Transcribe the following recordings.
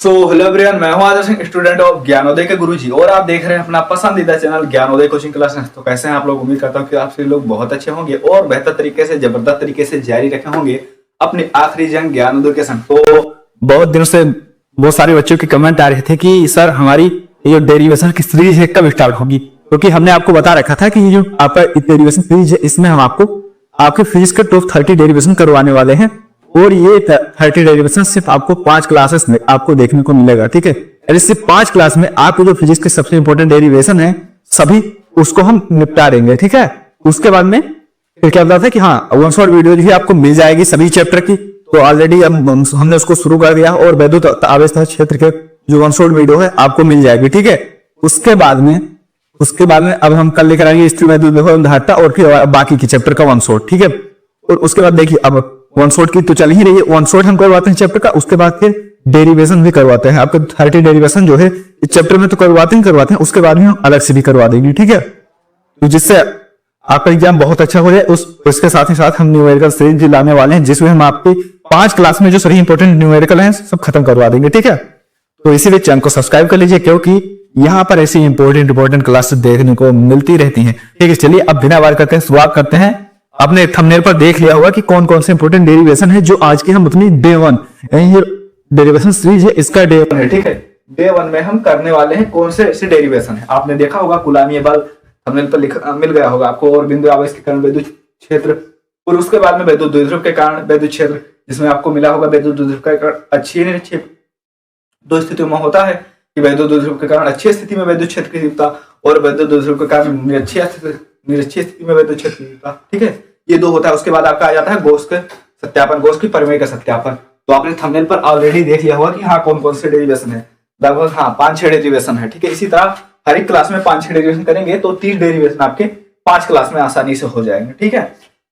Hello everyone, मैं हूं आदर्श Singh, student of Gyanodaya के गुरुजी, और आप देख रहे हैं अपना पसंदीदा चैनल ज्ञानोदय कोचिंग क्लासेस। तो कैसे हैं आप लोग? उम्मीद करता हूं कि आप सभी लोग बहुत अच्छे होंगे और बेहतर तरीके से, जबरदस्त तरीके से जारी रखे होंगे अपनी आखिरी जंग ज्ञानोदय के संग। तो बहुत दिनों से बहुत सारे बच्चों के कमेंट आ रहे थे कि सर हमारी ये जो डेरिवेशन की सीरीज है कब स्टार्ट होगी, क्योंकि हमने आपको बता रखा था कि ये जो आपका डेरिवेशन सीरीज है इसमें हम आपको आपके फिजिक्स के टॉप 30 डेरिवेशन करवाने वाले हैं, और ये 30 डेरिवेशन सिर्फ आपको 5 क्लासेस में आपको देखने को मिलेगा। ठीक है, और इस सिर्फ 5 क्लास में आपके जो फिजिक्स के सबसे इंपॉर्टेंट डेरिवेशन है सभी उसको हम निपटा देंगे। ठीक है, उसके बाद में फिर क्या बताता है कि हाँ, वन शॉट वीडियो भी आपको मिल जाएगी सभी चैप्टर की। तो ऑलरेडी हमने उसको शुरू कर दिया और वैद्युत आवेश क्षेत्र के जो वन शॉट वीडियो है आपको मिल जाएगी। ठीक है, उसके बाद में अब हम कल लेकर आएंगे स्त्री वैद्युत विभव धारिता और फिर बाकी की चैप्टर का वन शॉट। ठीक है, और उसके बाद देखिए अब वन शॉट की तो चल ही रही है, वन शॉट हम करवाते हैं चैप्टर का, उसके बाद फिर डेरिवेशन भी करवाते हैं। आपके 30 डेरिवेशन जो है इस चैप्टर में तो करवाते हैं, उसके बाद में हम अलग से भी करवा देंगे। ठीक है, तो जिससे आपका एग्जाम बहुत अच्छा हो जाए। उसके साथ ही साथ हम न्यूमेरिकल सीरीज भी लाने वाले हैं, जिसमें हम आपके 5 क्लास में जो सभी इंपॉर्टेंट न्यूमेरिकल हैं सब खत्म करवा देंगे। ठीक है, तो इसीलिए चैनल को सब्सक्राइब कर लीजिए, क्योंकि यहाँ पर ऐसी इंपॉर्टेंट क्लासेस देखने को मिलती रहती हैं। ठीक है, चलिए अब बिना बात करके शुरुआत करते हैं। आपने थंबनेल पर देख लिया होगा कि कौन कौन से इंपॉर्टेंट डेरिवेशन है जो आज की हम अपनी डे 1 डेरिवेशन सीरीज है इसका डे 1 है। ठीक है, डे 1 में हम करने वाले हैं कौन से ऐसे डेरिवेशन है। आपने देखा होगा कुलाम्बीय बल थंबनेल पर मिल गया होगा आपको, और बिंदु आवेश के कारण वैद्युत क्षेत्र, और उसके बाद में वैद्युत द्विध्रुव के कारण वैद्युत क्षेत्र, जिसमें आपको मिला होगा वैद्युत द्विध्रुव का कारण अक्षीय निरक्षीय दो स्थितियों में होता है कि वैद्युत द्विध्रुव के कारण अक्षीय स्थिति में वैद्युत क्षेत्र की तीव्रता और वैद्युत द्विध्रुव के कारण निरक्षीय स्थिति में वैद्युत क्षेत्र की तीव्रता। ठीक है, ये दो होता है। उसके बाद आपका आ जाता है गोस के सत्यापन, गोस की प्रमेय का सत्यापन। तो आपने थंबनेल पर ऑलरेडी देख लिया होगा कि हाँ कौन कौन से डेरिवेशन है, लगभग हाँ 5-6 डेरिवेशन है। ठीक है, इसी तरह हर एक क्लास में 5-6 डेरिवेशन करेंगे तो 30 डेरिवेशन आपके 5 क्लास में आसानी से हो जाएंगे। ठीक है,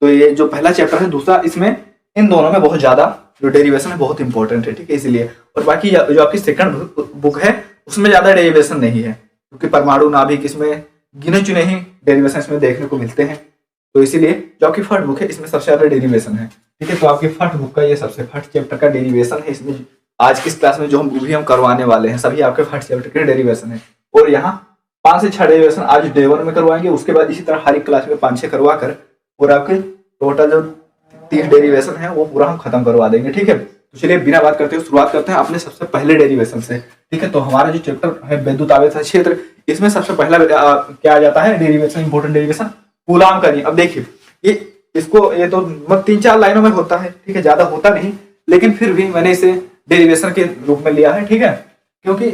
तो ये जो पहला चैप्टर है, दूसरा, इसमें इन दोनों में बहुत ज्यादा जो डेरिवेशन है बहुत इंपॉर्टेंट है। ठीक है, इसलिए, और बाकी जो आपकी सेकंड बुक है उसमें ज्यादा डेरिवेशन नहीं है, क्योंकि परमाणु नाभिक इसमें गिने चुने ही डेरिवेशन इसमें देखने को मिलते हैं। तो इसीलिए जो आपकी फर्स्ट बुक है इसमें सबसे ज्यादा डेरिवेशन है। ठीक है, तो आपकी फर्स्ट बुक का ये सबसे फर्स्ट चैप्टर का डेरिवेशन है। इसमें आज की इस क्लास में जो हम करवाने वाले हैं सभी आपके फर्स्ट चैप्टर के डेरिवेशन है, और यहाँ 5 से 6 डेरिवेशन आज डे 1 में करवाएंगे। उसके बाद इसी तरह हर एक क्लास में 5-6 करवा कर और आपके टोटल जो 30 डेरिवेशन है वो पूरा हम खत्म करवा देंगे। ठीक है, तो चलिए बिना बात करते हुए शुरुआत करते हैं अपने सबसे पहले डेरिवेशन से। ठीक है, तो हमारा जो चैप्टर है वैद्युत आवेश क्षेत्र, इसमें सबसे पहला क्या आ जाता है डेरिवेशन, इंपॉर्टेंट डेरिवेशन कूलाम का नियम। अब देखिए ये तो 3-4 लाइनों में होता है। ठीक है, ज्यादा होता नहीं, लेकिन फिर भी मैंने इसे डेरिवेशन के रूप में लिया है। ठीक है, क्योंकि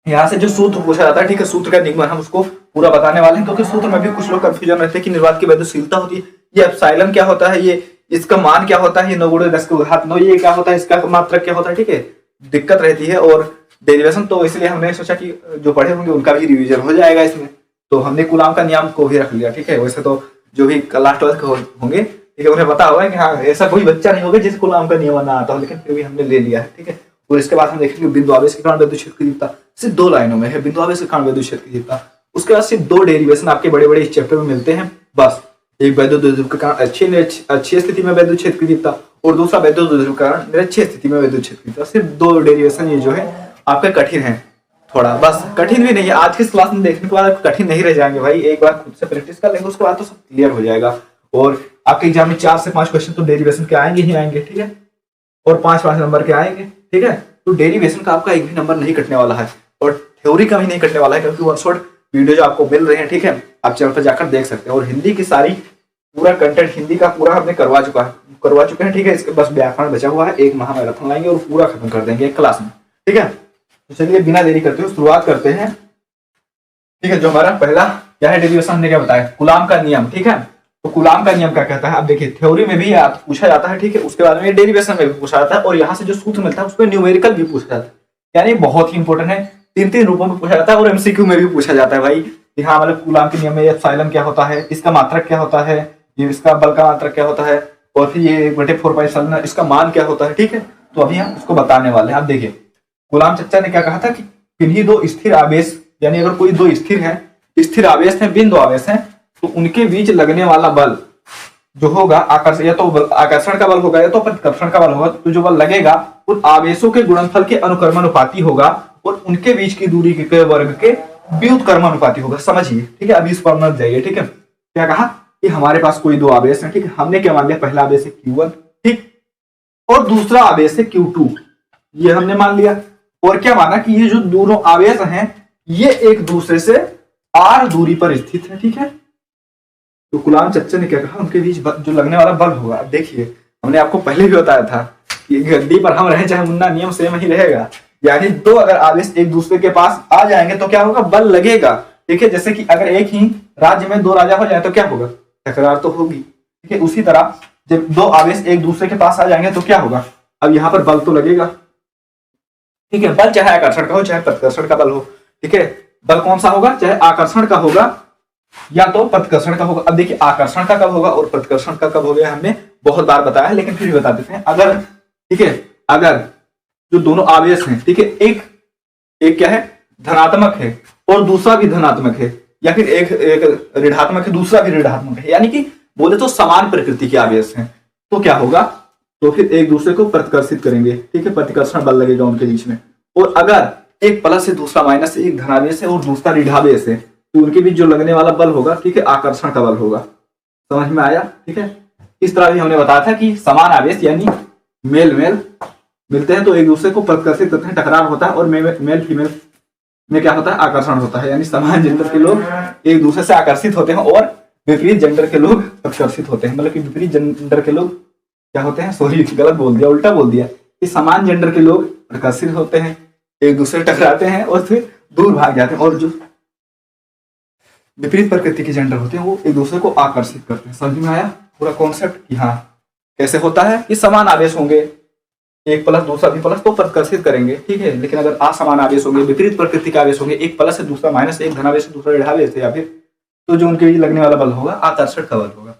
यहाँ से जो सूत्र पूछा जाता है, ठीक है, सूत्र का निगमन हम उसको पूरा बताने वाले हैं, क्योंकि सूत्र में भी कुछ लोग कंफ्यूजन रहते हैं कि निर्वात की वैद्युतशीलता होती है, ये एप्सिलॉन क्या होता है, ये इसका मान क्या होता है, ये 9×10⁹ ये क्या होता है, इसका मात्रक क्या होता है। ठीक है, दिक्कत रहती है और डेरिवेशन, तो इसलिए हमने सोचा कि जो पढ़े होंगे उनका भी रिवीजन हो जाएगा इसमें, तो हमने कूलाम का नियम को भी रख लिया। ठीक है, वैसे तो जो भी लास्ट 12th होंगे, ठीक है, उन्हें पता होगा कि हाँ ऐसा कोई बच्चा नहीं होगा जिसे कूलाम का नियम ना आता हो, लेकिन फिर भी हमने ले लिया है। ठीक है, और इसके बाद हम देखेंगे बिंदु आवेश के कारण वैद्युत क्षेत्र की तीव्रता, सिर्फ 2 लाइनों में है बिंदु आवेश के कारण वैद्युत क्षेत्र की तीव्रता। उसके बाद सिर्फ 2 डेरिवेशन आपके बड़े बड़े इस चैप्टर में मिलते हैं बस, एक वैद्युत द्विध्रुव के कारण अक्षीय स्थिति में वैद्युत क्षेत्र की तीव्रता और दूसरा वैद्युत द्विध्रुव के कारण निरक्षीय स्थिति में वैद्युत क्षेत्र की तीव्रता। सिर्फ 2 डेरिवेशन ये जो है आपके कठिन है थोड़ा, बस कठिन भी नहीं है। आज की क्लास में देखने के बाद कठिन नहीं रह जाएंगे भाई, एक बार खुद से प्रैक्टिस कर लेंगे उसके बाद तो सब क्लियर हो जाएगा। और आपके एग्जाम में 4 से 5 क्वेश्चन तो डेरिवेशन के आएंगे ही आएंगे। ठीक है, और 5-5 नंबर के आएंगे। ठीक है, तो डेरिवेशन का आपका एक भी नंबर नहीं कटने वाला है और थ्योरी का भी नहीं कटने वाला है, क्योंकि वन शॉट वीडियो जो आपको मिल रहे हैं, ठीक है, आप चैनल पर जाकर देख सकते हैं। और हिंदी की सारी पूरा कंटेंट हिंदी का पूरा हमने करवा चुके हैं। ठीक है, इसके बस व्याकरण बचा हुआ है, 1 माह मैराथन लाएंगे और पूरा खत्म कर देंगे एक क्लास में। ठीक है, तो चलिए बिना देरी करते हुए शुरुआत करते हैं। ठीक है, जो हमारा पहला क्या है डेरिवेशन, हमने क्या बताया, कूलाम का नियम। ठीक है, तो कूलाम का नियम क्या कहता है, अब देखिए थ्योरी में भी पूछा जाता है। ठीक है, उसके बाद में डेरिवेशन में भी पूछा जाता है, और यहाँ से जो सूत्र मिलता है उसमें न्यूमेरिकल भी पूछा जाता है, यानी बहुत ही इंपॉर्टेंट है। 3-3 रूपों में पूछा जाता है, और एमसीक्यू में भी पूछा जाता है भाई कि हाँ मतलब कूलाम के नियम में एप्सिलॉन क्या होता है, इसका मात्रक क्या होता है, ये इसका बल का मात्रक क्या होता है, और फिर ये 1/4πε इसका मान क्या होता है। ठीक है, तो अभी हम उसको बताने वाले हैं। अब देखिए कूलाम चच्चा ने क्या कहा था कि किन्हीं 2 स्थिर आवेश, यानी अगर कोई 2 स्थिर आवेश है, बिंदु आवेश है, तो उनके बीच लगने वाला बल जो होगा आकर्षण, या तो आकर्षण का बल होगा या तो प्रतिकर्षण का बल होगा, तो जो बल लगेगा उन आवेशों के गुणनफल के अनुक्रमानुपाती होगा और उनके बीच की दूरी के वर्ग के व्युत्क्रमानुपाती होगा। समझिए, ठीक है। अभी इस पर मत जाइए, ठीक है। क्या कहा कि हमारे पास कोई दो आवेश है, ठीक है। हमने क्या मान लिया, पहला आवेश है Q1, ठीक, और दूसरा आवेश है Q2, ये हमने मान लिया। और क्या माना कि ये जो दोनों आवेश हैं ये एक दूसरे से r दूरी पर स्थित है, ठीक है। तो कुलाम चच्चा ने क्या कहा, उनके बीच जो लगने वाला बल होगा। अब देखिए, हमने आपको पहले भी बताया था कि गद्दी पर हम रहे चाहे मुन्ना, नियम सेम ही रहेगा। यानी दो अगर आवेश एक दूसरे के पास आ जाएंगे तो क्या होगा, बल लगेगा, ठीक है। जैसे कि अगर एक ही राज्य में दो राजा हो जाए तो क्या होगा, टकरार तो होगी, ठीक है। उसी तरह जब दो आवेश एक दूसरे के पास आ जाएंगे तो क्या होगा, अब यहाँ पर बल तो लगेगा, ठीक है। बल चाहे आकर्षण का हो चाहे प्रतिकर्षण का बल हो, ठीक है। बल कौन सा होगा, चाहे आकर्षण का होगा या तो प्रतिकर्षण का होगा। अब देखिए, आकर्षण का कब होगा और प्रतिकर्षण का कब होगा, हमने बहुत बार बताया है, लेकिन फिर भी बता देते हैं। अगर, ठीक है, अगर जो दोनों आवेश हैं, ठीक है, एक क्या है, धनात्मक है और दूसरा भी धनात्मक है, या फिर एक ऋणात्मक है दूसरा भी ऋणात्मक है, यानी कि बोले तो समान प्रकृति के आवेश हैं, तो क्या होगा, तो फिर एक दूसरे को प्रतिकर्षित करेंगे, ठीक है, प्रतिकर्षण बल लगेगा उनके बीच में। और अगर एक प्लस है दूसरा माइनस है, एक धनावेश है और दूसरा ऋणावेश है, तो उनके बीच जो लगने वाला बल होगा, ठीक है, आकर्षण का बल होगा। समझ में आया, ठीक है। इस तरह भी हमने बताया था कि समान आवेश यानी मेल मिलते हैं तो एक दूसरे को प्रतिकर्षित करते हैं, टकरार होता है, और मेल फीमेल में क्या होता है, आकर्षण होता है। यानी समान जेंडर के लोग एक दूसरे से आकर्षित होते हैं और विपरीत जेंडर के लोग प्रतिकर्षित होते हैं। मतलब कि विपरीत जेंडर के लोग क्या होते हैं, सॉरी गलत बोल दिया, उल्टा बोल दिया, कि समान जेंडर के लोग प्रतिकर्षित होते हैं, एक दूसरे से टकराते हैं और फिर दूर भाग जाते हैं, और जो विपरीत प्रकृति के जेंडर होते हैं वो एक दूसरे को आकर्षित करते हैं। समझ में आया पूरा कॉन्सेप्ट कि हाँ कैसे होता है, कि समान आवेश होंगे, एक प्लस दूसरा भी प्लस, तो प्रतिकर्षित करेंगे, ठीक है। लेकिन अगर असमान आवेश होंगे, विपरीत प्रकृति के आवेश होंगे, एक प्लस है दूसरा माइनस है, एक धनावेश है दूसरा ऋणावेश है, या फिर तो जो उनके बीच लगने वाला बल होगा आकर्षण का बल होगा।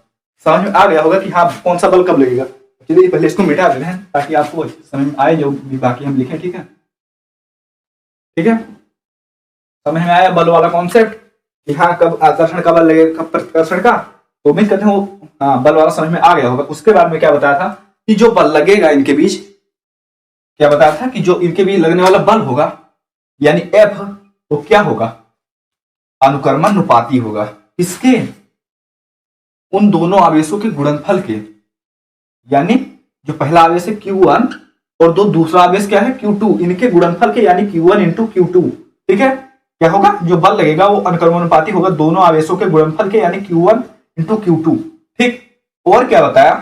समझ में आ गया होगा कि हाँ कौन सा बल कब लगेगा। चलिए पहले इसको मिटा देते हैं ताकि आपको समझ में आए जो भी बाकी हम लिखें, ठीक है, ठीक है। समझ में आया बल वाला कॉन्सेप्ट कि हाँ कब आकर्षण का बल लगेगा कब प्रतिकर्षण का, तो उम्मीद करते हैं वो हाँ बल वाला समझ में आ गया होगा। उसके बाद में क्या बताया था कि जो बल लगेगा इनके बीच, क्या बताया था कि जो इनके बीच लगने वाला बल होगा यानी F, वो क्या होगा, अनुक्रमानुपाती होगा। किसके, उन दोनों आवेशों के गुणनफल के, यानी जो पहला आवेश है Q1 और दो दूसरा आवेश क्या है Q2, इनके गुणनफल के, यानी Q1 इंटू Q2, ठीक है। क्या होगा, जो बल लगेगा वो अनुक्रमानुपाती होगा दोनों आवेशों के गुणनफल के, यानी Q1 इंटू Q2, ठीक। और क्या बताया,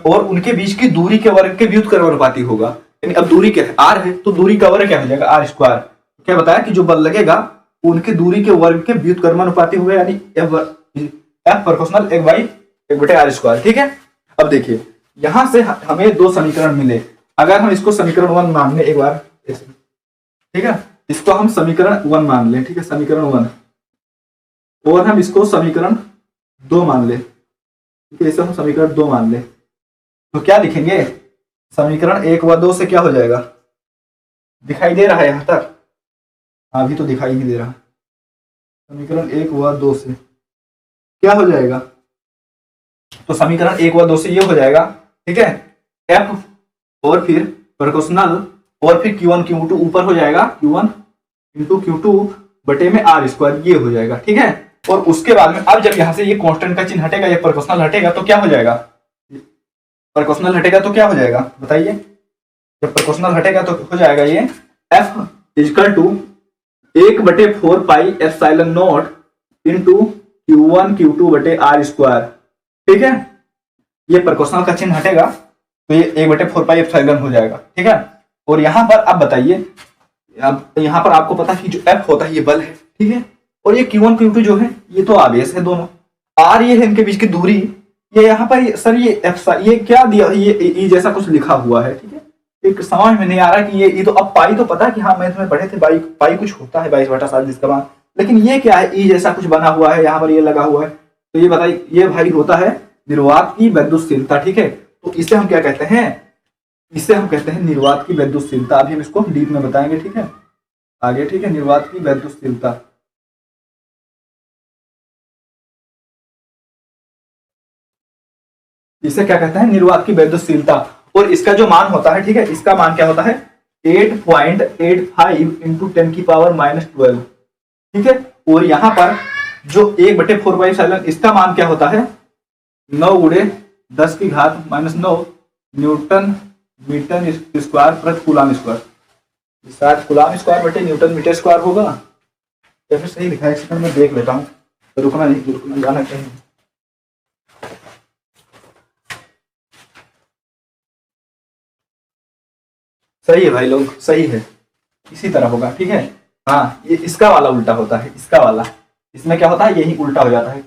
और उनके बीच की दूरी के वर्ग के व्युत्क्रमानुपाती होगा। यानी अब दूरी क्या है, r है, तो दूरी का वर्ग क्या हो जाएगा, r स्क्वायर। क्या बताया कि जो बल लगेगा उनके दूरी के वर्ग के व्युत्क्रमानुपाती होगा, यानी F प्रोपोर्शनल 1/r स्क्वायर, ठीक है। अब देखिए यहां से हमें दो समीकरण मिले, अगर हम इसको समीकरण 1 मान लें एक बार, ठीक है, इसको हम समीकरण 1 मान लें, ठीक है, समीकरण 1, और हम इसको समीकरण 2 मान लें, ठीक है, इसे हम समीकरण 2 मान लें, तो क्या लिखेंगे, समीकरण 1 व 2 से क्या हो जाएगा, दिखाई दे रहा है यहां तक, अभी तो दिखाई नहीं दे रहा। समीकरण 1 व 2 से क्या हो जाएगा, तो समीकरण 1 व 2 से ये हो जाएगा, ठीक है, F और फिर प्रोपोर्शनल और फिर Q1 Q2 ऊपर हो जाएगा, Q1 इंटू Q2 बटे में r स्क्वायर, ये हो जाएगा, ठीक है। और उसके बाद में अब जब यहां से ये कांस्टेंट का चिन्ह हटेगा, ये प्रोपोर्शनल हटेगा, तो क्या हो जाएगा, प्रोपोर्शनल हटेगा तो क्या हो जाएगा बताइए, जब प्रोपोर्शनल हटेगा तो हो जाएगा ये F equal to 1/4 pi epsilon naught into Q1 Q2 बटे r स्क्वायर, ठीक है। ये प्रोपोर्शनल का चिन्ह हटेगा तो ये 1/4 पाई एप्सिलॉन हो जाएगा, ठीक है। और यहां पर अब बताइए, अब यहां पर आपको पता है कि जो F होता है ये बल है, ठीक है, और ये Q1 Q2 जो है ये तो आवेश है दोनों, r ये है इनके बीच की दूरी, ये यहाँ पर सर ये F ये क्या दिया, ये जैसा कुछ लिखा हुआ है, ठीक है। एक समझ में नहीं आ रहा कि ये तो अब पाई तो पता है कि हाँ मैथ में पढ़े थे, पाई कुछ होता है 22/7 जिसका मान, लेकिन ये क्या है, ई जैसा कुछ बना हुआ है, यहाँ पर ये लगा हुआ है, तो ये बताइए, ये भाई होता है निर्वात की वैद्युतशीलता, ठीक है। तो इसे हम क्या कहते हैं, इसे हम कहते हैं निर्वात की वैद्युतशीलता। अभी हम इसको डीप में बताएंगे, ठीक है, आगे, ठीक है, निर्वात की वैद्युतशीलता। इसे क्या कहते हैं, निर्वात की वैद्युतशीलता। और इसका जो मान होता है, ठीक है, इसका मान क्या होता है 8.85 इंटू 10⁻12। ठीक है, और यहां पर जो 1/4 इसका मान क्या होता है 9 × 10⁻⁻9 न्यूटन मीटर स्क्वायर प्रति कूलम स्क्वायर। शायद कूलम स्क्वायर बटे न्यूटन मीटर स्क्वायर होगा, या फिर सही लिखा है, इसमें मैं देख लेता हूँ, रुकना नहीं, रुकना जाना चाहिए। सही है भाई लोग, सही है, इसी तरह होगा। ठीक है, हाँ, ये इसका वाला उल्टा होता है, इसका वाला, इसमें क्या होता है यही उल्टा हो जाता है,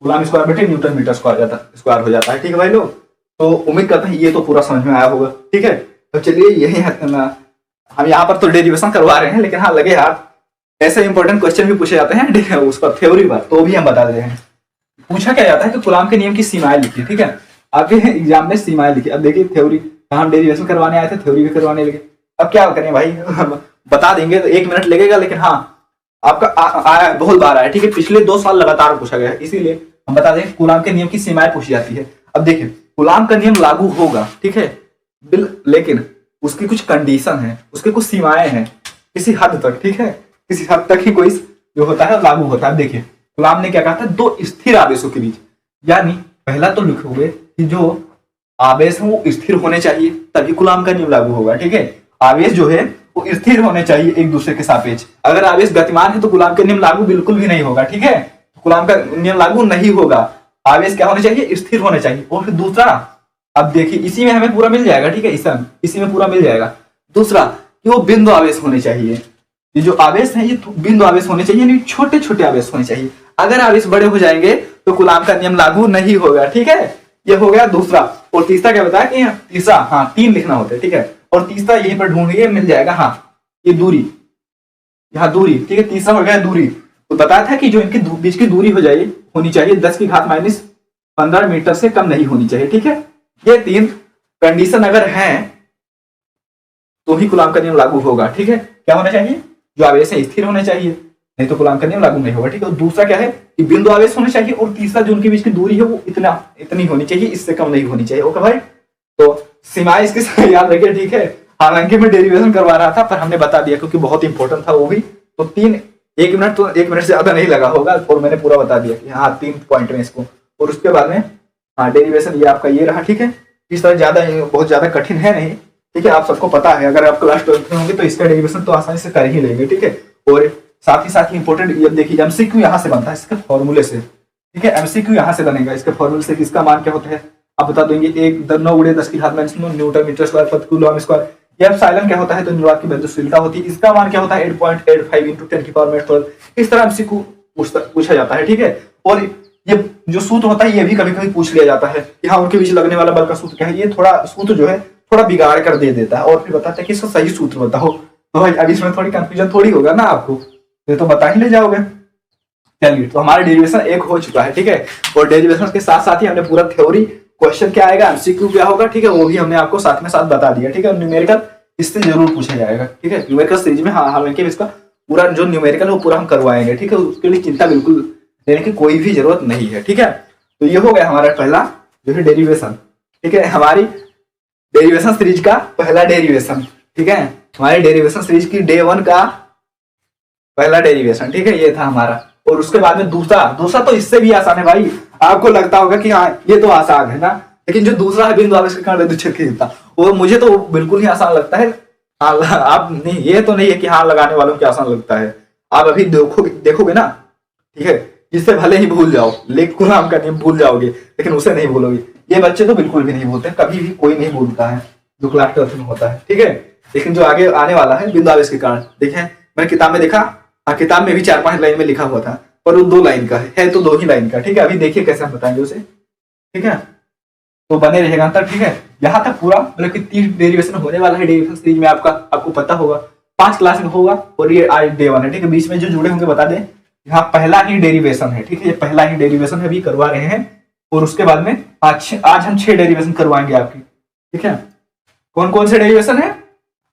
कूलम स्क्वायर बटे न्यूटन मीटर स्क्वायर हो जाता है। ठीक है भाई लोग, तो उम्मीद करते हैं ये तो पूरा समझ में आया होगा। ठीक है, तो चलिए यही हम यहाँ पर तो डेरिवेशन करवा रहे हैं, लेकिन हाँ लगे हाथ ऐसे इंपॉर्टेंट क्वेश्चन भी पूछे जाते हैं उस पर थ्योरी पर, तो भी हम बता दे रहे हैं। पूछा क्या जाता है कि कूलम के नियम की सीमाएं लिखी। ठीक है, आपके एग्जाम में सीमाएं लिखी। अब देखिए थ्योरी, हम डेरिवेशन करवाने आए थे, थ्योरी भी करवाने लगे। अब क्या करें भाई बता देंगे तो 1 मिनट लगेगा, लेकिन हाँ आपका आया, बहुत बार आया। ठीक है, पिछले 2 साल लगातार पूछा गया है, इसीलिए हम बता दें कूलम के नियम की सीमाएं पूछी जाती है। अब देखिए कूलम का नियम लागू होगा, ठीक है, लेकिन उसकी कुछ कंडीशन है, उसके कुछ सीमाएं हैं किसी हद तक। ठीक है, किसी हद तक ही कोई जो होता है लागू होता है। देखिए कूलम ने क्या कहा था, 2 स्थिर आवेशों के बीच, यानी पहला तो लिखोगे कि जो आवेश है वो स्थिर होने चाहिए, तभी कूलम का नियम लागू होगा। ठीक है, आवेश जो है वो स्थिर होने चाहिए एक दूसरे के सापेक्ष। अगर आवेश गतिमान है तो कूलम का नियम लागू बिल्कुल भी नहीं होगा। ठीक है, कूलम का नियम लागू नहीं होगा। आवेश क्या होने चाहिए, स्थिर होने चाहिए। और फिर दूसरा, अब देखिए इसी में हमें पूरा मिल जाएगा। ठीक है, इसी में पूरा मिल जाएगा। दूसरा कि वो बिंदु आवेश होने चाहिए। ये जो आवेश है ये बिंदु आवेश होने चाहिए, यानी छोटे छोटे आवेश होने चाहिए। अगर आवेश बड़े हो जाएंगे तो कूलम का नियम लागू नहीं होगा। ठीक है, ये हो गया दूसरा। और तीसरा क्या बताया कि तीसरा, हाँ 3 लिखना होता है। ठीक है, और तीसरा यहीं पर ढूंढिए, मिल जाएगा। हाँ, ये दूरी, यहाँ दूरी। ठीक है, तीसरा हो गया दूरी। तो बताया था कि जो इनके बीच की दूरी होनी चाहिए 10⁻⁻15 मीटर से कम नहीं होनी चाहिए। ठीक है, ये 3 कंडीशन अगर हैं तो ही कूलम का नियम लागू होगा। ठीक है, क्या होना चाहिए, जो आवेश है स्थिर होने चाहिए, नहीं तो कूलम का नियम लागू नहीं होगा। ठीक है, और दूसरा क्या है कि बिंदु आवेश होने चाहिए, और तीसरा जो उनके बीच की दूरी है वो इतनी होनी चाहिए, इससे कम नहीं होनी चाहिए। ओके भाई, तो सीमाएं इसकी याद रखिए। ठीक है, हालांकि मैं डेरिवेशन करवा रहा था पर हमने बता दिया क्योंकि बहुत इंपॉर्टेंट था वो भी। तो 1 मिनट से ज्यादा नहीं लगा होगा, और मैंने पूरा बता दिया कि हाँ 3 पॉइंट में इसको। और उसके बाद में हाँ डेरिवेशन ये आपका ये रहा। ठीक है, इस तरह बहुत ज्यादा कठिन है नहीं। ठीक है, आप सबको पता है, अगर आप क्लास 12 में होंगे तो इसका डेरिवेशन तो आसानी से कर ही लेंगे। ठीक है, और साथ ही इंपॉर्टेंट ये देखिए एमसीक्यू यहाँ से बनता है इसके फॉर्मूले से। ठीक है, एमसीक्यू यहाँ से बनेगा इसके फॉर्मूले से, किसका मान क्या होता है आप बता देंगे। 9 × 10⁻⁹ न्यूटन मीटर स्क्वायर प्रति कूलम स्क्वायर। ये एप्सिलॉन क्या होता है, तो निर्वात की वैद्युतशीलता होती है, इसका मान क्या होता है 8.85 इंटू 10⁻12। इस तरह एमसीक्यू पूछा जाता है। ठीक है, और ये जो सूत्र होता है ये भी कभी कभी पूछ लिया जाता है कि हाँ उनके बीच लगने वाला बल का सूत्र क्या है। ये थोड़ा सूत्र जो है थोड़ा बिगाड़ कर दे देता है, और फिर बताता है कि इसका सही सूत्र बताओ। तो भाई अब इसमें थोड़ी कंफ्यूजन थोड़ी होगा ना आपको, ये तो बता ही ले जाओगे। चलिए, तो हमारा डेरिवेशन 1 हो चुका है। ठीक है, और डेरिवेशन के साथ साथ ही हमने पूरा थ्योरी, क्वेश्चन क्या आएगा, एमसीक्यू क्या होगा, ठीक है, वो भी हमने आपको साथ में साथ बता दिया। ठीक है, न्यूमेरिकल इससे जरूर पूछा जाएगा। ठीक है, न्यूमेरिकल सीरीज में हाँ हालांकि इसका पूरा जो न्यूमेरिकल है वो पूरा हम करवाएंगे। ठीक है, उसके लिए चिंता बिल्कुल लेने की कोई भी जरूरत नहीं है। ठीक है, तो ये हो गया हमारा पहला जो है डेरिवेशन। ठीक है, हमारी डेरिवेशन सीरीज का पहला डेरिवेशन। ठीक है, हमारी डेरिवेशन सीरीज की डे 1 का पहला डेरिवेशन। ठीक है, ये था हमारा। और उसके बाद में दूसरा तो इससे भी आसान है भाई। आपको लगता होगा कि हाँ ये तो आसान है ना, लेकिन जो दूसरा है बिंदु आवेश के कारण वैद्युत क्षेत्र की तीव्रता, वो मुझे तो बिल्कुल ही आसान लगता है। हाँ, आप नहीं, ये तो नहीं है कि हाँ लगाने वालों को आसान लगता है। आप अभी देखोगे ना, ठीक है, जिससे भले ही भूल जाओ, लेकिन कूलम का नियम भूल जाओगे, लेकिन उसे नहीं भूलोगे। ये बच्चे तो बिल्कुल भी नहीं भूलते, कभी भी कोई नहीं भूलता है जो क्लास 12 में होता है। ठीक है, लेकिन जो आगे आने वाला है बिंदु आवेश के कारण, देखें मैंने किताब में देखा, हाँ किताब में भी 4-5 लाइन में लिखा हुआ था, पर वो 2 लाइन का है तो 2 ही लाइन का। ठीक है, अभी देखिए कैसे हम बताएंगे उसे। ठीक है, तो बने रहेगा अंतर। ठीक है, यहाँ तक पूरा मतलब कि 30 डेरिवेशन होने वाला है डेरिवेशन सीरीज में, आपको पता होगा 5 क्लास में होगा, और ये आज डे 1 है। ठीक है, बीच में जो जुड़े होंगे बता दें, यहाँ पहला ही डेरिवेशन है। ठीक है, ये पहला ही डेरिवेशन है, अभी करवा रहे हैं, और उसके बाद में आज हम 6 डेरिवेशन करवाएंगे आपकी। ठीक है, कौन कौन से डेरिवेशन है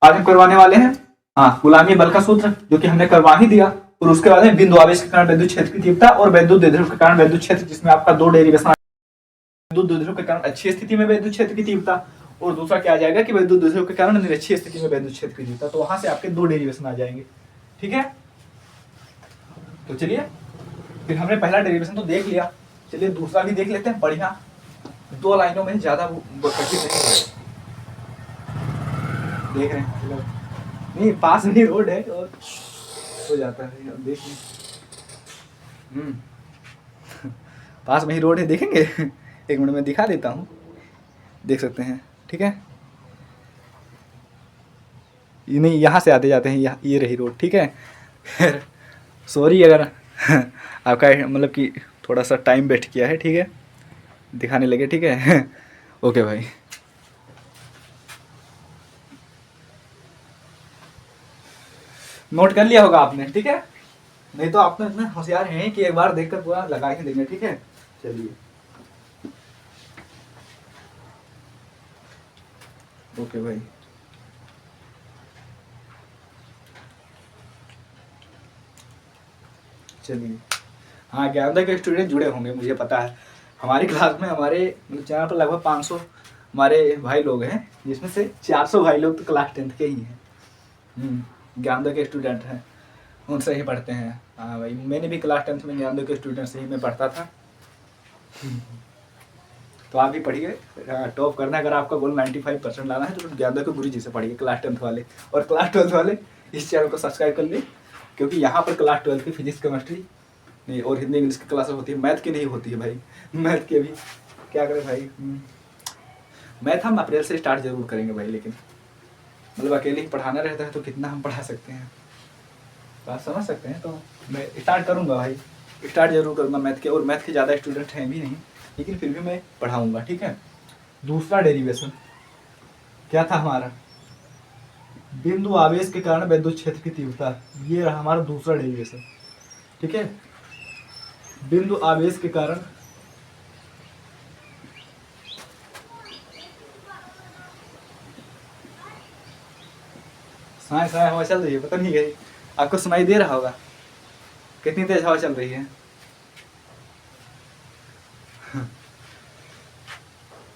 आज हम करवाने वाले हैं। हाँ, कूलम्बीय बल का सूत्र जो कि हमने करवा ही दिया, और उसके बाद में बिंदु आवेश के कारण वैद्युत क्षेत्र की तीव्रता, और वैद्युत द्विध्रुव के कारण वैद्युत क्षेत्र, जिसमें आपका 2 डेरिवेशन विद्युत द्विध्रुव के कारण अच्छी स्थिति में विद्युत क्षेत्र की तीव्रता, और दूसरा क्या आ जाएगा कि विद्युत द्विध्रुव के कारण निरक्षीय स्थिति में विद्युत क्षेत्र की तीव्रता। तो वहां से आपके दो डेरिवेशन आ जाएंगे, ठीक है। तो चलिए फिर हमने पहला डेरिवेशन तो देख लिया, चलिए दूसरा भी देख लेते हैं। बढ़िया, दो लाइनों में ज्यादा कठिन नहीं है, देख रहे हैं नहीं, पास में ही रोड है और हो जाता है। अब देखिए पास में ही रोड है, देखेंगे एक मिनट में दिखा देता हूँ, देख सकते हैं, ठीक है। ये नहीं, यहाँ से आते जाते हैं, ये रही रोड, ठीक है। खैर सॉरी अगर आपका मतलब कि थोड़ा सा टाइम वेस्ट किया है, ठीक है, दिखाने लगे, ठीक है। ओके भाई, नोट कर लिया होगा आपने, ठीक है। नहीं तो आप तो इतने होशियार हैं कि एक बार देखकर पूरा लगा ही देंगे, ठीक है। चलिए ओके भाई, चलिए। हाँ, ज्ञानोदय के स्टूडेंट जुड़े होंगे, मुझे पता है। हमारी क्लास में, हमारे चैनल पर लगभग 500 हमारे भाई लोग हैं, जिसमें से 400 भाई लोग तो क्लास 10th के ही हैं। ज्ञानोदय के स्टूडेंट हैं, उनसे ही पढ़ते हैं। हाँ भाई, मैंने भी क्लास 10th में ज्ञानोदय के स्टूडेंट से ही मैं पढ़ता था। तो आप भी पढ़िए, टॉप करना है। अगर आपका गोल 95% लाना है तो ज्ञानोदय के गुरुजी से पढ़िए, क्लास 10th वाले। और क्लास 12th वाले इस चैनल को सब्सक्राइब कर ले, क्योंकि यहाँ पर क्लास 12th की फिजिक्स, केमिस्ट्री नहीं और हिंदी इंग्लिश की क्लासेस होती है, मैथ की नहीं होती है भाई। मैथ की अभी क्या करें भाई, मैथ हम अप्रैल से स्टार्ट जरूर करेंगे भाई, लेकिन मतलब अकेले ही पढ़ाना रहता है तो कितना हम पढ़ा सकते हैं, बात समझ सकते हैं। तो मैं स्टार्ट करूँगा भाई, स्टार्ट जरूर करूँगा मैथ के, और मैथ के ज़्यादा स्टूडेंट हैं भी नहीं, लेकिन फिर भी मैं पढ़ाऊँगा, ठीक है। दूसरा डेरिवेशन क्या था हमारा, बिंदु आवेश के कारण विद्युत क्षेत्र की तीव्रता, ये रहा हमारा दूसरा डेरिवेशन, ठीक है। बिंदु आवेश के कारण साए साए हवा चल रही है, पता नहीं गई आपको सुनाई दे रहा होगा कितनी तेज हवा चल रही है।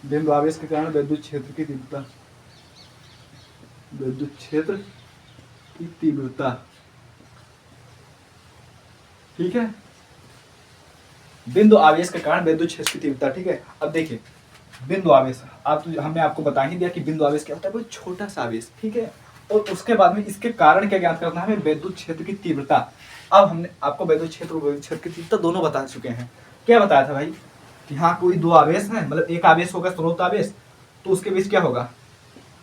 बिंदु आवेश के कारण विद्युत क्षेत्र की तीव्रता, विद्युत क्षेत्र की तीव्रता, ठीक है। बिंदु आवेश के कारण विद्युत क्षेत्र की तीव्रता, ठीक है। अब देखिए बिंदु आवेश, आप तो हमने आपको बता ही दिया कि बिंदु आवेश क्या होता है, वो छोटा सा आवेश, ठीक है। और उसके बाद में इसके कारण क्या ज्ञात करना है हमें, विद्युत क्षेत्र की तीव्रता। अब हमने आपको विद्युत क्षेत्र और विद्युत क्षेत्र की तीव्रता दोनों बता चुके हैं। क्या बताया था भाई कि हाँ कोई दो आवेश है, मतलब एक आवेश होगा स्रोत आवेश, तो उसके बीच क्या होगा,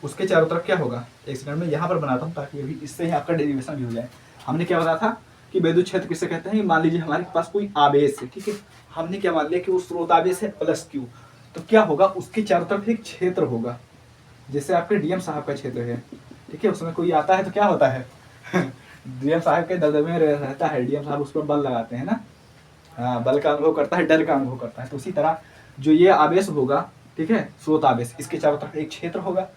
उसके चारों तरफ क्या होगा। एक सेकंड में यहाँ पर बनाता हूँ ताकि अभी इससे ही आपका डेरिवेशन भी हो जाए। हमने क्या बताया था कि विद्युत क्षेत्र किसे कहते हैं, मान लीजिए हमारे पास कोई आवेश है, ठीक है। हमने क्या मान लिया कि वो स्रोत आवेश है प्लस क्यू, तो क्या होगा उसके चारों तरफ एक क्षेत्र होगा, जैसे आपके डीएम साहब का क्षेत्र है, ठीक है। उसमें कोई आता है तो क्या होता है डीएम साहब के दबदबे में रहता है, डीएम साहब उस पर बल लगाते हैं ना, हाँ, बल का अनुभव करता है, डर का अनुभव करता है। तो उसी तरह जो ये आवेश होगा, ठीक है, स्रोत आवेश, इसके चारों तरफ एक क्षेत्र होगा,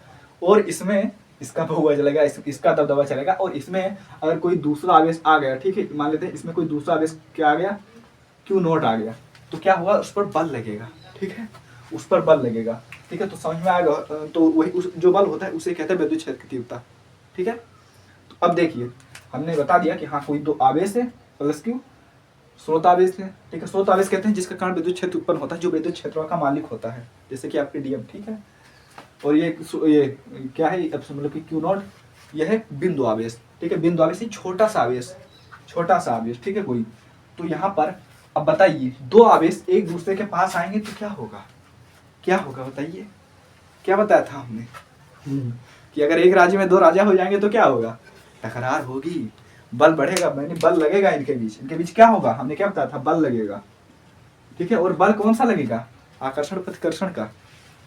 और इसमें इसका बहुआ चलेगा, इसका दबदबा चलेगा, और इसमें अगर कोई दूसरा आवेश आ गया, ठीक है, मान लेते हैं इसमें कोई दूसरा आवेश क्या आ गया, क्यू नॉट आ गया, तो क्या हुआ उस पर बल लगेगा, ठीक है, उस पर बल लगेगा, ठीक है। तो समझ में आएगा। तो वही जो बल होता है उसे कहते हैं विद्युत क्षेत्र की तीव्रता, ठीक है। तो अब देखिए हमने बता दिया कि हाँ कोई दो आवेश है प्लस क्यू, स्रोत आवेश है, ठीक है। स्रोत आवेश कहते हैं जिसके कारण विद्युत क्षेत्र उत्पन्न होता है, जो विद्युत क्षेत्रों का मालिक होता है, जैसे कि आपके डीएम, ठीक है। और ये क्या है, मतलब कि क्यू नॉट, यह है बिंदु आवेश, ठीक है। बिंदु आवेश छोटा सा आवेश, छोटा सा आवेश, ठीक है कोई। तो यहाँ पर अब बताइए दो आवेश एक दूसरे के पास आएंगे तो क्या होगा, क्या होगा बताइए, क्या बताया था हमने कि अगर एक राज्य में दो राजा हो जाएंगे तो क्या होगा, टकरार होगी, बल बढ़ेगा, मैंने बल लगेगा इनके बीच क्या होगा, हमने क्या बताया था, बल लगेगा, ठीक है। और बल कौन सा लगेगा, आकर्षण प्रतिकर्षण का।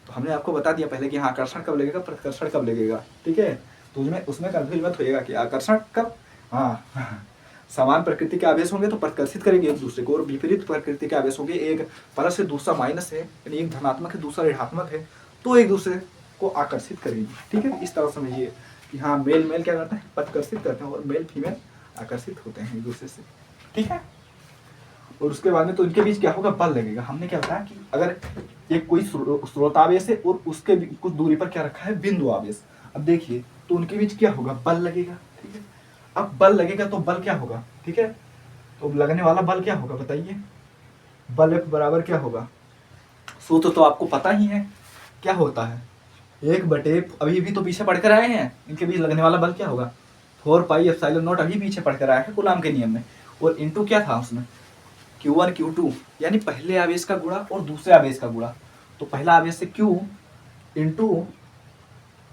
तो हमने आपको बता दिया पहले कि हाँ आकर्षण कब लगेगा, प्रतिकर्षण कब लगेगा, ठीक है। तो उसमें कंफ्यूज मत होइएगा कि आकर्षण कब, हाँ समान प्रकृति के आवेश होंगे तो प्रतिकर्षित करेंगे एक दूसरे को, और विपरीत प्रकृति के आवेश होंगे, एक प्लस है दूसरा माइनस है, यानी एक धनात्मक है दूसरा ऋणात्मक है, तो एक दूसरे को आकर्षित करेंगे, ठीक है। इस तरह समझिए कि हाँ मेल क्या करते हैं, प्रतिकर्षित करते हैं, और मेल फीमेल आकर्षित होते हैं एक दूसरे से, ठीक है। और उसके बाद में तो इनके बीच क्या होगा, बल लगेगा। हमने क्या बताया कि अगर एक कोई स्रोतावेश है और उसके कुछ दूरी पर क्या रखा है, बिंदु आवेश। अब देखिए तो उनके बीच क्या होगा, बल लगेगा, ठीक है। अब बल लगेगा तो बल क्या होगा, ठीक है, तो लगने वाला बल क्या होगा बताइए, बल F बराबर क्या होगा, सूत्र तो आपको पता ही है क्या होता है, 1/, अभी भी तो पीछे पढ़कर आए हैं, इनके बीच लगने वाला बल क्या होगा, 4πε0, अभी पीछे पढ़कर आए हैं कूलाम के नियम में। और इंटू क्या था उसमें, Q1 Q2, यानी पहले आवेश का गुणा और दूसरे आवेश का गुणा। तो पहला आवेश से Q इंटू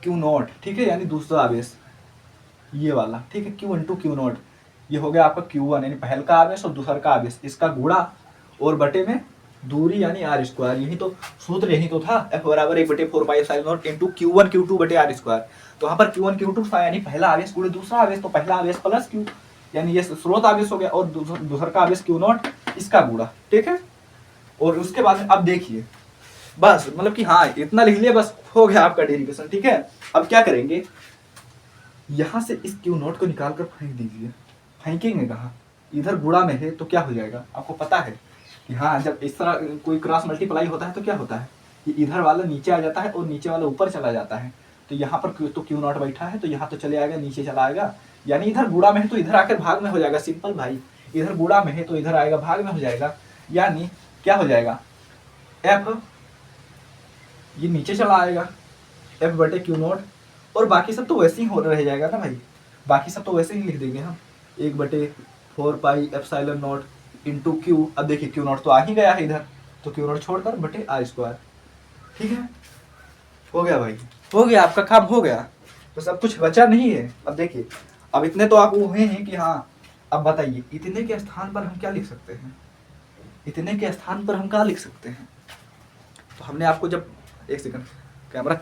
Q0, ठीक है, यानी दूसरा आवेश ये वाला, ठीक है, Q इंटू Q0, ये हो गया आपका Q1 यानी पहल का आवेश और दूसरा का आवेश, इसका गुणा और बटे में दूरी यानी r²। यही तो सूत्र, यही तो था, F बराबर 1/4πε0 इंटू Q1 Q2 बटे r²। तो यहाँ पर Q1 Q2 था यानी पहला आवेश गुणे दूसरा आवेश, तो पहला आवेश प्लस Q यानी ये स्रोत आवेश हो गया और दूसरा का आवेश Q0 इसका गुणा, ठीक है। और उसके बाद अब देखिए बस, मतलब कि हाँ इतना लिख लिया बस, हो गया आपका डेरिवेशन, ठीक है। अब क्या करेंगे, यहां से इस Q0 को निकाल कर फेंक दीजिए। फेंकेंगे कहाँ, इधर गुणा में है तो क्या हो जाएगा, आपको पता है कि हाँ जब इस तरह कोई क्रॉस मल्टीप्लाई होता है तो क्या होता है, कि इधर वाला नीचे आ जाता है और नीचे वाला ऊपर चला जाता है। तो यहाँ पर तो Q0 बैठा है तो यहाँ तो चले आएगा, नीचे चला आएगा, यानी इधर गुणा में है तो इधर आकर भाग में हो जाएगा, सिंपल भाई। इधर गुणा में है तो इधर आएगा भाग में हो जाएगा, यानी क्या हो जाएगा, F ये नीचे चला आएगा F/Q0, और बाकी सब तो वैसे ही हो रह जाएगा ना भाई, बाकी सब तो वैसे ही लिख देंगे हम, 1/4πε0 इंटू Q। अब देखिए Q0 तो आ ही गया है इधर, तो Q0 छोड़कर बटे r², ठीक है, हो गया भाई, हो गया आपका काम, हो गया, तो सब कुछ बचा नहीं है। अब देखिए, अब इतने तो आप हुए हैं कि हाँ, अब बताइए इतने के स्थान पर हम क्या लिख सकते हैं, इतने के स्थान पर हम क्या लिख सकते हैं। तो हमने आपको जब, एक सेकंड कैमरा,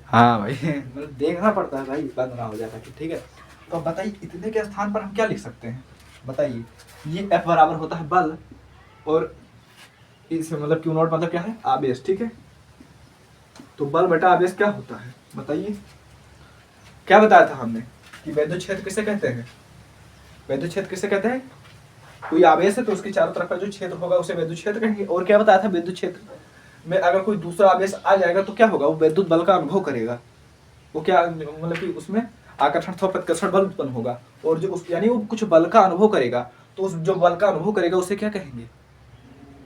हाँ भाई मतलब देखना पड़ता है भाई, बंद ना हो जाता है, ठीक है। तो अब बताइए इतने के स्थान पर हम क्या लिख सकते हैं, बताइए, ये F बराबर होता है बल, और इस मतलब Q0 मतलब क्या है, आवेश, ठीक है। तो बल बटा आवेश क्या होता है बताइए, क्या बताया था हमने कि विद्युत क्षेत्र किसे कहते हैं, विद्युत क्षेत्र किसे कहते हैं, कोई आवेश है तो उसके चारों तरफ का जो क्षेत्र होगा उसे विद्युत क्षेत्र कहेंगे। और क्या बताया था, विद्युत क्षेत्र में अगर कोई दूसरा आवेश आ जाएगा तो क्या होगा, वो विद्युत बल का अनुभव करेगा, वो क्या मतलब कि उसमें आकर्षण अथवा प्रतिकर्षण बल उत्पन्न होगा, और जो उस यानी वो कुछ बल का अनुभव करेगा, तो उस जो बल का अनुभव करेगा उसे क्या कहेंगे,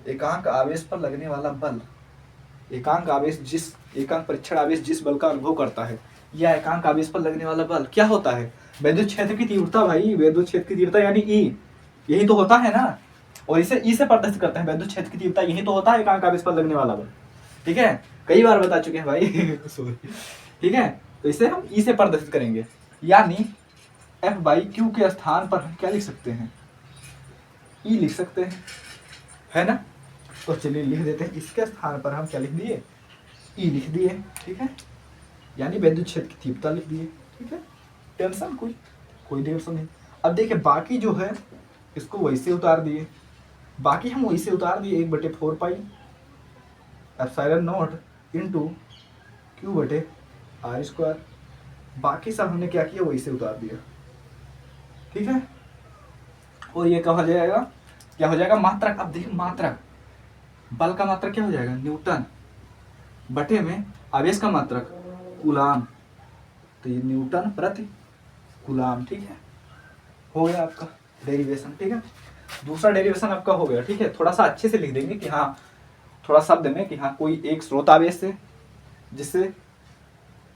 एकांक आवेश पर लगने वाला बल। एकांक आवेश जिस, एकांक परीक्षण आवेश जिस बल का अनुभव करता है, या एकांक आवेश पर लगने वाला बल क्या होता है, विद्युत क्षेत्र की तीव्रता भाई, विद्युत क्षेत्र की तीव्रता यानी E, यही तो होता है ना, और इसे E से प्रदर्शित करते हैं, विद्युत क्षेत्र की तीव्रता यही तो होता है एकांक आवेश पर लगने वाला बल, ठीक है, कई बार बता चुके हैं भाई ठीक है। तो इसे हम E से प्रदर्शित करेंगे, यानी F/Q के स्थान पर हम क्या लिख सकते हैं, E लिख सकते हैं, है ना। तो चलिए लिख देते हैं, इसके स्थान पर हम क्या लिख दिए, E लिख दिए, ठीक है, यानी विद्युत क्षेत्र की तीव्रता लिख दिए, ठीक है, टेंशन कोई टेंशन नहीं। अब देखिए बाकी जो है इसको वैसे उतार दिए, बाकी हम वैसे उतार दिए, 1/4πε0 इंटू Q/r², बाकी सब हमने क्या किया वैसे उतार दिया, ठीक है। और ये कहा जाएगा, क्या हो जाएगा, मात्रक। अब देखिए मात्रक, बल का मात्रक क्या हो जाएगा, न्यूटन, बटे में आवेश का मात्रक कूलाम, तो ये न्यूटन प्रति कूलाम, ठीक है, हो गया आपका डेरिवेशन, ठीक है। दूसरा डेरिवेशन आपका हो गया, ठीक है। थोड़ा सा अच्छे से लिख देंगे कि हाँ, थोड़ा शब्द में कि हाँ कोई एक स्रोत आवेश है जिससे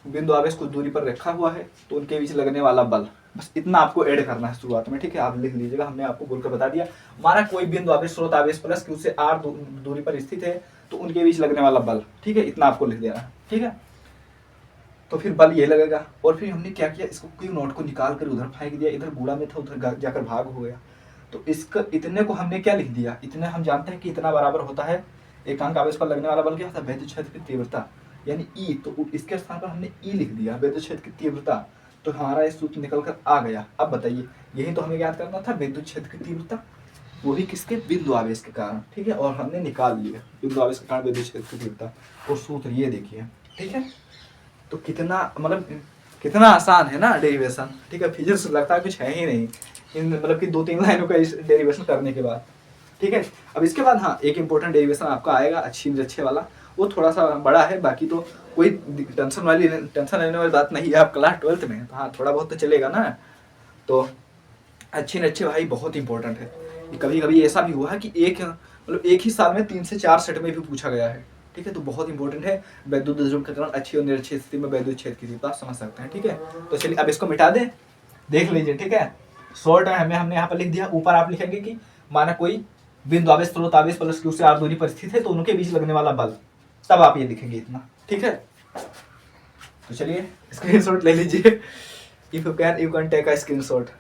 बिंदु आवेश कुछ दूरी पर रखा हुआ है, तो उनके बीच लगने वाला बल, बस इतना आपको ऐड करना है शुरुआत में, ठीक है। आप लिख लीजिएगा, हमने आपको बोलकर बता दिया, हमारा कोई बिंदु आवेश स्रोत आवेश प्लस Q से R दूरी पर स्थित है, तो उनके बीच लगने वाला बल, ठीक है, इतना आपको लिख देना है, ठीक है। तो फिर बल ये लगेगा, और फिर हमने क्या किया, इसको Q0 को निकाल कर उधर फेंक दिया, इधर गुणा में था उधर जाकर भाग हो गया, तो इसका इतने को हमने क्या लिख दिया, इतने हम जानते हैं कि इतना बराबर होता है एकांक आवेश पर लगने वाला बल क्या होता है, विद्युत क्षेत्र की तीव्रता यानी E, तो इसके स्थान पर हमने E लिख दिया, विद्युत क्षेत्र की तीव्रता। तो हमारा ये सूत्र निकल कर आ गया। अब बताइए, यही तो हमें याद करना था, विद्युत क्षेत्र की तीव्रता, वो भी किसके, बिंदु आवेश के कारण, ठीक है, और हमने निकाल लिया बिंदु आवेश के कारण विद्युत क्षेत्र की तीव्रता, और सूत्र ये देखिए, ठीक है। तो कितना मतलब कितना आसान है ना डेरिवेशन, ठीक है, फिजिक्स लगता है कुछ है ही नहीं, इन मतलब कि 2-3 लाइनों का इस डेरिवेशन करने के बाद, ठीक है। अब इसके बाद हाँ, एक इंपॉर्टेंट डेरिवेशन आपका आएगा अच्छी निरक्षे वाला, वो थोड़ा सा बड़ा है, बाकी तो कोई टेंशन लेने वाली बात नहीं है। आप क्लास 12th में हैं, तो हाँ थोड़ा बहुत तो चलेगा ना। तो अच्छे अच्छे भाई बहुत इंपॉर्टेंट है। कभी कभी ऐसा भी हुआ है कि एक ही साल में 3 से 4 सेट में भी पूछा गया है, ठीक है। तो बहुत इंपॉर्टेंट है। वैद्युत ध्रुव के कारण अच्छी और निरक्षीय स्थिति में वैद्युत क्षेत्र की तीव्रता समझ सकते हैं, ठीक है। तो चलिए अब इसको मिटा दें, देख लीजिए, ठीक है। शॉर्ट है, हमने यहाँ पर लिख दिया। ऊपर आप लिखेंगे कि माना कोई बिंदु आवेश स्रोत आवेश प्लस q से r दूरी पर स्थित है, तो उनके बीच लगने वाला बल, तब आप ये लिखेंगे इतना, ठीक है। तो चलिए स्क्रीनशॉट ले लीजिए। If you can take a screenshot,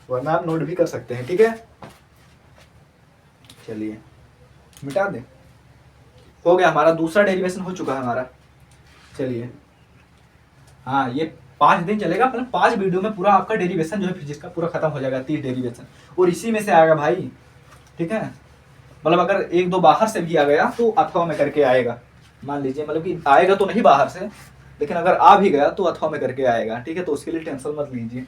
वरना आप नोट भी कर सकते हैं, ठीक है। चलिए मिटा दें। हो गया, हमारा दूसरा डेरिवेशन हो चुका है हमारा। चलिए हाँ, ये 5 दिन चलेगा, मतलब 5 वीडियो में पूरा आपका डेरिवेशन जो है फिजिक्स का पूरा खत्म हो जाएगा, 30 डेरिवेशन, और इसी में से आएगा भाई, ठीक है। मतलब अगर 1-2 बाहर से भी आ गया तो अथवा में करके आएगा, मान लीजिए, मतलब कि आएगा तो नहीं बाहर से, लेकिन अगर आ भी गया तो अथवा में करके आएगा, ठीक है। तो उसके लिए टेंशन मत लीजिए।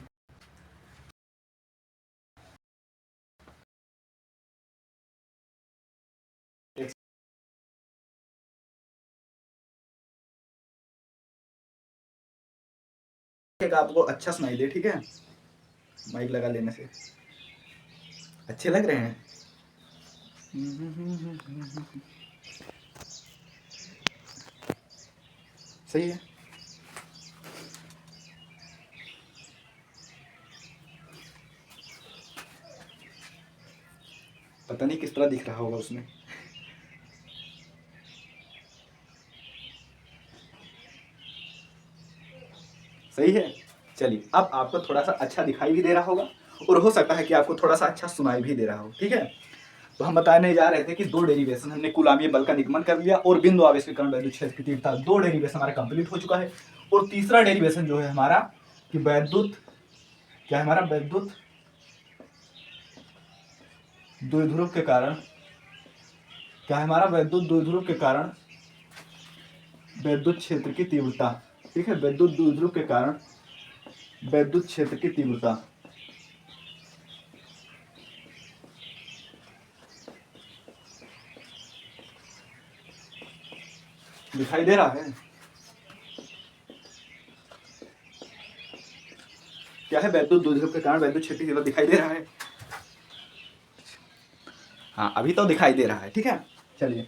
आपको अच्छा सुनाई दे, ठीक है, माइक लगा लेने से। अच्छे लग रहे हैं। सही है। पता नहीं किस तरह दिख रहा होगा उसमें। सही है। चलिए अब आपको थोड़ा सा अच्छा दिखाई भी दे रहा होगा, और हो सकता है कि आपको थोड़ा सा अच्छा सुनाई भी दे रहा हो, ठीक है। तो हम बताने जा रहे थे कि 2 डेरिवेशन हमने कूलाम्बीय बल का निगमन कर लिया, और बिंदु आवेश के कारण वैद्युत क्षेत्र की तीव्रता, 2 डेरिवेशन हमारा कंप्लीट हो चुका है। और तीसरा डेरिवेशन जो है हमारा कि वैद्युत, क्या है हमारा, वैद्युत द्विध्रुव के कारण, क्या है हमारा, वैद्युत द्विध्रुव के कारण वैद्युत क्षेत्र की तीव्रता, ठीक है। वैद्युत द्विध्रुव के कारण वैद्युत क्षेत्र की तीव्रता। दिखाई दे रहा है क्या है, वैद्युत द्विध्रुव के कारण वैद्युत क्षेत्र की तीव्रता दिखाई दे रहा है। हाँ अभी तो दिखाई दे रहा है, ठीक है। चलिए,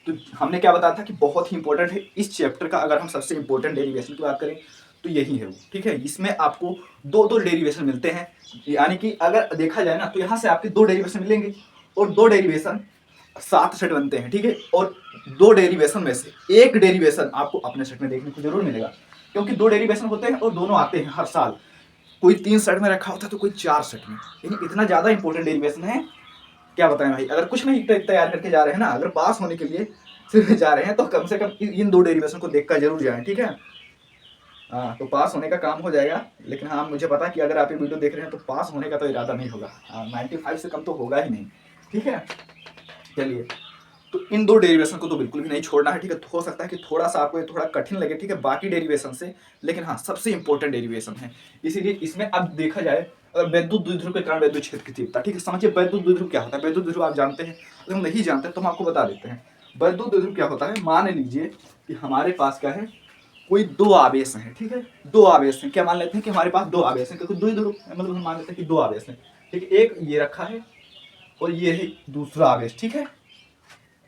तो हमने क्या बताया था कि बहुत ही इंपॉर्टेंट है इस चैप्टर का। अगर हम सबसे इंपॉर्टेंट डेरिवेशन की बात करें तो यही है वो, ठीक है। इसमें आपको 2-2 डेरिवेशन मिलते हैं, यानी कि अगर देखा जाए ना तो यहाँ से आपके 2 डेरिवेशन मिलेंगे, और 2 डेरिवेशन 7 सेट बनते हैं, ठीक है। और 2 डेरिवेशन में से एक डेरिवेशन आपको अपने सेट में देखने को जरूर मिलेगा, क्योंकि 2 डेरिवेशन होते हैं और दोनों आते हैं हर साल। कोई 3 सेट में रखा होता है तो कोई 4 सेट में, यानी इतना ज्यादा इंपॉर्टेंट डेरिवेशन है। क्या बताएं भाई, अगर कुछ नहीं तैयार करके जा रहे हैं ना, अगर पास होने के लिए सिर्फ जा रहे हैं, तो कम से कम इन 2 डेरिवेशन को देखकर जरूर जाएं, ठीक है। हाँ तो पास होने का काम हो जाएगा। लेकिन हाँ मुझे पता है कि अगर आप ये वीडियो देख रहे हैं तो पास होने का तो इरादा नहीं होगा, 95 से कम तो होगा ही नहीं, ठीक है। चलिए, तो इन 2 डेरिवेशन को तो बिल्कुल भी नहीं छोड़ना है, ठीक है। हो सकता है कि थोड़ा सा आपको थोड़ा कठिन लगे, ठीक है, बाकी डेरिवेशन से, लेकिन हाँ सबसे इंपॉर्टेंट डेरिवेशन है। इसीलिए इसमें अब देखा जाए, अगर वैद्युत द्विध्रुव के कारण वैद्युत क्षेत्र की तीव्रता, ठीक है। समझिए वैद्युत द्विध्रुव क्या होता है। वैद्युत द्विध्रुव आप जानते हैं, अगर हम नहीं जानते तो हम आपको बता देते हैं। वैद्युत द्विध्रुव क्या होता है, मान लीजिए कि हमारे पास क्या है, कोई 2 आवेश हैं, ठीक है। 2 आवेश हैं, क्या मान लेते हैं कि हमारे पास 2 आवेश हैं, क्योंकि द्विध्रुव मतलब हम मान लेते हैं कि 2 आवेश हैं, ठीक है। एक ये रखा है और ये है दूसरा आवेश, ठीक है।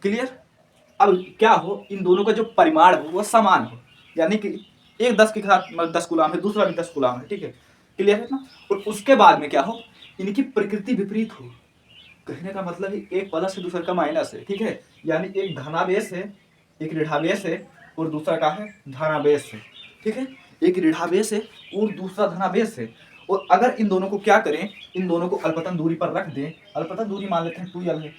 क्लियर। अब क्या हो, इन दोनों का जो परिमाण हो वो समान हो, यानी कि एक 10 के साथ मतलब 10 गुलाम है, दूसरा भी 10 गुलाम है, ठीक है। क्लियर है ना। और उसके बाद में क्या हो, इनकी प्रकृति विपरीत हो। कहने का मतलब है एक प्लस है दूसरे का माइनस है, ठीक है। यानी एक धनावेश है, एक ऋणावेश है, और दूसरा क्या है, धनावेश है, ठीक है। एक ऋणावेश है और दूसरा धनावेश है। और अगर इन दोनों को क्या करें, इन दोनों को अल्पतन दूरी पर रख दें, अल्पतन दूरी मान लेते हैं 2l है,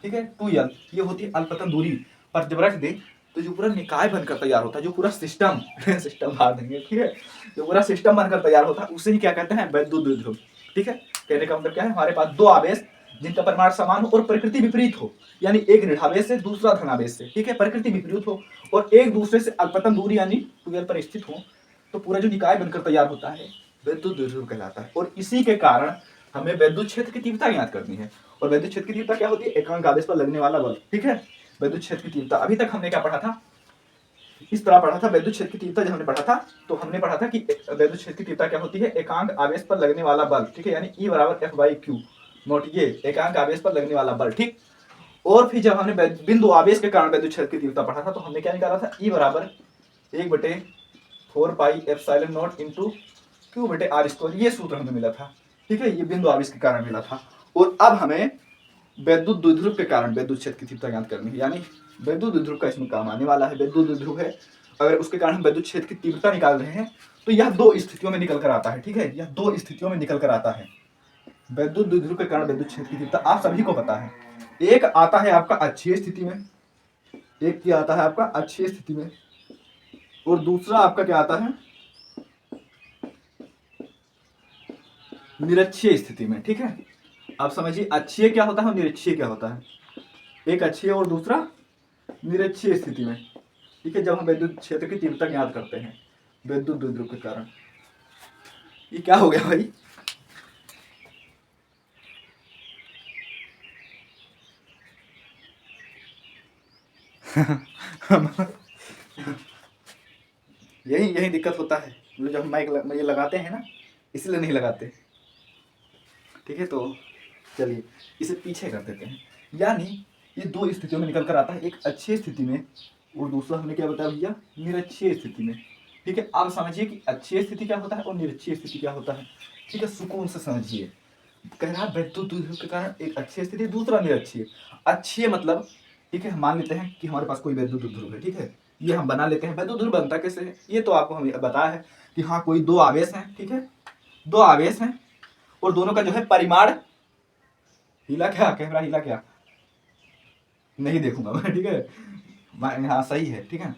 ठीक है। 2l ये होती है अल्पतन दूरी पर, जब रख दें तो जो पूरा निकाय बनकर तैयार होता है, जो पूरा सिस्टम सिस्टम बना देंगे, ठीक है। जो पूरा सिस्टम बनकर तैयार होता है उसे ही क्या कहते हैं, वैद्युत द्विध्रुव, ठीक है। कहने का मतलब क्या है, हमारे पास 2 आवेश जिनका परिमाण समान हो और प्रकृति विपरीत हो, यानी एक ऋणावेश से दूसरा धनावेश से, ठीक है, प्रकृति विपरीत हो, और एक दूसरे से अल्पतन दूरी यानी 2l पर स्थित हो, तो पूरा जो निकाय बनकर तैयार होता है वैद्युत द्विध्रुव कहलाता है। और इसी के कारण हमें वैद्युत क्षेत्र की तीव्रता ज्ञात करनी है। और वैद्युत क्षेत्र की तीव्रता क्या होती है? एकांक आवेश पर लगने वाला बल। ठीक है, वैद्युत क्षेत्र की तीव्रता। अभी तक हमने क्या पढ़ा था? इस तरह पढ़ा था वैद्युत क्षेत्र की तीव्रता। जब हमने पढ़ा था तो हमने पढ़ा था कि वैद्युत क्षेत्र की तीव्रता क्या होती है? एकांक आवेश पर लगने वाला बल। ठीक है, यानी E बराबर F/Q। नोट ये एकांक आवेश पर लगने वाला बल। ठीक, और फिर जब हमने बिंदु आवेश के कारण वैद्युत क्षेत्र की तीव्रता पढ़ा था तो हमने क्या निकाला था? E बराबर 1/4πε0 इंटू Q/r²। ये सूत्र हमें मिला था। ठीक है, ये बिंदु आवेश के कारण मिला था। और अब हमें वैद्युत द्विध्रुव के कारण वैद्युत क्षेत्र की तीव्रता ज्ञात करनी है। यानी वैद्युत द्विध्रुव का इसमें काम आने वाला है। वैद्युत द्विध्रुव है, अगर उसके कारण हम वैद्युत क्षेत्र की तीव्रता निकाल रहे हैं तो यह दो स्थितियों में निकल कर आता है। ठीक है, यह दो स्थितियों में निकल कर आता है। वैद्युत द्विध्रुव के कारण वैद्युत क्षेत्र की तीव्रता आप सभी को पता है। एक आता है आपका अक्षीय स्थिति में, एक क्या आता है आपका? अक्षीय स्थिति में, और दूसरा आपका क्या आता है? निरक्षीय स्थिति में। ठीक है, आप समझिए अक्षीय क्या होता है और निरक्षीय क्या होता है। एक अक्षीय और दूसरा निरक्षीय स्थिति में। ठीक है, जब हम वैद्युत क्षेत्र की तीव्रता ज्ञात करते हैं वैद्युत द्विध्रुव के कारण। ये क्या हो गया भाई? यही दिक्कत होता है जब हम माइक ये लगाते हैं ना, इसलिए नहीं लगाते। ठीक है, तो चलिए इसे पीछे कर देते हैं। यानी ये दो स्थितियों में निकल कर आता है, एक अच्छी स्थिति में और दूसरा हमने क्या बताया भैया? निरक्षीय स्थिति में। ठीक है, आप समझिए कि अच्छी स्थिति क्या होता है और निरक्षीय स्थिति क्या होता है। ठीक है, सुकून से समझिए। कह रहा वैद्युत द्विध्रुव के कारण एक अच्छी स्थिति, दूसरा निरक्षीय। अच्छी मतलब, ठीक है, हम मान लेते हैं कि हमारे पास कोई वैद्युत द्विध्रुव है। ठीक है, ये हम बना लेते हैं। वैद्युत द्विध्रुव बनता कैसे है ये तो आपको हमें बताया है कि हाँ कोई दो आवेश हैं। ठीक है, दो आवेश हैं और दोनों का जो है परिमाण, हिला क्या? कैमरा हिला क्या? नहीं देखूंगा मैं। ठीक है, हाँ सही है। ठीक है,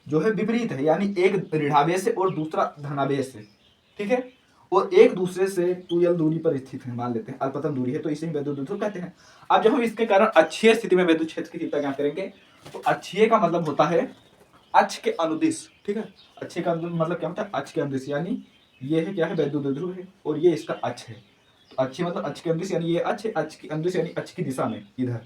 जो है विपरीत है, यानी एक ऋणावेश है और दूसरा धनावेश है। ठीक है, और एक दूसरे से 2l दूरी पर स्थित है, मान लेते हैं अल्पतन दूरी है, तो इसे वैद्युत द्विध्रुव कहते हैं। अब जब हम इसके कारण अक्षीय स्थिति में वैद्युत क्षेत्र की तीव्रता ज्ञात करेंगे तो अक्षीय का मतलब होता है अक्ष के अनुदिश। ठीक है, अक्षीय का मतलब क्या होता है? अक्ष के अनुदिश, यानी ये है क्या है? वैद्युत द्विध्रुव है और ये इसका अक्ष है। तो अक्षीय मतलब अक्ष के अनुदिश, यानी ये अक्ष है, अक्ष की अनुदिश यानी अक्ष की दिशा में, इधर।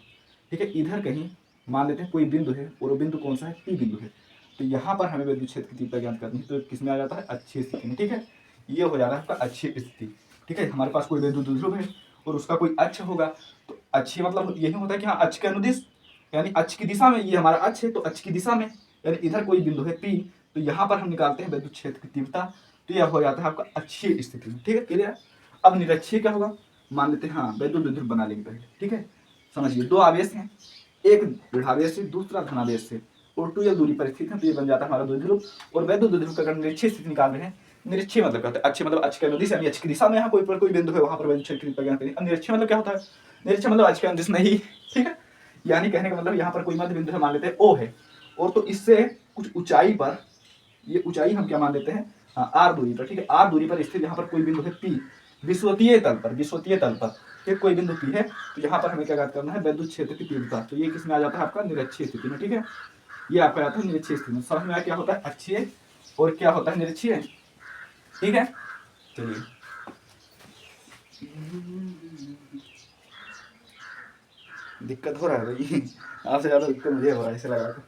ठीक है, इधर कहीं मान लेते हैं कोई बिंदु है और वो बिंदु कौन सा है? P बिंदु है। तो यहाँ पर हमें वैद्युत क्षेत्र की तीव्रता ज्ञात करनी है, तो किसमें आ जाता है? अक्षीय स्थिति में। ठीक है, ये हो जाता है आपका अक्षीय स्थिति। ठीक है, हमारे पास कोई वैद्युत द्विध्रुव है और उसका कोई अक्ष होगा, तो अक्षीय मतलब यही होता है कि हाँ अक्ष के अनुदिश, यानी अक्ष की दिशा में, ये हमारा अक्ष है तो अक्ष की दिशा में, यानी इधर कोई बिंदु है P, तो यहाँ पर हम निकालते हैं वैद्युत क्षेत्र की तीव्रता, तो यह हो जाता है आपका अक्षीय स्थिति में। ठीक है, क्लियर? अब निरक्षीय क्या होगा? मान लेते हैं हाँ वैद्युत द्विध्रुव बना लेंगे पहले। ठीक है, समझिए दो आवेश हैं, एक ऋणावेश से दूसरा धनावेश से, और 2l दूरी पर स्थित है, तो ये बन जाता है हमारा द्विध्रुव। और वैद्युत द्विध्रुव का अगर निरक्षीय स्थिति निकाल रहे हैं, निरक्षीय मतलब कहते हैं अच्छे मतलब अक्ष के अनुदिश, यानी अक्ष की दिशा में यहाँ कोई बिंदु है, वहां पर वैद्युत क्षेत्र की तीव्रता ज्ञात करेंगे। अब निरक्षीय मतलब क्या होता है? निरक्षीय मतलब अक्ष के अनुदिश नहीं। ठीक है, यानी कहने का मतलब यहाँ पर कोई मध्य बिंदु है, मान लेते हैं O है, और तो इससे कुछ ऊंचाई पर, ये ऊंचाई हम क्या मान लेते हैं? हाँ R दूरी पर। ठीक है, R दूरी पर स्थित यहाँ पर कोई बिंदु है P, विषुवतीय तल पर, विषुवतीय तल पर एक कोई बिंदु P है, तो यहाँ पर हमें क्या ज्ञात करना है? वैद्युत क्षेत्र की तीव्रता। तो ये किसमें आ जाता है? आपका निरक्षीय स्थिति में। ठीक है, ये आपका आता है निरक्षीय स्थिति में। समझ में आया क्या होता है अक्षीय और क्या होता है निरक्षीय? ठीक है, चलिए दिक्कत हो रहा है भाई, आपसे ज्यादा दिक्कत मुझे हो रहा है इसे लगा कर।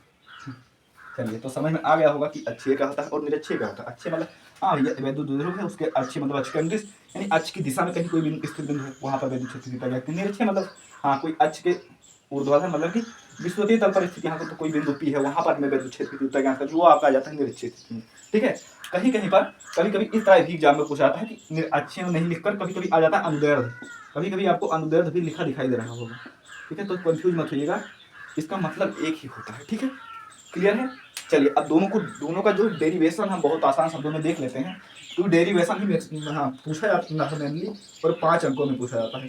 चलिए, तो समझ में आ गया होगा कि अक्षीय क्या होता है और निरक्षीय क्या होता है। अक्षीय मतलब हाँ ये वैद्युत द्विध्रुव है, उसके अक्षीय मतलब अक्ष के अनुदिश, यानी अक्ष की दिशा में कहीं कोई बिंदु स्थित बिंदु है, वहां पर वैद्युत क्षेत्र की तीव्रता ज्ञात करनी है। निरक्षीय मतलब हाँ कोई अक्ष के ऊर्ध्वाधर, मतलब कि विषुवतीय तल पर स्थित यहाँ पर तो कोई बिंदु P है, वहां पर हमें वैद्युत क्षेत्र की तीव्रता ज्ञात करनी है, वो आपका आ जाता है निरक्षीय स्थिति में। ठीक है, कहीं कहीं पर कभी कभी इस तरह भी एग्जाम में पूछा जाता है कि अक्षीय में नहीं लिखकर कभी कभी आ जाता है अनुदैर्ध्य, कभी कभी आपको अनुदैर्ध्य भी लिखा दिखाई दे रहा होगा। ठीक है, तो कंफ्यूज मत होइएगा, इसका मतलब एक ही होता है। ठीक है, क्लियर है? चलिए अब दोनों का जो डेरिवेशन हम बहुत आसान शब्दों में देख लेते हैं। तो डेरिवेशन ही हाँ पूछा जाता है मेनली, और 5 अंकों में पूछा जाता है।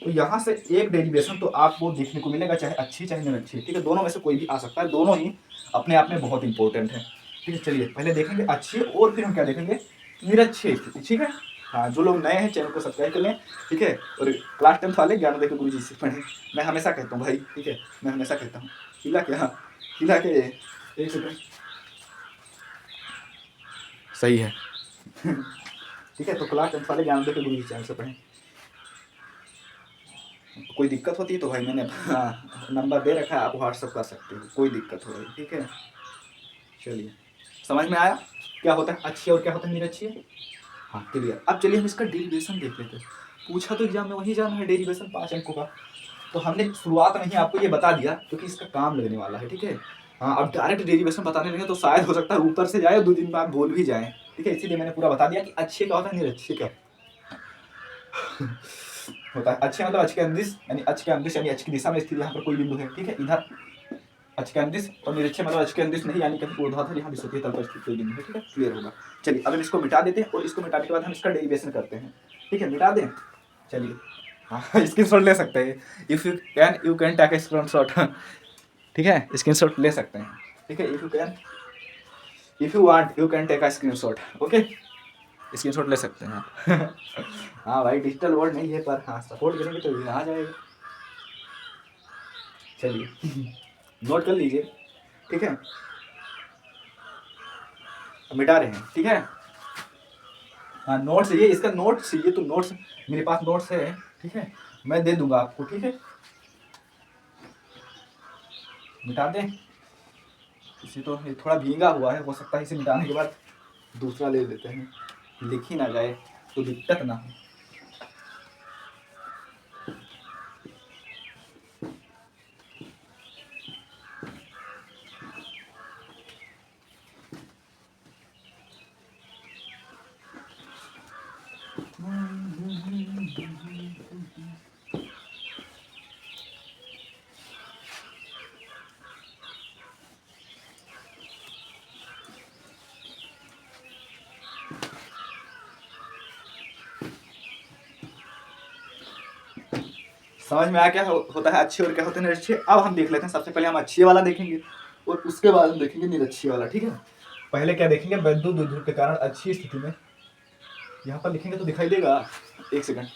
तो यहाँ से एक डेरिवेशन तो आपको देखने को मिलेगा, चाहे अच्छी चाहे निरक्षी। ठीक है, दोनों में से कोई भी आ सकता है, दोनों ही अपने आप में बहुत इंपॉर्टेंट है। ठीक है, चलिए पहले देखेंगे अच्छी और फिर हम क्या देखेंगे? निरक्षीय स्थिति। ठीक है, हाँ जो लोग नए हैं चैनल को सब्सक्राइब कर लें। ठीक है, और क्लास 10th वाले ज्ञानोदय के गुरुजी से पढ़ें। मैं हमेशा कहता हूँ भाई, ठीक है, मैं हमेशा कहता हूँ हिला क्या, हिला के एक सेकंड, सही है। ठीक है, तो क्लास 10th वाले ज्ञानोदय के गुरुजी चैनल से पढ़ें। कोई दिक्कत होती है तो भाई मैंने नंबर दे रखा है, आप व्हाट्सअप कर सकते हो, कोई दिक्कत हो रही, ठीक है। चलिए, समझ में आया क्या होता है अच्छी और क्या होता है निरक्षीय। हाँ क्लियर। अब चलिए हम इसका डेरिवेशन देख लेते हैं। पूछा तो एग्जाम में वही जाना है, डेरिवेशन 5 अंकों का। तो हमने शुरुआत में ही आपको ये बता दिया क्योंकि इसका काम लगने वाला है, ठीक है। हाँ, अब डायरेक्ट डेरिवेशन बताने लगे तो शायद हो सकता है ऊपर से जाए और 2 दिन बाद भूल भी जाए, ठीक है। इसीलिए मैंने पूरा बता दिया कि अच्छे का होता है निरक्षीय का होता है। अच्छे मतलब अक्ष के अंदिश, यानी अक्ष के अंदिश यानी अक्ष की दिशा में स्थित यहाँ पर कोई बिंदु है, ठीक है, इधर अक्ष के अंदिश। और निरक्षीय मतलब अक्ष के अंदिश नहीं, यानी कहीं ऊर्ध्वाधर यहाँ विषुवतीय तल पर स्थित कोई बिंदु है, ठीक है, क्लियर होगा। चलिए अब हम इसको मिटा देते हैं और इसको मिटाने के बाद हम इसका डेरिवेशन करते हैं, ठीक है। मिटा दें, चलिए। हाँ स्क्रीनशॉट ले सकते हैं, if you can take a screenshot, ठीक है, स्क्रीनशॉट ले सकते हैं, ठीक है। If you want you can take a screenshot, okay, screenshot ले सकते हैं आप हाँ भाई डिजिटल वर्ड नहीं है पर हाँ सपोर्ट करेंगे तो ये आ जाएगा। चलिए नोट कर लीजिए, ठीक है। मिटा रहे हैं, ठीक है। हाँ नोट्स ये इसका नोट्स चाहिए तो नोट्स मेरे पास नोट्स है, ठीक है, मैं दे दूंगा आपको, ठीक है। मिटा दें, इसे तो ये थोड़ा भींगा हुआ है, हो सकता है इसे मिटाने के बाद दूसरा ले लेते हैं, लिख ही ना जाए तो दिक्कत ना हो। समझ में आया क्या होता है अच्छे और क्या होते हैं निरक्षीय। अब हम देख लेते हैं, सबसे पहले हम अच्छे वाला देखेंगे और उसके बाद हम देखेंगे निरक्षीय वाला, ठीक है। पहले क्या देखेंगे, वैद्युत द्विध्रुव के कारण अच्छी स्थिति में, यहाँ पर लिखेंगे तो दिखाई देगा, एक सेकंड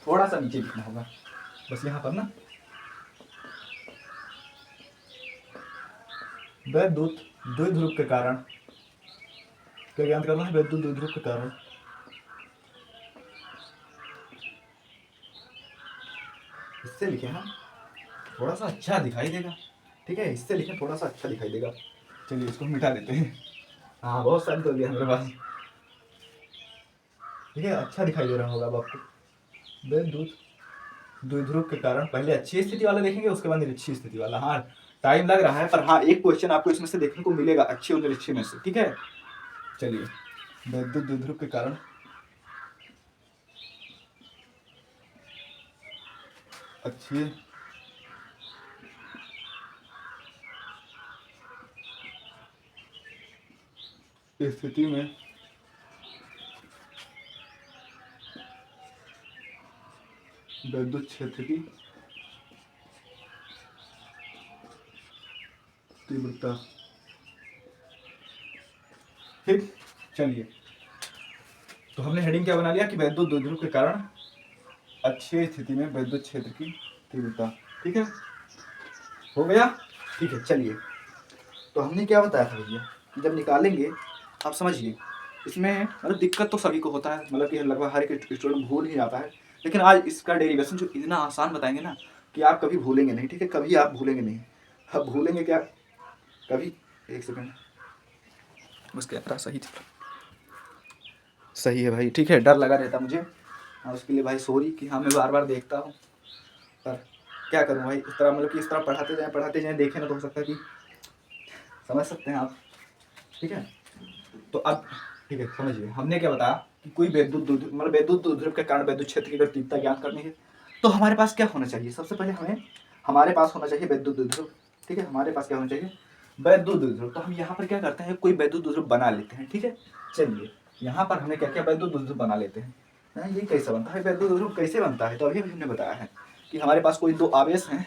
थोड़ा सा नीचे लिखना होगा बस यहाँ पर ना, वैद्युत द्विध्रुव के कारण, क्या ज्ञात करना है, वैद्युत द्विध्रुव के कारण इससे लिखे हम, थोड़ा सा अच्छा दिखाई देगा, ठीक है, इससे लिखे थोड़ा सा अच्छा दिखाई देगा। चलिए इसको मिटा देते हैं, हाँ बहुत सारी कर दिया मेरे पास, ठीक है, अच्छा दिखाई दे रहा होगा अब आपको। वैद्युत द्विध्रुव के कारण पहले अच्छी स्थिति वाला देखेंगे उसके बाद निरक्षीय स्थिति वाला। हाँ टाइम लग रहा है पर हाँ एक क्वेश्चन आपको इसमें से देखने को मिलेगा अच्छी और निरक्षीय में से, ठीक है। चलिए वैद्युत द्विध्रुव के कारण अच्छी स्थिति में विद्युत क्षेत्र की तीव्रता, ठीक। चलिए तो हमने हेडिंग क्या बना लिया कि वैद्युत द्विध्रुव के कारण अच्छी स्थिति में विद्युत क्षेत्र की तीव्रता, ठीक है, हो गया, ठीक है। चलिए तो हमने क्या बताया था भैया, जब निकालेंगे आप समझिए, इसमें मतलब दिक्कत तो सभी को होता है, मतलब कि लगभग हर एक स्टूडेंट भूल ही जाता है, लेकिन आज इसका डेरिवेशन जो इतना आसान बताएंगे ना कि आप कभी भूलेंगे नहीं, ठीक है, कभी आप भूलेंगे नहीं। अब भूलेंगे क्या कभी, एक सेकंड बस कैमरा सही था, सही है भाई, ठीक है, डर लगा रहता मुझे हाँ, उसके लिए भाई सॉरी कि हाँ मैं बार बार देखता हूँ, पर क्या करूँ भाई, इस तरह मतलब कि इस तरह पढ़ाते जाएं देखें ना तो हो सकता है कि समझ सकते हैं आप, ठीक है। तो अब ठीक है समझिए, हमने क्या बताया कि कोई मतलब विद्युत द्विध्रुव के कारण विद्युत क्षेत्र की अगर तीव्रता ज्ञात करनी है तो हमारे पास क्या होना चाहिए, सबसे पहले हमारे पास होना चाहिए विद्युत द्विध्रुव, ठीक है, हमारे पास क्या होना चाहिए, वैद्युत द्विध्रुव। तो हम यहाँ पर क्या करते हैं, कोई वैद्युत द्विध्रुव बना लेते हैं, ठीक है। चलिए यहाँ पर हमने क्या किया, वैद्युत द्विध्रुव बना लेते हैं। ये कैसे बनता है, वैद्युत द्विध्रुव कैसे बनता है, तो अभी हमने बताया है कि हमारे पास कोई दो आवेश हैं,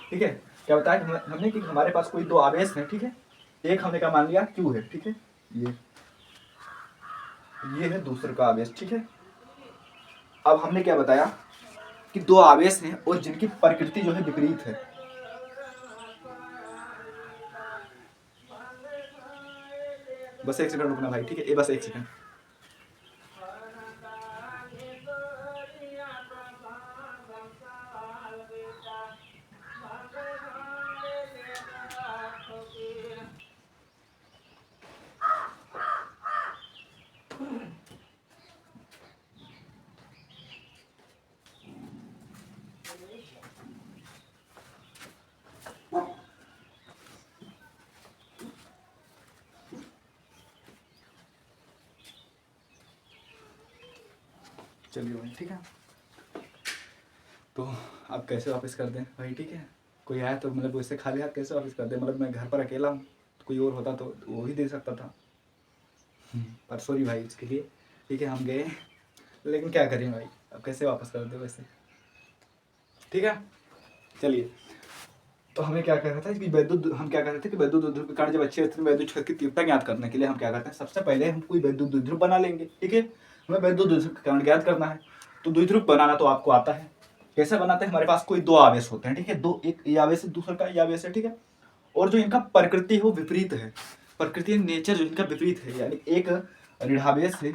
ठीक है। क्या बताया हमने कि हमारे पास कोई दो आवेश हैं, ठीक है, एक हमने क्या मान लिया क्यू है, ठीक है, ये है दूसरे का आवेश, ठीक है। अब हमने क्या बताया कि दो आवेश हैं और जिनकी प्रकृति जो है विपरीत है, बस 1 सेकंड रुकना भाई, ठीक है, ये बस 1 सेकंड। चलिए भाई, ठीक है, तो आप कैसे वापस कर दें भाई, ठीक है, कोई आया तो मतलब उससे खाली हाथ कैसे वापस कर दें, मतलब मैं घर पर अकेला हूँ, तो कोई और होता तो वो ही दे सकता था, पर सॉरी भाई उसके लिए, ठीक है, हम गए, लेकिन क्या करें भाई, अब कैसे वापस कर दे वैसे, ठीक है। चलिए, तो हमें क्या कर रहा था कि वैद्युत, हम क्या कर रहे थे कि वैद्युत द्विध्रुव के कारण जब अच्छे अस्थिर वैद्युत क्षेत्र की तीव्रता ज्ञात करने के लिए हम क्या करते हैं, सबसे पहले हम कोई वैद्युत द्विध्रुव बना लेंगे, ठीक है, हमें वैद्युत द्विध्रुव के कारण ज्ञात करना है, तो द्विध्रुव बनाना तो आपको आता है, कैसे बनाते हैं, हमारे पास कोई दो आवेश होते हैं, ठीक है, दो, एक ये आवेश है, दूसरा का ये आवेश है, ठीक है, और जो इनका प्रकृति है वो विपरीत है, प्रकृति नेचर जो इनका विपरीत है, यानी एक ऋणावेश है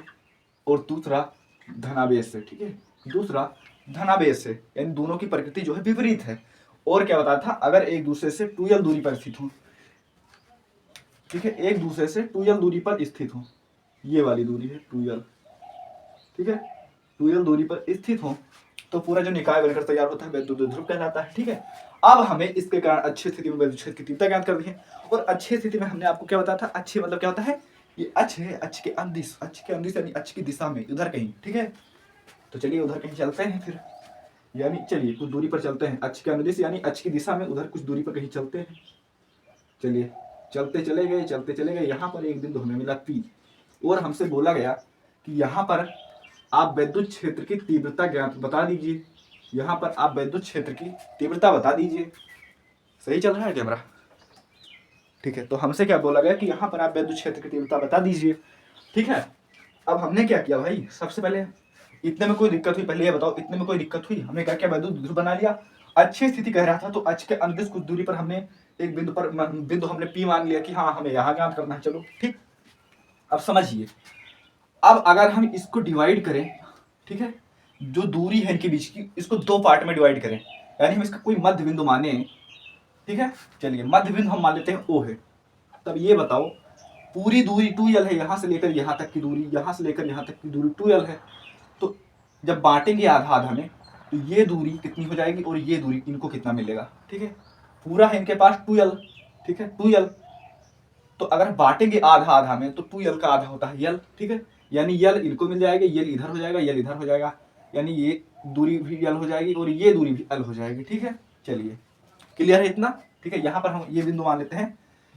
और दूसरा धनावेश है, ठीक है, दूसरा धनावेश है, यानी दोनों की प्रकृति जो है विपरीत है। और क्या बताया था, अगर एक दूसरे से 2l दूरी पर स्थित हो, ठीक है, एक दूसरे से 2l दूरी पर स्थित हो, ये वाली दूरी है 2l, ठीक है, 2l दूरी पर स्थित हो, तो पूरा जो निकाय बनकर तैयार होता है वैद्युत द्विध्रुव कहलाता है, ठीक है। अब हमें इसके कारण अच्छी स्थिति में वैद्युत क्षेत्र की तीव्रता ज्ञात करनी है, और अच्छी स्थिति में हमने आपको क्या बताया था, अच्छी मतलब क्या होता है, ये अक्ष है, अक्ष के अंदिश, अक्ष के अंदिश यानी अक्ष की दिशा में, उधर कहीं, ठीक है, तो चलिए उधर कहीं चलते हैं फिर, यानी चलिए कुछ दूरी पर चलते हैं, अक्ष के अनुदिश यानी अक्ष की दिशा में, उधर कुछ दूरी पर कहीं चलते हैं, चलिए चलते चले गए, चलते चले गए, यहाँ पर एक बिंदु हमें मिला P, और हमसे बोला गया कि यहाँ पर आप वैद्युत क्षेत्र की तीव्रता ज्ञात बता दीजिए, यहाँ पर आप वैद्युत क्षेत्र की तीव्रता बता दीजिए, सही चल रहा है कैमरा, ठीक है, तो हमसे क्या बोला गया कि यहाँ पर आप वैद्युत क्षेत्र की तीव्रता बता दीजिए, ठीक है। अब हमने क्या किया भाई, सबसे पहले इतने में कोई दिक्कत हुई, पहले ये बताओ, इतने में कोई दिक्कत हुई, हमने क्या किया, वैद्युत द्विध्रुव बना लिया, अच्छी स्थिति कह रहा था तो अक्ष के अनुदिश कुछ दूरी पर हमने एक बिंदु पर बिंदु हमने P मान लिया कि हाँ हमें यहाँ ज्ञात करना है, चलो ठीक। अब समझिए, अब अगर हम इसको डिवाइड करें, ठीक है, जो दूरी है इनके बीच की, इसको दो पार्ट में डिवाइड करें, यानी हम इसका कोई मध्य बिंदु माने, ठीक है, चलिए मध्य बिंदु हम मान लेते हैं O है, तब ये बताओ पूरी दूरी 2l है, यहाँ से लेकर यहाँ तक की दूरी, यहाँ से लेकर यहाँ तक की दूरी 2l है, तो जब बांटेंगे आधा आधा में तो ये दूरी कितनी हो जाएगी और ये दूरी इनको कितना मिलेगा, ठीक है, पूरा है इनके पास 2l, ठीक है 2l, तो अगर बांटेंगे आधा आधा में तो 2l का आधा होता है l, ठीक है, यानी l इनको मिल जाएगा, l इधर हो जाएगा, l इधर हो जाएगा, यानी ये दूरी भी l हो जाएगी और ये दूरी भी l हो जाएगी, ठीक है। चलिए क्लियर है इतना, ठीक है, यहाँ पर हम ये बिंदु मान लेते हैं,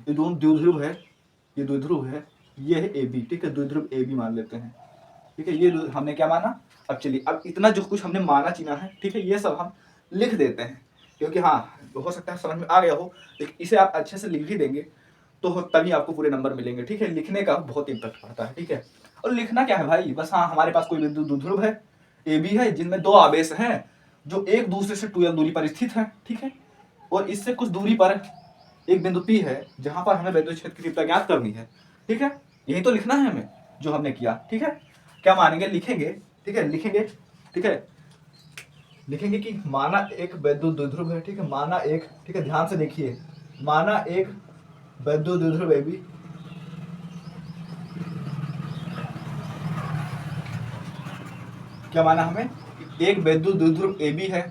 ये दोनों द्विध्रुव है, ये द्विध्रुव है, ये है AB, ठीक है, द्विध्रुव AB मान लेते हैं, ठीक है, ये हमने क्या माना। अब चलिए, अब इतना जो कुछ हमने माना चीना है, ठीक है, ये सब हम लिख देते हैं, क्योंकि हाँ हो सकता है समझ में आ गया हो, लेकिन इसे आप अच्छे से लिख भी देंगे तो तभी आपको पूरे नंबर मिलेंगे, ठीक है, लिखने का बहुत इम्पैक्ट पड़ता है, ठीक है। और लिखना क्या है भाई, बस हाँ हमारे पास कोई बिंदु द्विध्रुव है AB है, जिनमें दो आवेश हैं जो एक दूसरे से 2l दूरी पर स्थित है, ठीक है, और इससे कुछ दूरी पर एक बिंदु P है जहां पर हमें वैद्युत क्षेत्र की तीव्रता ज्ञात करनी है, ठीक है, यही तो लिखना है हमें जो हमने किया, ठीक है। क्या मानेंगे, लिखेंगे, ठीक है, लिखेंगे, ठीक है, लिखेंगे कि माना एक वैद्युत द्विध्रुव है, ठीक है, माना एक, ठीक है, ध्यान से देखिए, माना एक वैद्युत द्विध्रुव AB, क्या माना हमें, एक वैद्युत द्विध्रुव AB है,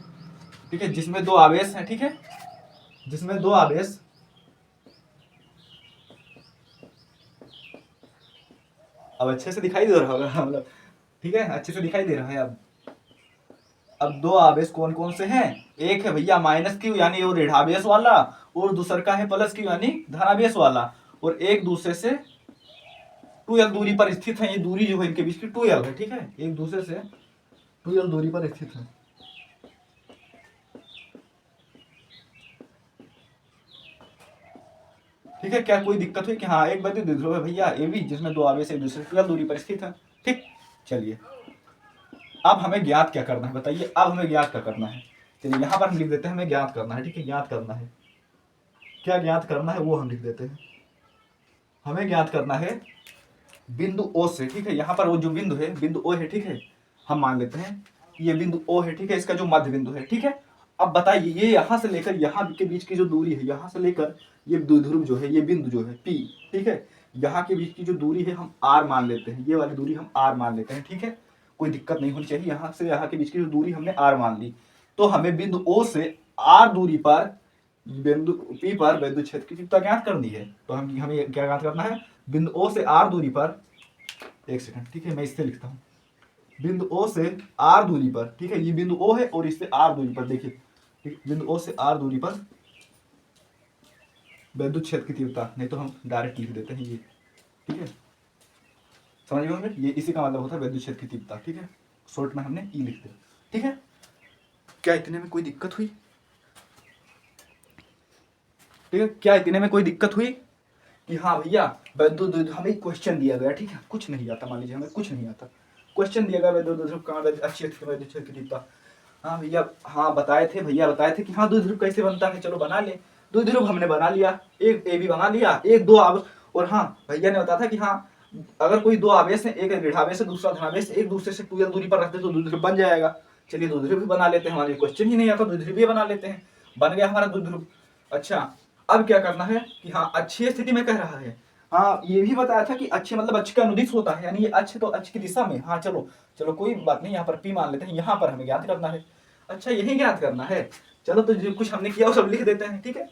ठीक है, जिसमें दो आवेश हैं, ठीक है, जिसमें दो आवेश, अब अच्छे से दिखाई दे रहा होगा मतलब, ठीक है, अच्छे से दिखाई दे रहा है। अब दो आवेश कौन कौन से हैं, एक है भैया माइनस क्यू यानी वो ऋणावेश वाला, और दूसरा का है प्लस क्यू यानी धनावेश वाला, और एक दूसरे से 2l दूरी पर स्थित है, ये दूरी जो है इनके बीच की 2l है, ठीक है, एक दूसरे से 2l दूरी पर स्थित है, ठीक है। क्या कोई दिक्कत हुई कि हाँ एक वैद्युत द्विध्रुव है भैया AB, जिसमें दो आवेश एक दूसरे से 2l दूरी पर स्थित है, ठीक। चलिए अब हमें ज्ञात क्या करना है बताइए, अब हमें ज्ञात क्या करना है, चलिए यहाँ पर हम लिख देते हैं हमें ज्ञात करना है, ठीक है, ज्ञात करना है, क्या ज्ञात करना है वो हम लिख देते हैं, हमें ज्ञात करना है बिंदु ओ से, ठीक है, यहाँ पर वो जो बिंदु है बिंदु ओ है, ठीक है, हम मान लेते हैं कि ये बिंदु ओ है, ठीक है, इसका जो मध्य बिंदु है, ठीक है। अब बताइए ये यहाँ से लेकर यहाँ के बीच की जो दूरी है, यहाँ से लेकर ये द्विध्रुव जो है, ये बिंदु जो है P, ठीक है, यहाँ के बीच की जो दूरी है हम R मान लेते हैं, ये वाली दूरी हम R मान लेते हैं, ठीक है, कोई दिक्कत नहीं होनी चाहिए। यहाँ से यहाँ के बीच की जो दूरी हमने R मान ली, तो हमें बिंदु O से R दूरी पर बिंदु P पर बिंदु छेद की तीव्रता ज्ञात करनी है। तो हमें क्या ज्ञात करना है, बिंदु O से R दूरी पर, एक सेकंड, ठीक है, मैं इससे लिखता हूँ, बिंदु O से R दूरी पर, ठीक है, ये बिंदु O है और इससे R दूरी पर, देखिए, ठीक, बिंदु O से R दूरी पर विद्युत क्षेत्र की तीव्रता, नहीं तो हम डायरेक्ट लिख देते हैं ये, ठीक है, समझ में होंगे, ये इसी का मतलब होता है विद्युत क्षेत्र की तीव्रता, ठीक है, शॉर्ट में हमने ई लिख दिया, ठीक है। क्या इतने में कोई दिक्कत हुई, ठीक है, क्या इतने में कोई दिक्कत हुई कि हाँ भैया विद्युत हमें क्वेश्चन दिया गया, ठीक है, कुछ नहीं आता, मान लीजिए हमें कुछ नहीं आता, क्वेश्चन दिया गया विद्युत कहाँ अच्छी विद्युत क्षेत्र की तीव्रता, हाँ भैया, हाँ बताए थे भैया, बताए थे कि हाँ द्विध्रुव कैसे बनता है, चलो बना ले, द्विध्रुव हमने बना लिया, एक ए बी बना लिया, एक दो और हाँ भैया ने बताया था कि हाँ अगर कोई दो आवेश है, एक ऋणावेश है दूसरा धनावेश, एक दूसरे से 2l दूरी पर रखते तो द्विध्रुव बन जाएगा। चलिए द्विध्रुव भी बना लेते हैं, हमारे क्वेश्चन ही नहीं आता, द्विध्रुव भी बना लेते हैं, बन गया हमारा द्विध्रुव। अच्छा अब क्या करना है कि हाँ अच्छी स्थिति में कह रहा है, हाँ ये भी बताया था कि अच्छे मतलब अक्ष का अनुदिश होता है, यानी ये अक्ष तो अक्ष की दिशा में, हाँ चलो चलो कोई बात नहीं, यहाँ पर P मान लेते हैं, यहाँ पर हमें ज्ञात करना है। अच्छा यही ज्ञात करना है, चलो तो जो कुछ हमने किया वो सब लिख देते हैं, ठीक है,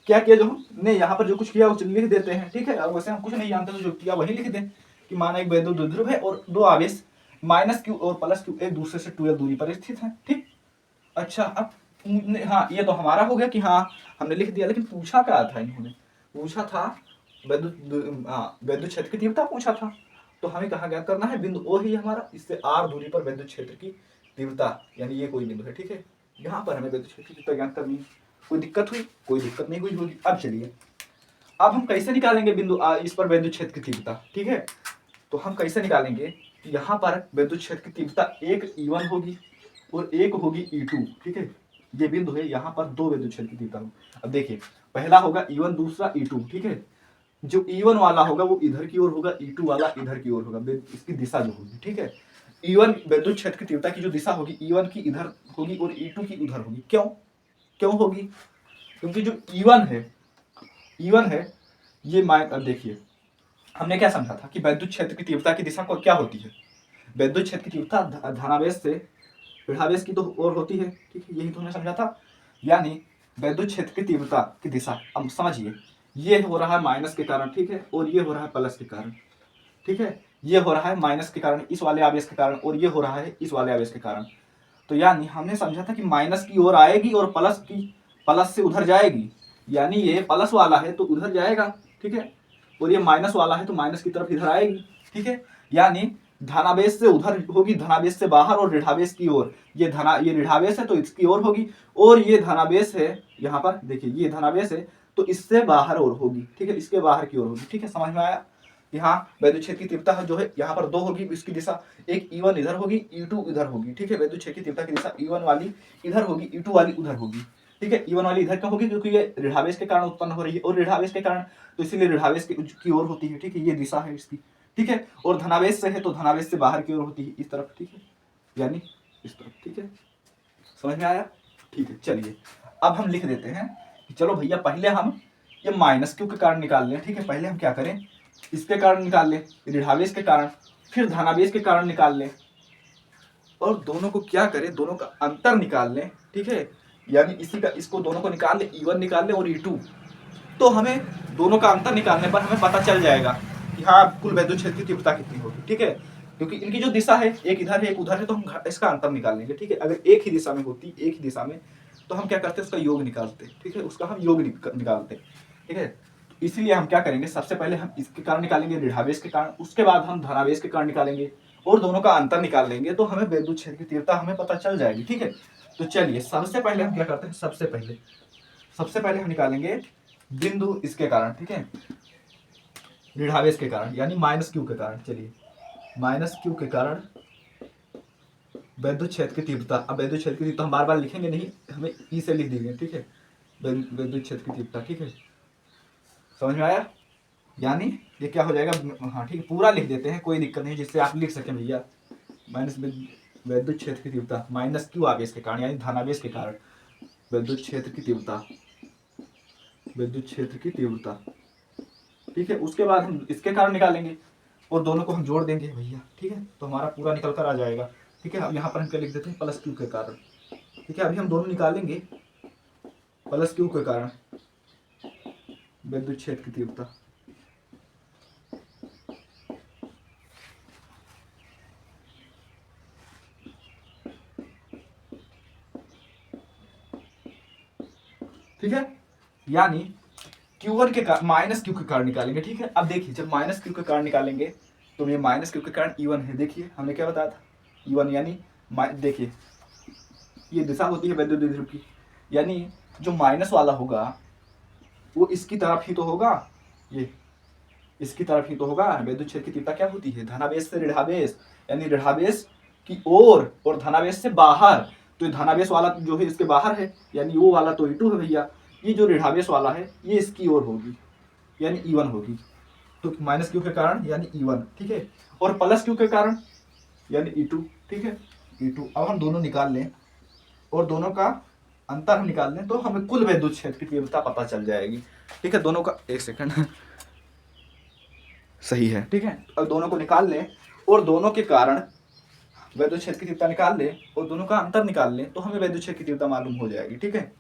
क्या किया जो हमने यहाँ पर जो कुछ किया वो लिख देते हैं, ठीक है। अब वैसे हम कुछ नहीं जानते तो जो किया वही लिख दें कि माना एक विद्युत द्विध्रुव है और दो आवेश -q और +q एक दूसरे से 2l दूरी पर स्थित है, ठीक। अच्छा अब हाँ ये तो हमारा हो गया कि हाँ हमने लिख दिया, लेकिन पूछा क्या था इन्होंने, पूछा था विद्युत क्षेत्र की तीव्रता पूछा था, तो हमें कहाँ ज्ञात करना है, बिंदु O ही हमारा, इससे R दूरी पर विद्युत क्षेत्र की तीव्रता, यानी ये कोई बिंदु है, ठीक है, यहाँ पर हमें विद्युत क्षेत्र की तीव्रता ज्ञात करनी है। कोई दिक्कत हुई, कोई दिक्कत नहीं हुई होगी। अब चलिए अब हम कैसे निकालेंगे बिंदु इस पर विद्युत क्षेत्र की तीव्रता, ठीक है, तो हम कैसे निकालेंगे, यहाँ पर विद्युत क्षेत्र की तीव्रता एक E1 होगी और एक होगी E2, ठीक है, ये बिंदु है, यहाँ पर दो विद्युत क्षेत्र की तीव्रता होगी। अब देखिए पहला होगा E1 दूसरा E2, ठीक है, जो E1 वाला होगा वो इधर की ओर होगा, E2 वाला इधर की ओर होगा, इसकी दिशा जो होगी, ठीक है, E1 विद्युत क्षेत्र की तीव्रता की जो दिशा होगी E1 की इधर होगी और E2 की उधर होगी। क्यों होगी, क्योंकि जो E1 है ये देखिए हमने क्या समझा था कि विद्युत क्षेत्र की तीव्रता की दिशा को क्या होती है, विद्युत क्षेत्र की तीव्रता धनावेश से ऋणावेश की तो ओर होती है, ठीक है, यही तो हमने समझा था, यानी विद्युत क्षेत्र की तीव्रता की दिशा, अब समझिए ये हो रहा है माइनस के कारण, ठीक है, और ये हो रहा है प्लस के कारण, ठीक है, ये हो रहा है माइनस के कारण इस वाले आवेश के कारण और ये हो रहा है इस वाले आवेश के कारण। तो यानी हमने समझा था कि माइनस की ओर आएगी और प्लस से उधर जाएगी, यानी ये प्लस वाला है तो उधर जाएगा, ठीक है, और ये माइनस वाला है तो माइनस की तरफ इधर आएगी, ठीक है, यानी धनावेश से उधर होगी, धनावेश से बाहर और ऋणावेश की ओर, ये ऋणावेश है तो इसकी ओर होगी, और ये धनावेश है, यहाँ पर देखिए ये धनावेश है तो इससे बाहर और होगी, ठीक है, इसके बाहर की ओर होगी, ठीक है, समझ में आया कि हाँ विद्युत क्षेत्र की तीव्रता जो है यहाँ पर दो होगी, इसकी दिशा एक E1 इधर होगी E2 इधर होगी, ठीक है, विद्युत क्षेत्र की तीव्रता की दिशा E1 वाली इधर होगी E2 वाली उधर होगी, ठीक है, E1 वाली इधर क्यों होगी, क्योंकि ये ऋणावेश के कारण उत्पन्न हो रही है और ऋणावेश के कारण तो इसीलिए ऋणावेश की ओर होती है, ठीक है, ये दिशा है इसकी, ठीक है, और धनावेश से है तो धनावेश से बाहर की ओर होती है इस तरफ, ठीक है, यानी इस तरफ, ठीक है, समझ में आया, ठीक है। चलिए अब हम लिख देते हैं कि चलो भैया पहले हम ये -q के कारण निकाल लें, ठीक है, पहले हम क्या करें इसके कारण निकाल लें, ऋणावेश के कारण, फिर धनावेश के कारण निकाल लें और दोनों को क्या करें, दोनों का अंतर निकाल लें, ठीक है, यानी इसको दोनों को निकाल लें, E1 निकाल लें और E2, तो हमें दोनों का अंतर निकालने पर हमें पता चल जाएगा कि हाँ कुल विद्युत क्षेत्र की तीव्रता कितनी होगी, ठीक है, क्योंकि इनकी जो दिशा है एक इधर है एक उधर है तो हम इसका अंतर निकाल लेंगे, ठीक है, अगर एक ही दिशा में होती एक ही दिशा में तो हम क्या करते उसका योग निकालते, ठीक है, उसका हम योग निकालते, ठीक है, तो इसलिए हम क्या करेंगे सबसे पहले हम इसके कारण निकालेंगे ऋणावेश के कारण, उसके बाद हम धनावेश के कारण निकालेंगे और दोनों का अंतर निकाल लेंगे तो हमें विद्युत क्षेत्र की तीव्रता हमें पता चल जाएगी, ठीक है। तो चलिए सबसे पहले हम क्या करते हैं, सबसे पहले हम निकालेंगे बिंदु इसके कारण, ठीक है, ऋणावेश के कारण यानी -q के कारण, चलिए -q के कारण विद्युत क्षेत्र की तीव्रता, अब विद्युत क्षेत्र की तीव्रता हम बार बार लिखेंगे नहीं, हमें ई से लिख देंगे, ठीक है, विद्युत क्षेत्र की तीव्रता, ठीक है, समझ में आया, यानी ये क्या हो जाएगा, हाँ ठीक है, पूरा लिख देते हैं, कोई दिक्कत नहीं, जिससे आप लिख सकें भैया। माइनस विद्युत क्षेत्र की तीव्रता माइनस क्यू आवेश के कारण, यानी धनावेश के कारण विद्युत क्षेत्र की तीव्रता, विद्युत क्षेत्र की तीव्रता, ठीक है। उसके बाद हम इसके कारण निकालेंगे और दोनों को हम जोड़ देंगे भैया, ठीक है। तो हमारा पूरा निकल कर आ जाएगा, ठीक है। अब यहाँ पर हम क्या लिख देते हैं, प्लस क्यू के कारण, ठीक है। अभी हम दोनों निकालेंगे, प्लस क्यू के कारण विद्युत क्षेत्र की तीव्रता, ठीक है। यानी Q1 के कारण माइनस क्यू के कारण निकालेंगे, ठीक है। अब देखिए जब माइनस क्यू के कारण निकालेंगे तो ये माइनस क्यू के कारण E1 है, देखिए हमने क्या बताया था, E1 यानी देखिए ये दिशा होती है वैद्युत ध्रुव की, यानी जो माइनस वाला होगा वो इसकी तरफ ही तो होगा, ये इसकी तरफ ही तो होगा। वैद्युत क्षेत्र की तीव्रता क्या होती है, धनावेश से ऋणावेश, यानी ऋणावेश की ओर और धनावेश से बाहर। तो धनावेश वाला जो है इसके बाहर है, यानी वो वाला तो E2 है भैया, ये जो ऋणावेश वाला है ये इसकी ओर होगी, यानी E1 होगी। तो माइनस क्यू के कारण यानी E1, ठीक है। और प्लस क्यू के कारण यानी E2, ठीक है, E2। अब हम दोनों निकाल लें और दोनों का अंतर हम निकाल लें तो हमें कुल विद्युत क्षेत्र की तीव्रता पता चल जाएगी, ठीक है। दोनों का एक सेकंड सही है, ठीक है। अब दोनों को निकाल लें और दोनों के कारण वैद्युत क्षेत्र की तीव्रता निकाल लें और दोनों का अंतर निकाल लें तो हमें वैद्युत क्षेत्र की तीव्रता मालूम हो जाएगी, ठीक है।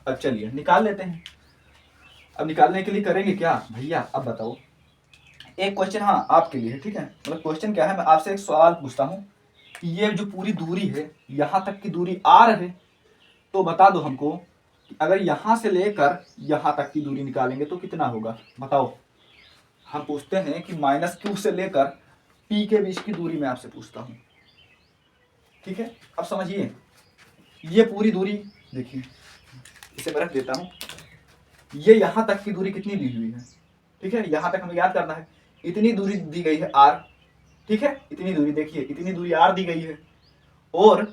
अब चलिए निकाल लेते हैं। अब निकालने के लिए करेंगे क्या भैया, अब बताओ। एक क्वेश्चन हाँ आपके लिए है, ठीक है। मतलब क्वेश्चन क्या है, मैं आपसे एक सवाल पूछता हूँ कि ये जो पूरी दूरी है यहाँ तक की दूरी R है, तो बता दो हमको कि अगर यहाँ से लेकर यहाँ तक की दूरी निकालेंगे तो कितना होगा, बताओ। हम पूछते हैं कि माइनस क्यू से लेकर P के बीच की दूरी मैं आपसे पूछता हूँ, ठीक है। अब समझिए ये पूरी दूरी, देखिए इसे मैं रख देता हूँ, ये यहाँ तक की दूरी कितनी ली हुई है, ठीक है। यहाँ तक हमें याद करना है, इतनी दूरी दी गई है R, ठीक है। इतनी दूरी देखिए, इतनी दूरी R दी गई है, और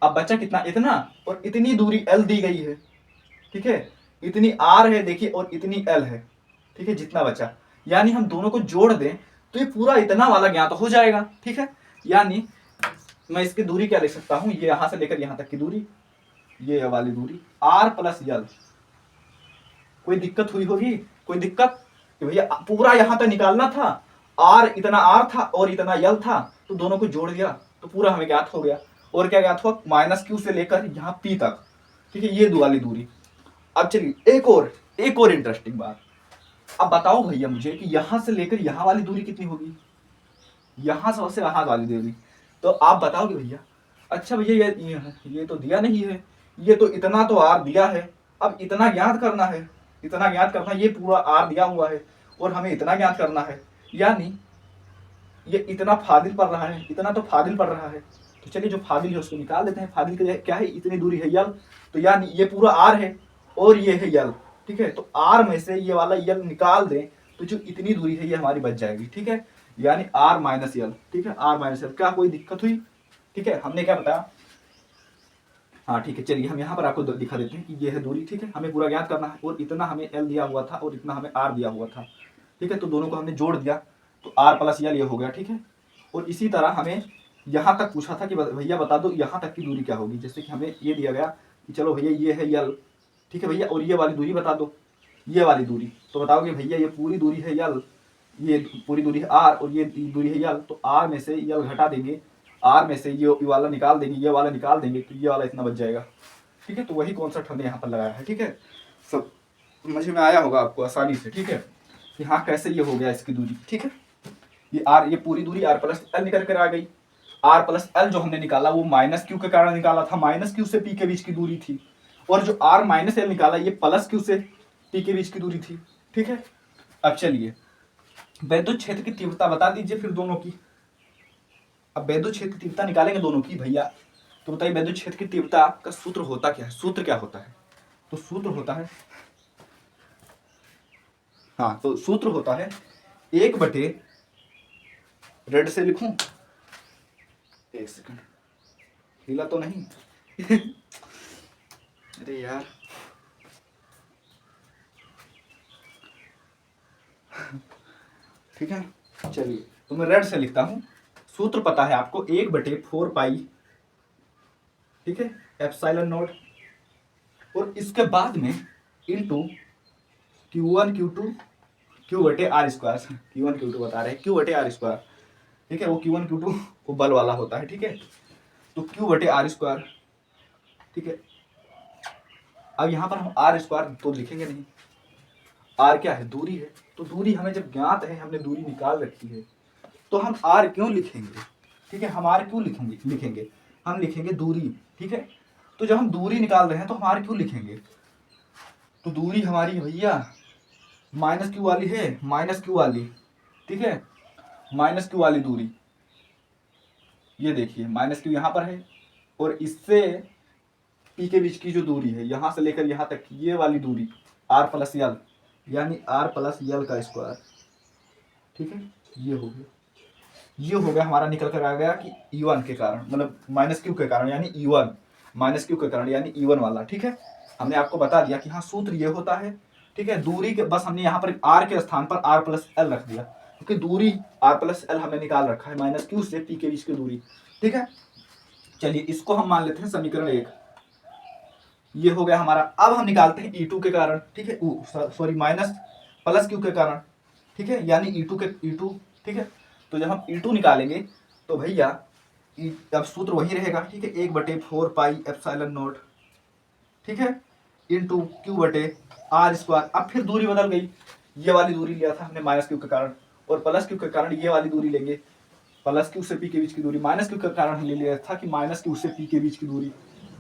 अब बचा कितना, इतना, और इतनी दूरी L दी गई है, ठीक है। इतनी R है देखिए और इतनी L है, ठीक है, जितना बचा। यानी हम दोनों को जोड़ दें तो ये पूरा इतना वाला ज्ञात हो जाएगा, ठीक है। यानी मैं इसकी दूरी क्या लिख सकता हूं, ये यहां से लेकर यहां तक की दूरी, ये वाली दूरी R प्लस L। कोई दिक्कत हुई होगी, कोई दिक्कत कि भैया पूरा यहां तक निकालना था, R इतना R था और इतना L था, तो दोनों को जोड़ दिया तो पूरा हमें ज्ञात हो गया। और क्या ज्ञात हुआ, माइनस क्यू से लेकर यहाँ P तक, ठीक है, ये दो वाली दूरी। अब चलिए एक और इंटरेस्टिंग बात, अब बताओ भैया मुझे कि यहां से लेकर यहां वाली दूरी कितनी होगी, यहां से वहां वाली दूरी। तो आप बताओगे भैया, अच्छा भैया ये तो दिया नहीं है, ये तो इतना तो R दिया है, अब इतना ज्ञात करना है, इतना ज्ञात करना, ये पूरा R दिया हुआ है और हमें इतना ज्ञात करना है, यानी ये इतना फाजिल पड़ रहा है, इतना तो फाजिल पड़ रहा है। तो चलिए जो फाजिल है उसको निकाल देते हैं। फाजिल के क्या है, इतनी दूरी है L, तो यानी ये पूरा R है और ये है L, ठीक है। तो R में से ये वाला L निकाल दें तो जो इतनी दूरी है ये हमारी बच जाएगी, ठीक है। यानी R माइनस L, ठीक है, R माइनस L। क्या कोई दिक्कत हुई, ठीक है। हमने क्या बताया, हाँ ठीक है। चलिए हम यहाँ पर आपको दिखा देते हैं कि ये है दूरी, ठीक है। हमें पूरा ज्ञात करना है और इतना हमें L दिया हुआ था और इतना हमें R दिया हुआ था, ठीक है। तो दोनों को हमने जोड़ दिया तो R प्लस L ये हो गया, ठीक है। और इसी तरह हमें यहाँ तक पूछा था कि भैया बता दो यहाँ तक की दूरी क्या होगी। जैसे कि हमें ये दिया गया कि चलो भैया ये है L, ठीक है भैया, और ये वाली दूरी बता दो, ये वाली दूरी। तो बताओगे भैया ये पूरी दूरी है L, ये पूरी दूरी है R और ये दूरी है L, तो R में से L घटा देंगे, R में से ये वाला निकाल देंगे, ये वाला निकाल देंगे, तो ये वाला इतना बच जाएगा, ठीक है। तो वही कॉन्सेप्ट हमने यहाँ पर लगाया है, ठीक है। सब समझ में आया होगा आपको आसानी से, ठीक है, कि हाँ कैसे ये हो गया इसकी दूरी, ठीक है। ये R, ये पूरी दूरी R प्लस L निकल कर आ गई। R प्लस L जो हमने निकाला वो माइनस क्यू के कारण निकाला था, माइनस क्यू से P के बीच की दूरी थी, और जो R माइनस L निकाला ये प्लस क्यू से P के बीच की दूरी थी, ठीक है। अब चलिए वैद्युत क्षेत्र की तीव्रता बता दीजिए फिर दोनों की। अब वैद्युत क्षेत्र की तीव्रता निकालेंगे दोनों की भैया, तो बताइए वैद्युत क्षेत्र की तीव्रता का सूत्र होता क्या है, सूत्र क्या होता है, तो सूत्र होता है, हाँ तो सूत्र होता है 1/, रेड से लिखूं, एक सेकंड, हिला तो नहीं अरे यार ठीक है। चलिए तो मैं रेड से लिखता हूँ। सूत्र पता है आपको, 1/4 पाई, ठीक है, एप्सिलॉन नॉट, और इसके बाद में into Q1 Q2 Q/r², Q1 Q2 बता रहे हैं, Q/r², ठीक है। वो Q1 Q2 वो बल वाला होता है, ठीक है। तो Q/r², ठीक है। अब यहाँ पर हम r² तो लिखेंगे नहीं, r क्या है, दूरी है। तो दूरी हमें जब ज्ञात है, हमने दूरी निकाल रखी है, तो हम r क्यों लिखेंगे, ठीक है। हम r क्यों लिखेंगे, हम लिखेंगे दूरी, ठीक है। तो जब हम दूरी निकाल रहे हैं तो हम r क्यों लिखेंगे, तो दूरी हमारी भैया -q वाली है, -q वाली, ठीक है, -q वाली दूरी, ये देखिए -q यहाँ पर है, और इससे p के बीच की जो दूरी है यहाँ से लेकर यहाँ तक, ये वाली दूरी r+l, यानी r+l का स्क्वायर, ठीक है। ये हो गया, ये हो गया हमारा, निकल कर आ गया कि E1 के कारण, मतलब -q के कारण, यानी E1, -q के कारण यानी E1 वाला, ठीक है। हमने आपको बता दिया कि हाँ सूत्र ये होता है, ठीक है। दूरी के बस हमने यहाँ पर r के स्थान पर r+l रख दिया, क्योंकि दूरी r+l हमने निकाल रखा है, -q से p के बीच की दूरी, ठीक है। चलिए इसको हम मान लेते हैं समीकरण 1, ये हो गया हमारा। अब हम निकालते हैं E2 के कारण, ठीक है, सॉरी +q के कारण, ठीक है, यानी E2, ठीक है। तो जब हम E2 निकालेंगे तो भैया अब सूत्र वही रहेगा, ठीक है, 1/4 पाई एप्सिलॉन नॉट, ठीक है, इंटू Q/r²। अब फिर दूरी बदल गई, ये वाली दूरी लिया था हमने -q के कारण, और +q के कारण ये वाली दूरी लेंगे, +q से p के बीच की दूरी, -q के कारण हम ले लिया था कि -q से p के बीच की दूरी,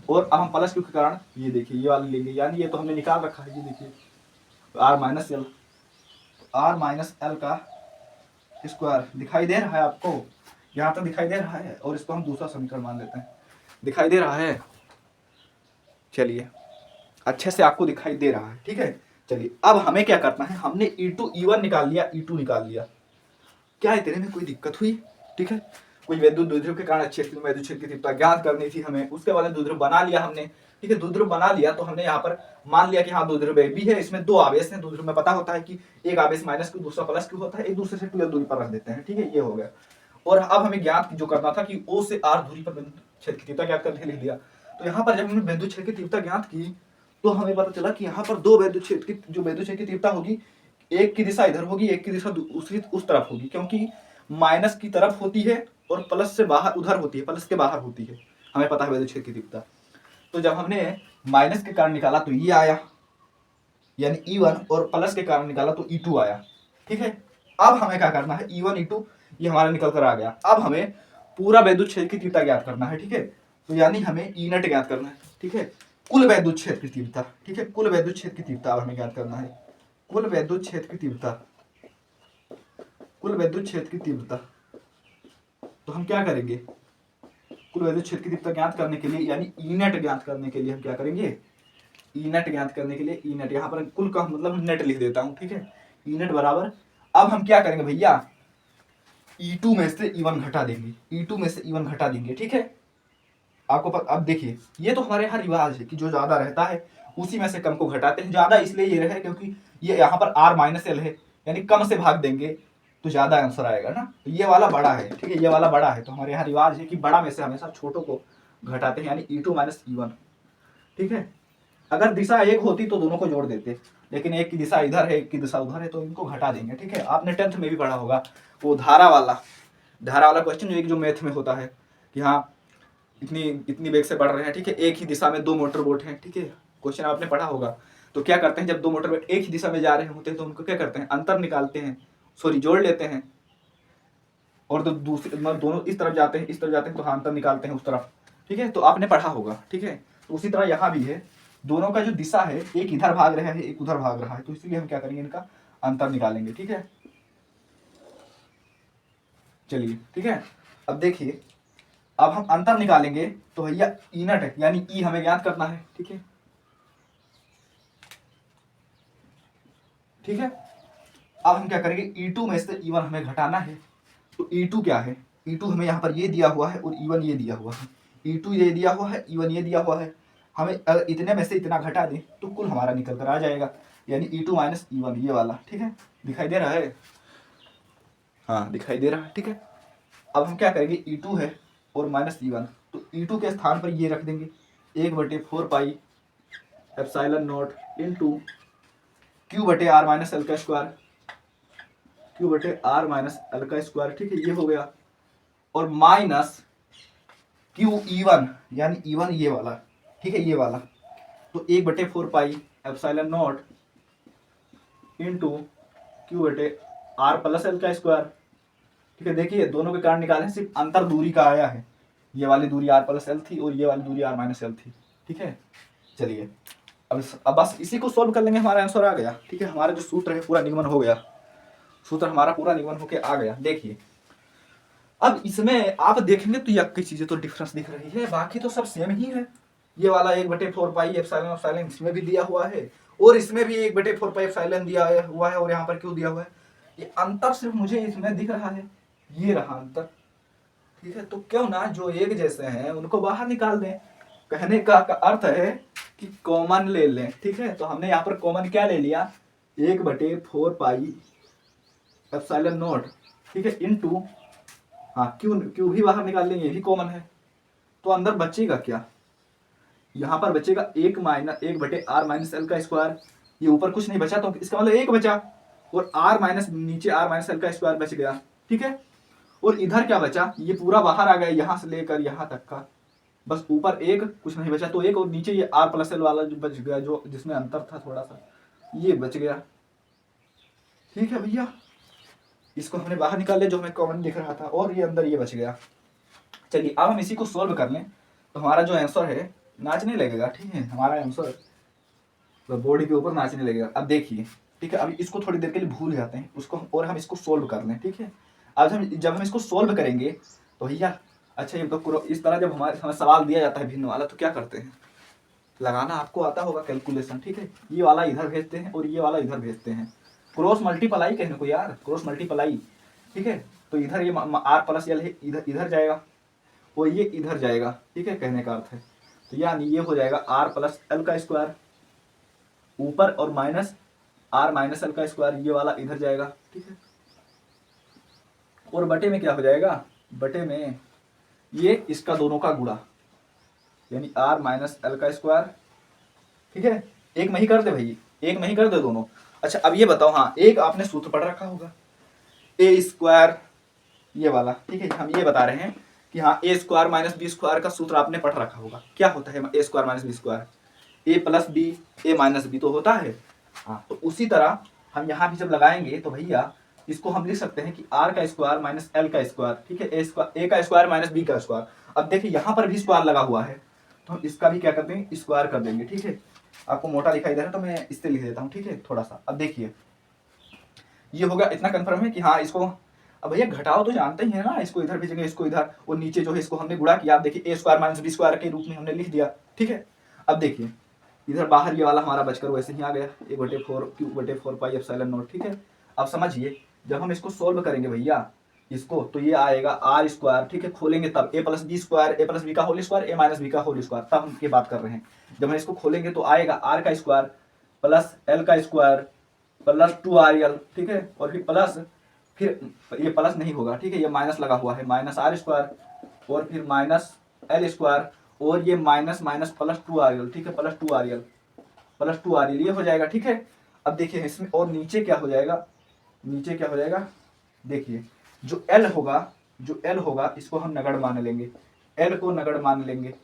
और अब हम +q के कारण ये देखिए ये वाली लेंगे, यानी ये तो हमने निकाल रखा है, ये देखिए r-l, r-l का स्क्वायर दिखाई दे रहा है आपको, यहाँ तक दिखाई दे रहा है, और इसको हम दूसरा समीकरण मान लेते हैं, दिखाई दे रहा है। चलिए अच्छे से आपको दिखाई दे रहा है, ठीक है। चलिए अब हमें क्या करना है, हमने E2 E1 निकाल लिया, E2 निकाल लिया, क्या इतने में कोई दिक्कत हुई, ठीक है। कोई विद्युत द्विध्रुव के कारण अच्छे विद्युत क्षेत्र की तीव्रता ज्ञात करनी थी हमें, उसके बाद द्विध्रुव बना लिया हमने, ठीक है। द्विध्रुव बना लिया तो हमने यहाँ पर मान लिया कि हाँ द्विध्रुव भी है, इसमें 2 आवेश हैं। द्विध्रुव में पता होता है कि एक आवेश -q, दूसरा +q होता है, एक दूसरे से 12 दूरी पर रख देते हैं, ठीक है, ये हो गया। और अब हमें ज्ञात जो करना था कि O से R दूरी पर विद्युत क्षेत्र की तीव्रता ज्ञात करके लिख दिया। तो यहाँ पर जब हमने विद्युत क्षेत्र की तीव्रता ज्ञात की तो हमें पता चला कि यहाँ पर 2 विद्युत क्षेत्र की, जो विद्युत क्षेत्र की तीव्रता होगी, एक की दिशा इधर होगी, एक की दिशा दूसरी उस तरफ होगी, क्योंकि माइनस की तरफ होती है और प्लस से बाहर उधर होती है, प्लस के बाहर होती है, हमें पता है विद्युत क्षेत्र की तीव्रता। तो जब हमने माइनस के कारण निकाला तो ये आया, यानी E1, और प्लस के कारण निकाला तो E2 आया, ठीक है। अब हमें क्या करना है, E1 E2 ये हमारा निकल कर आ गया। अब हमें पूरा विद्युत क्षेत्र की तीव्रता ज्ञात करना है, ठीक है। तो यानी हमें E नेट ज्ञात करना है, ठीक है, कुल विद्युत क्षेत्र की तीव्रता, ठीक है, कुल विद्युत क्षेत्र की तीव्रता अब हमें ज्ञात करना है, कुल विद्युत क्षेत्र की तीव्रता, कुल विद्युत क्षेत्र की तीव्रता। तो हम क्या करेंगे, कुल विद्युत क्षेत्र की तीव्रता ज्ञात करने के लिए, यानी ई नेट ज्ञात करने के लिए हम क्या करेंगे, ई नेट ज्ञात करने के लिए, ई नेट यहाँ पर कुल का मतलब नेट लिख देता हूँ, ठीक है, ई नेट बराबर, अब हम क्या करेंगे भैया, E2 में से E1 घटा देंगे, E2 में से E1 घटा देंगे, ठीक है। आपको अब देखिए ये तो हमारे यहाँ रिवाज है कि जो ज्यादा रहता है उसी में से कम को घटाते हैं। ज्यादा इसलिए ये रहे क्योंकि ये यहाँ पर r-l है, यानी कम से भाग देंगे तो ज्यादा आंसर आएगा ना। तो ये वाला बड़ा है, ठीक है, ये वाला बड़ा है, तो हमारे यहाँ रिवाज है कि बड़ा में से हमेशा छोटों को घटाते हैं, यानी E2 - E1, ठीक है। अगर दिशा एक होती तो दोनों को जोड़ देते, लेकिन एक की दिशा इधर है, एक की दिशा उधर है, तो इनको घटा देंगे, ठीक है। आपने 10th में भी पढ़ा होगा वो धारा वाला क्वेश्चन जो मैथ में होता है कि हाँ इतनी वेग से बढ़ रहे हैं, ठीक है, एक ही दिशा में 2 मोटर बोट हैं, ठीक है, क्वेश्चन आपने पढ़ा होगा। तो क्या करते हैं, जब 2 मोटर बोट एक ही दिशा में जा रहे होते हैं तो उनको क्या करते हैं, अंतर निकालते हैं, सॉरी जोड़ लेते हैं, और तो दूसरे दोनों इस तरफ जाते हैं, इस तरफ जाते हैं, तो हाँ अंतर निकालते हैं उस तरफ, ठीक है। तो आपने पढ़ा होगा, ठीक है। तो उसी तरह यहाँ भी है, दोनों का जो दिशा है, एक इधर भाग रहा है, एक उधर भाग रहा है, तो इसलिए हम क्या करेंगे, इनका अंतर निकालेंगे, ठीक है। चलिए ठीक है, अब देखिए, अब हम अंतर निकालेंगे तो भैया ई नट है, यानी ई हमें ज्ञात करना है, ठीक है, ठीक है। अब हम क्या करेंगे, E2 में से E1 हमें घटाना है, तो E2 क्या है, E2 हमें यहाँ पर ये दिया हुआ है और E1 ये दिया हुआ है, E2 ये दिया हुआ है, E1 ये दिया हुआ है, हमें अगर इतने में से इतना घटा दें तो कुल हमारा निकल कर आ जाएगा, यानी E2 - E1 ये वाला, ठीक है, दिखाई दे रहा है। हाँ दिखाई दे रहा है, ठीक है। अब हम क्या करेंगे, E2 है और माइनस E1, तो E2 के स्थान पर ये रख देंगे 1/4 pi epsilon naught into Q बटे आर माइनस एल का स्क्वायर, क्यू बटे आर माइनस एल का स्क्वायर, ठीक है, ये हो गया। और माइनस क्यू E1, यानी E1 ये वाला, ठीक है, ये वाला, तो 1/4 pi epsilon naught into Q बटे आर प्लस एल का स्क्वायर, ठीक है। देखिए दोनों के कारण निकाले, सिर्फ अंतर दूरी का आया है, ये वाली दूरी आर प्लस एल थी और ये वाली दूरी आर माइनस एल थी, ठीक है। चलिए अब बस इसी को सॉल्व कर लेंगे, हमारा आंसर आ गया, ठीक है। हमारा जो सूत्र है पूरा निगमन हो गया, सूत्र हमारा पूरा निगमन होके आ गया। देखिए अब इसमें आप देखेंगे तो ये कई चीजें तो डिफरेंस दिख रही है, बाकी तो सब सेम ही है। ये वाला 1/4 पाई एप्सिलॉन एप्सिलॉन इसमें भी दिया हुआ है और इसमें भी 1/4 पाई एप्सिलॉन दिया हुआ है और यहाँ पर क्यों दिया हुआ है, ये अंतर सिर्फ मुझे इसमें दिख रहा है, ये रहा अंतर, ठीक है। तो क्यों ना जो एक जैसे हैं उनको बाहर निकाल दें, कहने का अर्थ है कि कॉमन ले लें, ठीक है। तो हमने यहाँ पर कॉमन क्या ले लिया, 1/4 पाई एप्सिलॉन नॉट, ठीक है, इंटू, हाँ क्यू क्यू भी बाहर निकाल लेंगे, ये भी कॉमन है। तो अंदर बचेगा क्या, यहाँ पर बचेगा 1/r-l का स्क्वायर, ये ऊपर कुछ नहीं बचा तो इसका मतलब 1 बचा, और r माइनस नीचे r-l का स्क्वायर बच गया, ठीक है। और इधर क्या बचा, ये पूरा बाहर आ गया यहाँ से लेकर यहाँ तक का, बस ऊपर 1 कुछ नहीं बचा तो 1, और नीचे ये r प्लस एल वाला जो बच गया, जो जिसमें अंतर था थोड़ा सा, ये बच गया, ठीक है भैया। इसको हमने बाहर निकाल लिया जो हमें कॉमन दिख रहा था, और ये अंदर ये बच गया। चलिए अब हम इसी को सोल्व कर लें, तो हमारा जो आंसर है नाचने लगेगा, ठीक है, हमारा आंसर तो बॉडी के ऊपर नाचने लगेगा। अब देखिए, ठीक है, अभी इसको थोड़ी देर के लिए भूल जाते हैं उसको, और हम इसको सोल्व कर लें, ठीक है। आज हम जब हम इसको सोल्व करेंगे तो भैया, अच्छा ये तो इस तरह जब हमें सवाल दिया जाता है भिन्न वाला, तो क्या करते हैं, लगाना आपको आता होगा कैलकुलेशन, ठीक है। ये वाला इधर भेजते हैं और ये वाला इधर भेजते हैं, क्रॉस मल्टीप्लाई कहने को यार, क्रॉस मल्टीप्लाई, ठीक है। तो इधर ये आर प्लस एल है, इधर इधर जाएगा और ये इधर जाएगा, ठीक है, कहने का अर्थ है। तो यानी ये हो जाएगा आर प्लस एल का स्क्वायर ऊपर, और माइनस आर माइनस एल का स्क्वायर, ये वाला इधर जाएगा, ठीक है। और बटे में क्या हो जाएगा, बटे में ये इसका दोनों का गुणा, यानी आर माइनस एल का स्क्वायर, ठीक है। एक में ही कर दे भाई, एक में ही कर दे दोनों। अच्छा अब ये बताओ, हाँ एक आपने सूत्र पढ़ रखा होगा, ए स्क्वायर, ये वाला, ठीक है। हम ये बता रहे हैं कि हाँ ए स्क्वायर माइनस बी स्क्वायर का सूत्र आपने पढ़ रखा होगा, क्या होता है ए स्क्वायर माइनस बी स्क्वायर, ए प्लस बी ए माइनस बी तो होता है, हाँ। तो उसी तरह हम यहाँ भी जब लगाएंगे तो भैया इसको हम लिख सकते हैं कि आर का स्क्वायर माइनस एल का स्क्वायर, ठीक है, ए का स्क्वायर माइनस बी का स्क्वायर। अब देखिए यहाँ पर भी स्क्वायर लगा हुआ है, तो हम इसका भी क्या कर देंगे, स्क्वायर कर देंगे, ठीक है। आपको मोटा दिखाई दे रहा है तो मैं इससे लिख देता हूँ, ठीक है, थोड़ा सा। अब देखिए ये हो गया, इतना कंफर्म है कि हाँ इसको, अब भैया घटाओ तो जानते ही है ना, इसको इधर भेजेंगे, इसको इधर, और नीचे जो है इसको हमने गुणा किया, आप देखिए ए स्क्वायर माइनस बी स्क्वायर के रूप में हमने लिख दिया, ठीक है। अब देखिए इधर बाहर ये वाला हमारा बचकर वैसे ही आ गया, 1/4 एप्सिलॉन नॉट, ठीक है। अब समझिए जब हम इसको सोल्व करेंगे भैया इसको, तो ये आएगा आर स्क्वायर, ठीक है, खोलेंगे तब ए प्लस बी स्क्वायर, ए प्लस बी का होल स्क्वायर, ए माइनस बी का होल स्क्वायर, तब हम ये बात कर रहे हैं। जब हम इसको खोलेंगे तो आएगा आर का स्क्वायर प्लस एल का स्क्वायर प्लस 2RL, ठीक है, और फिर प्लस, फिर ये प्लस नहीं होगा, ठीक है, ये माइनस लगा हुआ है, माइनस आर स्क्वायर और फिर माइनस एल स्क्वायर, और ये माइनस माइनस प्लस 2RL, ठीक है, प्लस 2RL ये हो जाएगा, ठीक है। अब देखिए इसमें और नीचे क्या हो जाएगा, नीचे क्या हो जाएगा, देखिए जो एल होगा, जो एल होगा इसको हम नगण्य मान लेंगे, एल को नगण्य मान लेंगे,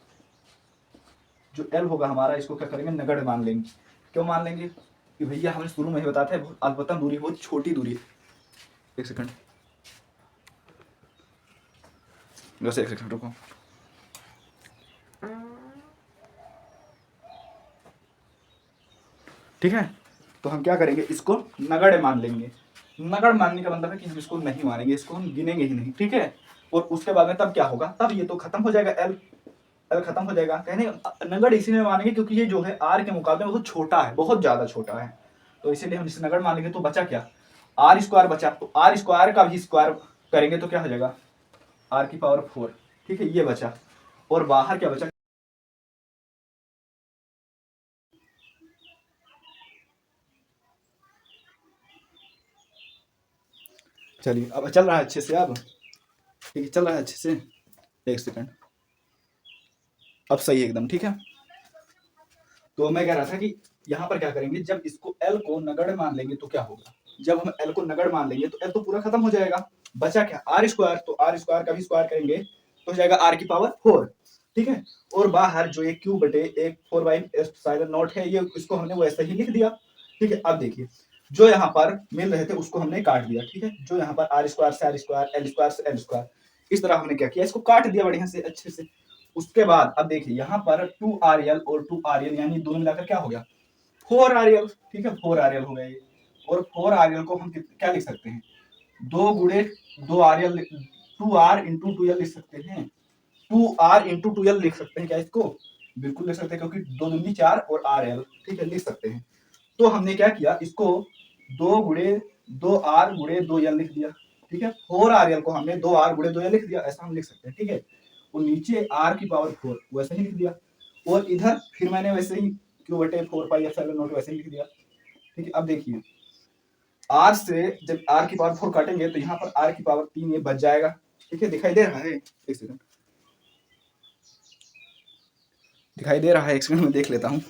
जो एल होगा हमारा इसको क्या करेंगे, नगण्य मान लेंगे। क्यों मान लेंगे, कि भैया हमने शुरू में ही बताया था अल्पतम दूरी बहुत छोटी दूरी है। एक सेकंड, बस एक सेकंड रुको। ठीक है, तो हम क्या करेंगे, इसको नगण्य मान लेंगे। नगण्य मानने का मतलब है कि हम इसको नहीं मानेंगे, इसको हम गिनेंगे ही नहीं, ठीक है। और उसके बाद में तब क्या होगा, तब ये तो खत्म हो जाएगा, एल एल खत्म हो जाएगा। कहने नगण्य इसीलिए मानेंगे क्योंकि ये जो है आर के मुकाबले बहुत छोटा है, बहुत ज्यादा छोटा है, तो इसीलिए हम इसे नगण्य मानेंगे। तो बचा क्या, आर स्क्वायर बचा, तो आर स्क्वायर का भी स्क्वायर करेंगे तो क्या हो जाएगा, आर की पावर 4, ठीक है, ये बचा। और बाहर क्या बचा, चलिए अब चल रहा है अच्छे से, अब ठीक है, चल रहा है अच्छे से। एक सेकंड, अब सही है एकदम, ठीक है। तो मैं कह रहा था कि यहाँ पर क्या करेंगे, जब इसको एल को नगण्य मान लेंगे तो क्या होगा, जब हम एल को नगण्य मान लेंगे तो एल तो पूरा खत्म हो जाएगा, बचा क्या आर स्क्वायर, तो आर स्क्वायर का भी स्क्वायर करेंगे तो हो जाएगा आर की पावर 4, ठीक है। और बाहर जो एक क्यू बटे एक 4/ε0 है, ये इसको हमने वैसे ही लिख दिया, ठीक है। अब देखिए जो यहाँ पर मिल रहे थे उसको हमने काट दिया, ठीक है। जो यहाँ पर आर स्क्वायर से आर स्क्वायर, एल स्क्वायर से एल स्क्वायर, इस तरह हमने क्या किया, इसको काट दिया बढ़िया से अच्छे से। उसके बाद अब देखिए यहाँ पर 2RL और 2RL यानी दोनों मिलाकर क्या हो गया 4RL, ठीक है, 4RL हो गया ये। और 4RL को हम क्या लिख सकते हैं, 2 गुणे 2RL, 2R इंटू 2L लिख सकते हैं, 2R इंटू 2L लिख सकते हैं क्या इसको, बिल्कुल लिख सकते हैं, क्योंकि 2 दूनी 4 और RL, ठीक है, लिख सकते हैं। तो हमने क्या किया, इसको 2 गुणे 2R गुणे 2L लिख दिया, ठीक है। 4RL को हमने 2R गुणे 2L लिख दिया, ऐसा हम लिख सकते हैं, ठीक है। और नीचे R की पावर 4 वैसे ही लिख दिया, और इधर फिर मैंने वैसे ही Q बटे 4πε0 वैसे ही लिख दिया, ठीक है। अब देखिए R से जब R की पावर 4 काटेंगे तो यहाँ पर R की पावर 3 ये बच जाएगा, ठीक है। दिखाई दे रहा है, एक सेकंड दिखाई दे रहा है, एक सेकंड में देख लेता हूँ।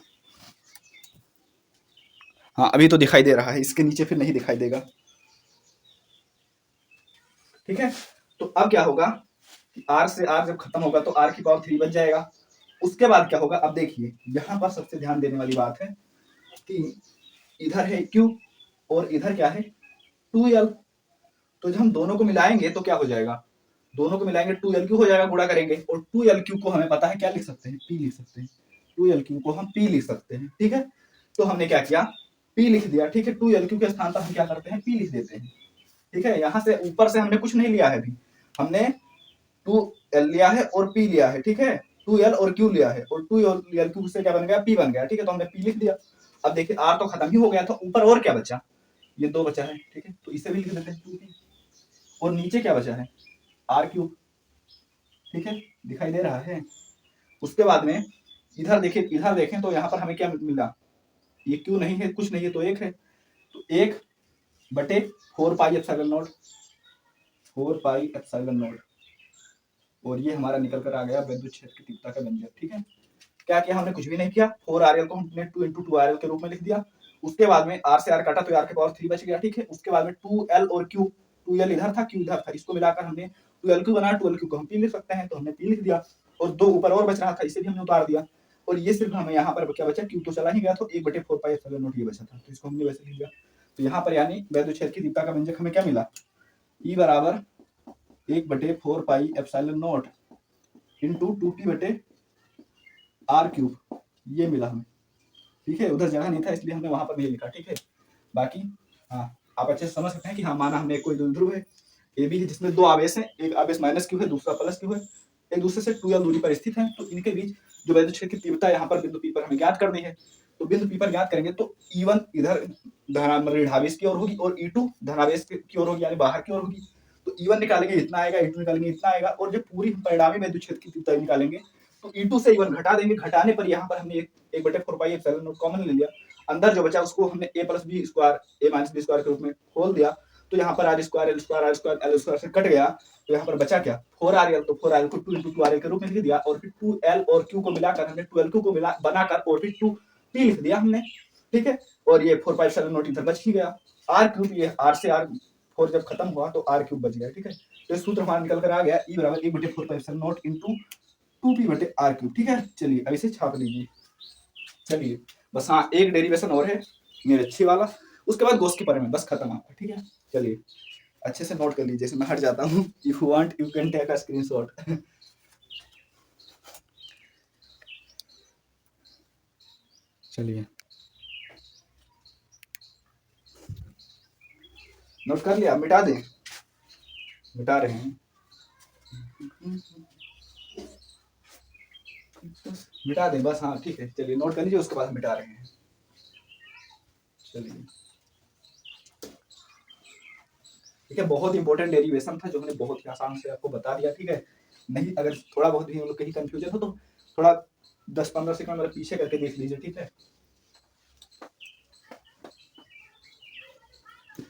हाँ अभी तो दिखाई दे रहा है, इसके नीचे फिर नहीं दिखाई देगा, ठीक है। तो अब क्या होगा कि R से R जब खत्म होगा तो R की पावर 3 बच जाएगा। उसके बाद क्या होगा, अब देखिए यहाँ पर सबसे ध्यान देने वाली बात है कि इधर है Q और इधर क्या है 2L, तो जब हम दोनों को मिलाएंगे तो क्या हो जाएगा, दोनों को मिलाएंगे 2L हो जाएगा, गुणा करेंगे, और 2L को हमें पता है क्या लिख सकते हैं, P लिख सकते हैं, 2L को हम P लिख सकते हैं, ठीक है। तो हमने क्या किया, P लिख दिया, ठीक है। 2L के स्थान पर हम क्या करते हैं, P लिख देते हैं, ठीक है। यहाँ से ऊपर से हमने कुछ नहीं लिया है अभी, हमने 2L लिया है और P लिया है, ठीक है। 2L और Q लिया है और 2L से क्या बन गया, P बन गया, ठीक है। तो हमने P लिख दिया। अब देखिए R तो खत्म ही हो गया था, ऊपर और क्या बचा, ये 2 बचा है, ठीक है। तो इसे भी लिख देते हैं 2P, और नीचे क्या बचा है R3, ठीक है, दिखाई दे रहा है। उसके बाद में इधर देखें तो यहाँ पर हमें क्या मिला, ये क्यू नहीं है, कुछ नहीं है, तो एक है, तो 1/4πε0, 4πε0, और ये हमारा निकल कर आ गया विद्युत क्षेत्र की तीव्रता का व्यंजक, ठीक है। क्या किया हमने, कुछ भी नहीं किया, 4RL को हमने 2 × 2RL के रूप में लिख दिया। उसके बाद में R से R काटा तो R की पावर 3 बच गया, ठीक है। उसके बाद में 2L और Q, 2L इधर था, Q इधर था, इसको मिलाकर हमने 2L बना, 2L को हम P लिख सकते हैं, तो हमने P लिख दिया। और 2 ऊपर और बच रहा था, इसे भी हमने उतार दिया, और ये सिर्फ हमें यहाँ पर क्या बचा, Q तो चला ही गया, तो 1/4πε0 ये बचा था, तो इसको हमने वैसे लिख दिया। तो यहाँ पर यानी विद्युत क्षेत्र की तीव्रता का व्यंजक हमें क्या मिला, E बराबर 1/4πε0 इंटू 2P/R3, ये मिला हमें, ठीक है। उधर जगह नहीं था इसलिए हमने वहां पर नहीं लिखा, ठीक है। बाकी हाँ आप अच्छे से समझ सकते हैं कि हाँ माना हमने कोई ध्रुव है ए बी है जिसमें 2 आवेश हैं, एक आवेश माइनस क्यू है, दूसरा प्लस क्यू है, एक दूसरे से 2L दूरी पर स्थित है, तो इनके बीच जो विद्युत क्षेत्र की तीव्रता यहाँ पर बिंदु P पर हमें ज्ञात करनी है। तो बिंदु P पर ज्ञात करेंगे तो E1 इधर ऋणावेश की ओर होगी और E2 धनावेश की ओर होगी, यानी बाहर की ओर होगी। तो E1 निकालेंगे इतना आएगा, E2 निकालेंगे इतना आएगा, और जब पूरी परिणामी विद्युत क्षेत्र की तीव्रता निकालेंगे तो E2 से E1 घटा देंगे, घटाने पर यहाँ पर हमने 1/4πε0 कॉमन ले लिया, अंदर जो बचा उसको हमने a + b square a - b square के रूप में खोल दिया, तो यहाँ पर R square L square R square L square से कट गया, तो यहाँ पर बचा क्या 4RL, तो 4RL को 2 × 2RL के रूप में लिख दिया, और फिर 2L और Q को मिलाकर हमने 2L को मिला बनाकर और फिर 2P लिख दिया हमने, ठीक है। और ये 4πε0 इधर बच ही गया, R3, ये R से R4 जब खत्म हुआ तो R3 बच गया, ठीक है। तो सूत्र हमारा निकल कर आ गया E बराबर 1/4πε0 इंटू 2P/R3, ठीक है। चलिए अब इसे छाप लीजिए, चलिए बस हाँ एक डेरिवेशन और है मेरे अच्छी वाला, उसके बाद गोस के बारे में बस खत्म आपका, ठीक है। चलिए अच्छे से नोट कर लीजिए, जैसे मैं हट जाता हूँ, if you want you can take a screenshot. चलिए नोट कर लिया, मिटा दें, मिटा रहे हैं, मिटा दें बस, हाँ ठीक है। चलिए नोट कर लीजिए, उसके बाद मिटा रहे हैं। चलिए ठीक है, बहुत इंपॉर्टेंट डेरिवेशन था जो हमने बहुत ही आसान से आपको बता दिया, ठीक है। नहीं अगर थोड़ा बहुत भी हम लोग कहीं कंफ्यूजन हो तो थोड़ा 10-15 सेकंड मेरे पीछे करके देख लीजिए, ठीक है।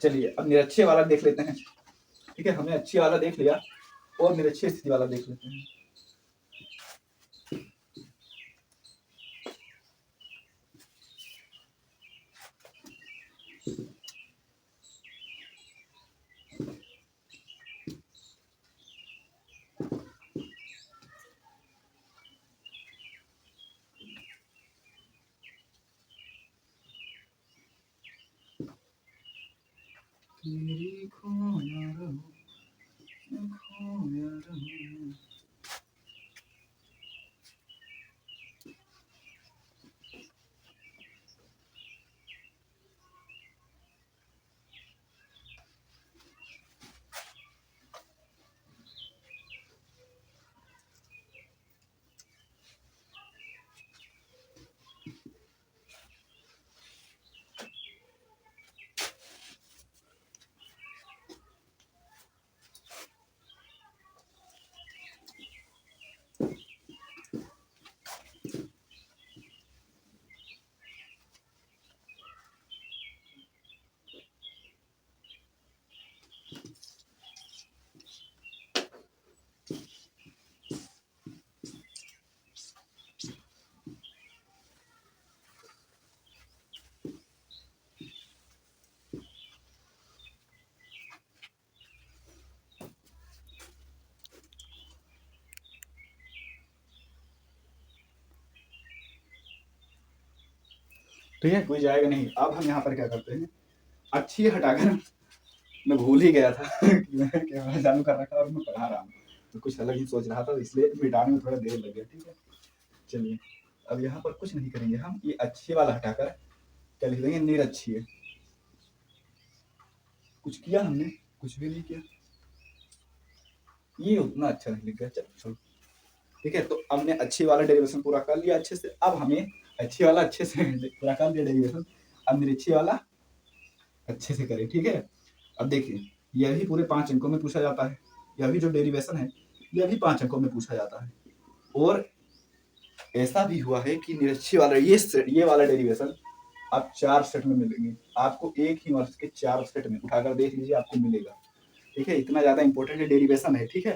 चलिए अब निरक्षीय वाला देख लेते हैं। ठीक है, हमने अच्छी वाला देख लिया और निरक्षीय स्थिति वाला देख लेते हैं। तेरी खोया रहूं, खोया रहूं। ठीक है, कोई जाएगा नहीं। अब हम यहाँ पर क्या करते हैं, अच्छी हटाकर, मैं भूल ही गया था कि मैं कैमरा चालू कर रखा और मैं पढ़ा रहा हूँ, तो कुछ अलग ही सोच रहा था, इसलिए मिटाने में थोड़ा देर लग गया। ठीक है, चलिए अब यहाँ पर कुछ नहीं करेंगे हम, ये अच्छी वाला हटाकर क्या लिख देंगे, निरक्षीय। कुछ किया हमने, कुछ भी नहीं किया, ये उतना अच्छा नहीं लिख गया, चलो छोड़ो। ठीक है, तो हमने अच्छी वाला डेरिवेशन पूरा कर लिया अच्छे से। अब हमें अच्छी वाला अच्छे से पूरा कर लिया डेरिवेशन, अब निरक्षीय वाला अच्छे से करें। ठीक है, अब देखिए यह भी पूरे 5 अंकों में पूछा जाता है, यह भी जो डेरिवेशन है यह भी 5 अंकों में पूछा जाता है। और ऐसा भी हुआ है कि निरक्षीय वाला ये वाला डेरिवेशन आप 4 सेट में मिलेंगे आपको, एक ही वर्ष के 4 सेट में उठाकर देख लीजिए आपको मिलेगा। ठीक है, इतना ज्यादा इंपॉर्टेंट डेरिवेशन है। ठीक है,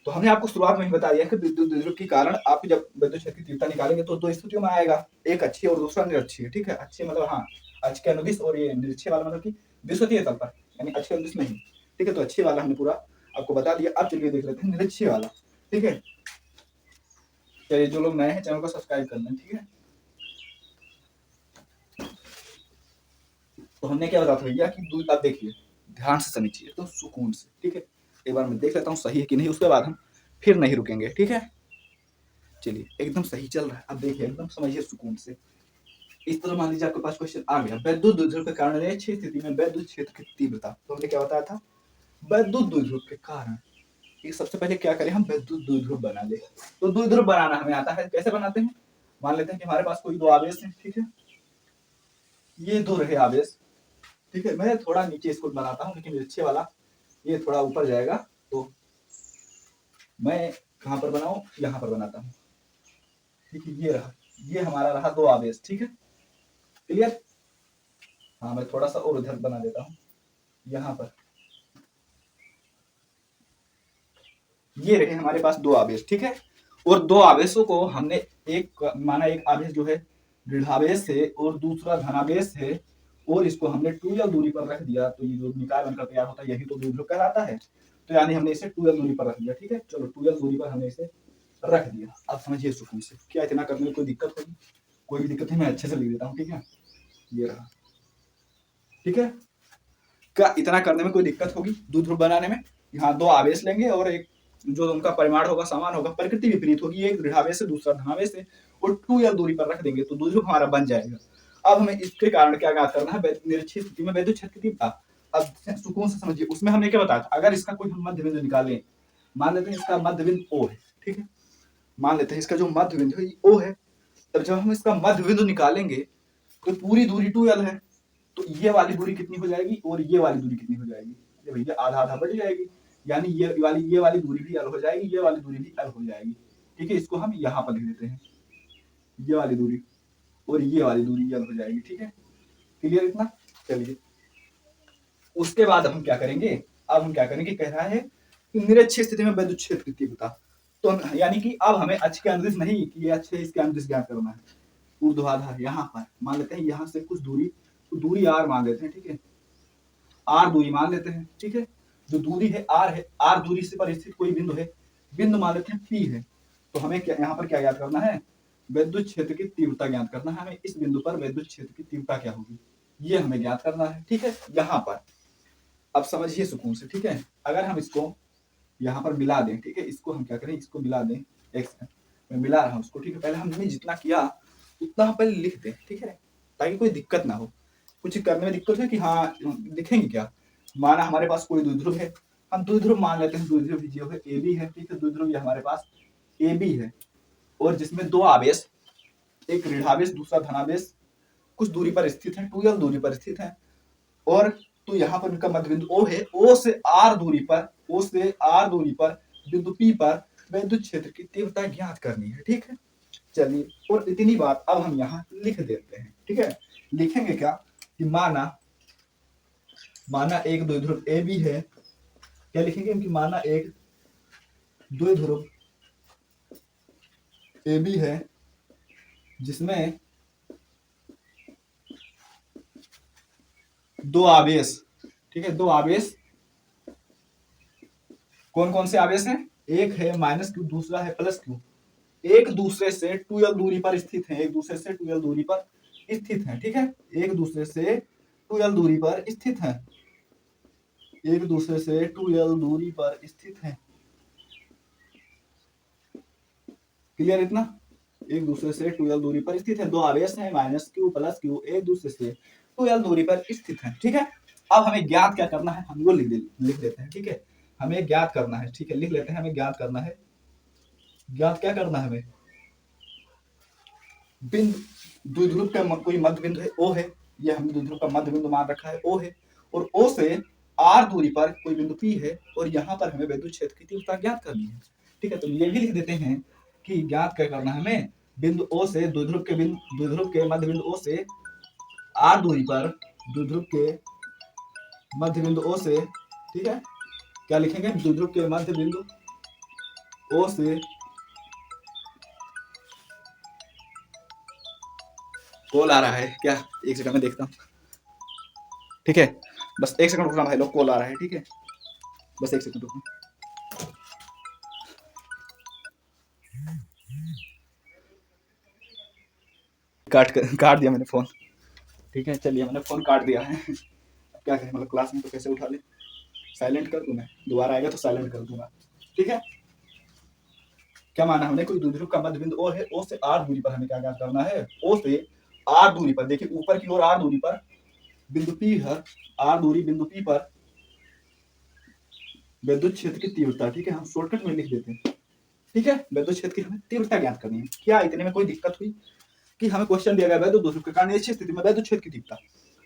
तो हमने आपको शुरुआत में ही बता दिया कि विद्युत द्विध्रुव के कारण आप जब विद्युत क्षेत्र की तीव्रता निकालेंगे तो 2 स्थितियों में आएगा, एक अच्छी और दूसरा निरक्षीय। ठीक है, अच्छी मतलब हाँ अच्छी के अनुदिश, और ये निरक्षीय वाला मतलब कि विषुवतीय तल पर, यानी अच्छी अनुदिश नहीं। ठीक है, तो अच्छी वाला हमने पूरा आपको बता दिया। अब चलिए देख लेते हैं निरक्षीय वाला। ठीक है, चलिए जो लोग नए हैं चैनल को सब्सक्राइब कर लें। ठीक है, तो हमने क्या बताया भैया कि दूध, आप देखिए ध्यान से समझिए तो सुकून से। ठीक है, एक बार मैं देख लेता हूँ सही है कि नहीं, उसके बाद हम फिर नहीं रुकेंगे। ठीक है, चलिए एकदम सही चल रहा है। अब देखिए एकदम समझिए सुकून से। इस तरह मान लीजिए आपके पास क्वेश्चन आ गया, वैद्युत द्विध्रुव के कारण रेखीय स्थिति में वैद्युत क्षेत्र की तीव्रता, तो हमने क्या बताया था, वैद्युत द्विध्रुव के कारण। ये सबसे पहले क्या करें, हम वैद्युत द्विध्रुव बना ले। तो द्विध्रुव बनाना हमें आता है, कैसे बनाते हैं, मान लेते हैं कि हमारे पास कोई 2 आवेश हैं। ठीक है, ये 2 रहे आवेश। ठीक है, मैं थोड़ा नीचे इसको बनाता हूँ लेकिन नीचे वाला ये थोड़ा ऊपर जाएगा, तो मैं कहाँ पर बनाऊं, यहाँ पर बनाता हूँ। ठीक है, ये रहा, ये हमारा रहा 2 आवेश। ठीक है, क्लियर। हाँ मैं थोड़ा सा और उधर बना देता हूँ, यहाँ पर ये रहे हमारे पास 2 आवेश। ठीक है, और 2 आवेशों को हमने एक माना, एक आवेश जो है ऋणावेश है और दूसरा धनावेश है, और इसको हमने 2l दूरी पर रख दिया, तो ये जो निकाय बनकर तैयार होता है यही तो द्विध्रुव कहलाता है। तो यानी हमने इसे 2l दूरी पर रख दिया। ठीक है, चलो 2l दूरी पर हमने इसे रख दिया। अब समझिए सुकून से, क्या इतना करने में कोई दिक्कत होगी, कोई भी दिक्कत नहीं, मैं अच्छे से लिख देता हूँ। ठीक है, ये रहा। ठीक है, क्या इतना करने में कोई दिक्कत होगी, द्विध्रुव बनाने में। यहाँ 2 आवेश लेंगे और एक जो उनका परिमाण होगा समान होगा, प्रकृति विपरीत होगी, एक ऋणावेश है दूसरा धनावेश है, और 2l दूरी पर रख देंगे तो द्विध्रुव हमारा बन जाएगा। अब हमें इसके कारण क्या ज्ञात करना है, निरक्षीय स्थिति में वैद्युत क्षेत्र की तीव्रता। अब सुकून से समझिए, उसमें हमने क्या बताया था, अगर इसका कोई हम मध्य बिंदु निकालें, मान लेते हैं इसका मध्य बिंदु O है। ठीक है, मान लेते हैं इसका जो मध्य बिंदु है O है, तब जब हम इसका मध्य बिंदु निकालेंगे तो पूरी दूरी 2l है, तो ये वाली दूरी कितनी हो जाएगी और ये वाली दूरी कितनी हो जाएगी, ये भैया आधा आधा बढ़ जाएगी, यानी ये वाली दूरी भी l हो जाएगी, ये वाली दूरी भी l हो जाएगी। ठीक है, इसको हम यहाँ पर लिख देते हैं, ये वाली दूरी और ये वाली दूरी l हो जाएगी। ठीक है, क्लियर इतना। चलिए उसके बाद हम क्या करेंगे, अब हम क्या करेंगे, कह रहा है कि निरक्षीय स्थिति में विद्युत क्षेत्र की तीव्रता। तो यानी कि अब हमें अक्ष के अनुदिश नहीं कि ये अक्ष है, इसके अनुदिश ज्ञात करना है। ऊर्ध्वाधर यहाँ पर मान लेते हैं, यहाँ से कुछ दूरी r मान लेते हैं, ठीक है, r दूरी मान लेते हैं, ठीक है। जो दूरी है r दूरी से पर स्थित कोई बिंदु है, बिंदु मान लेते हैं p है। तो हमें क्या यहाँ पर क्या ज्ञात करना है, विद्युत क्षेत्र की तीव्रता ज्ञात करना है। हमें इस बिंदु पर विद्युत क्षेत्र की तीव्रता क्या होगी ये हमें ज्ञात करना है, ठीक है। यहाँ पर अब समझिए सुकून से, ठीक है। अगर हम इसको यहाँ पर मिला दें, ठीक है, इसको हम क्या करें, इसको मिला दें, एक्स मैं मिला रहा हूँ उसको, ठीक है। पहले हमने जितना किया उतना हम पहले लिख दें, ठीक है, ताकि कोई दिक्कत ना हो। कुछ करने में दिक्कत है कि हाँ लिखेंगे क्या, माना हमारे पास कोई द्विध्रुव है, हम द्विध्रुव मान लेते हैं, द्विध्रुव जो है ए बी है, ठीक है। द्विध्रुव हमारे पास ए बी है और जिसमें दो आवेश, एक ऋणावेश दूसरा धनावेश कुछ दूरी पर स्थित है, 2l दूरी पर स्थित है। और तो यहाँ पर उनका मध्य बिंदु O है, O से R दूरी पर बिंदु P पर विद्युत क्षेत्र की तीव्रता ज्ञात करनी है, ठीक है। चलिए, और इतनी बात अब हम यहाँ लिख देते हैं, ठीक है। लिखेंगे क्या कि माना एक द्विध्रुव ए बी है, क्या लिखेंगे कि माना एक द्विध्रुव ए बी है जिसमें दो आवेश, ठीक है, दो आवेश कौन कौन से आवेश हैं, एक है माइनस क्यू दूसरा है प्लस क्यू, एक दूसरे से 2l दूरी पर स्थित है, एक दूसरे से 2l दूरी पर स्थित है, ठीक है। एक दूसरे से 2l दूरी पर स्थित है, एक दूसरे से 2l दूरी पर स्थित है। क्लियर इतना, एक दूसरे से 2l दूरी पर स्थित है, दो आवेश हैं माइनस क्यू प्लस क्यू, एक दूसरे से 2l दूरी पर स्थित है, ठीक है। अब हमें ज्ञात क्या करना है, हम वो लिख देते हैं, ठीक है। हमें ज्ञात करना है, ठीक है, लिख लेते हैं। हमें ज्ञात करना है, ज्ञात क्या करना है हमें, बिंदु द्विध्रुव का कोई मध्य बिंदु है O है, ये हमने द्विध्रुव का मध्य बिंदु मान रखा है O है, और O से R दूरी पर कोई बिंदु P है, और यहाँ पर हमें विद्युत क्षेत्र की तीव्रता ज्ञात करनी है, ठीक है। तो ये भी लिख देते हैं कि ज्ञात क्या करना है हमें, बिंदु O से द्विध्रुव के मध्य बिंदु O से R दूरी पर द्विध्रुव के मध्य बिंदु O से, ठीक है, क्या लिखेंगे, द्विध्रुव के मध्य बिंदु O से कॉल आ रहा है क्या, एक सेकंड में देखता हूँ, ठीक है। बस एक सेकंड रुकना भाई लोग, कॉल आ रहा है, ठीक है, बस एक सेकंड रुकना। काट दिया मैंने फोन, ठीक है। चलिए मैंने फोन काट दिया है। अब क्या करें, मतलब क्लास में तो कैसे उठा ले, साइलेंट कर दूं मैं, दोबारा आएगा तो साइलेंट कर दूंगा, ठीक है। क्या माना हमने, कोई द्विध्रुव का मध्य बिंदु O है, O से R दूरी पर हमें क्या ज्ञात करना है, O से R दूरी पर, देखिए ऊपर की ओर R दूरी पर बिंदु P है, R दूरी बिंदु P पर विद्युत क्षेत्र की तीव्रता, ठीक है, हम शॉर्टकट में लिख देते हैं, ठीक है। विद्युत क्षेत्र की हमें तीव्रता ज्ञात करनी है। क्या इतने में कोई दिक्कत हुई कि हमें क्वेश्चन दिया गया विद्युत द्विध्रुव के कारण निश्चित स्थिति में विद्युत क्षेत्र की तीव्रता,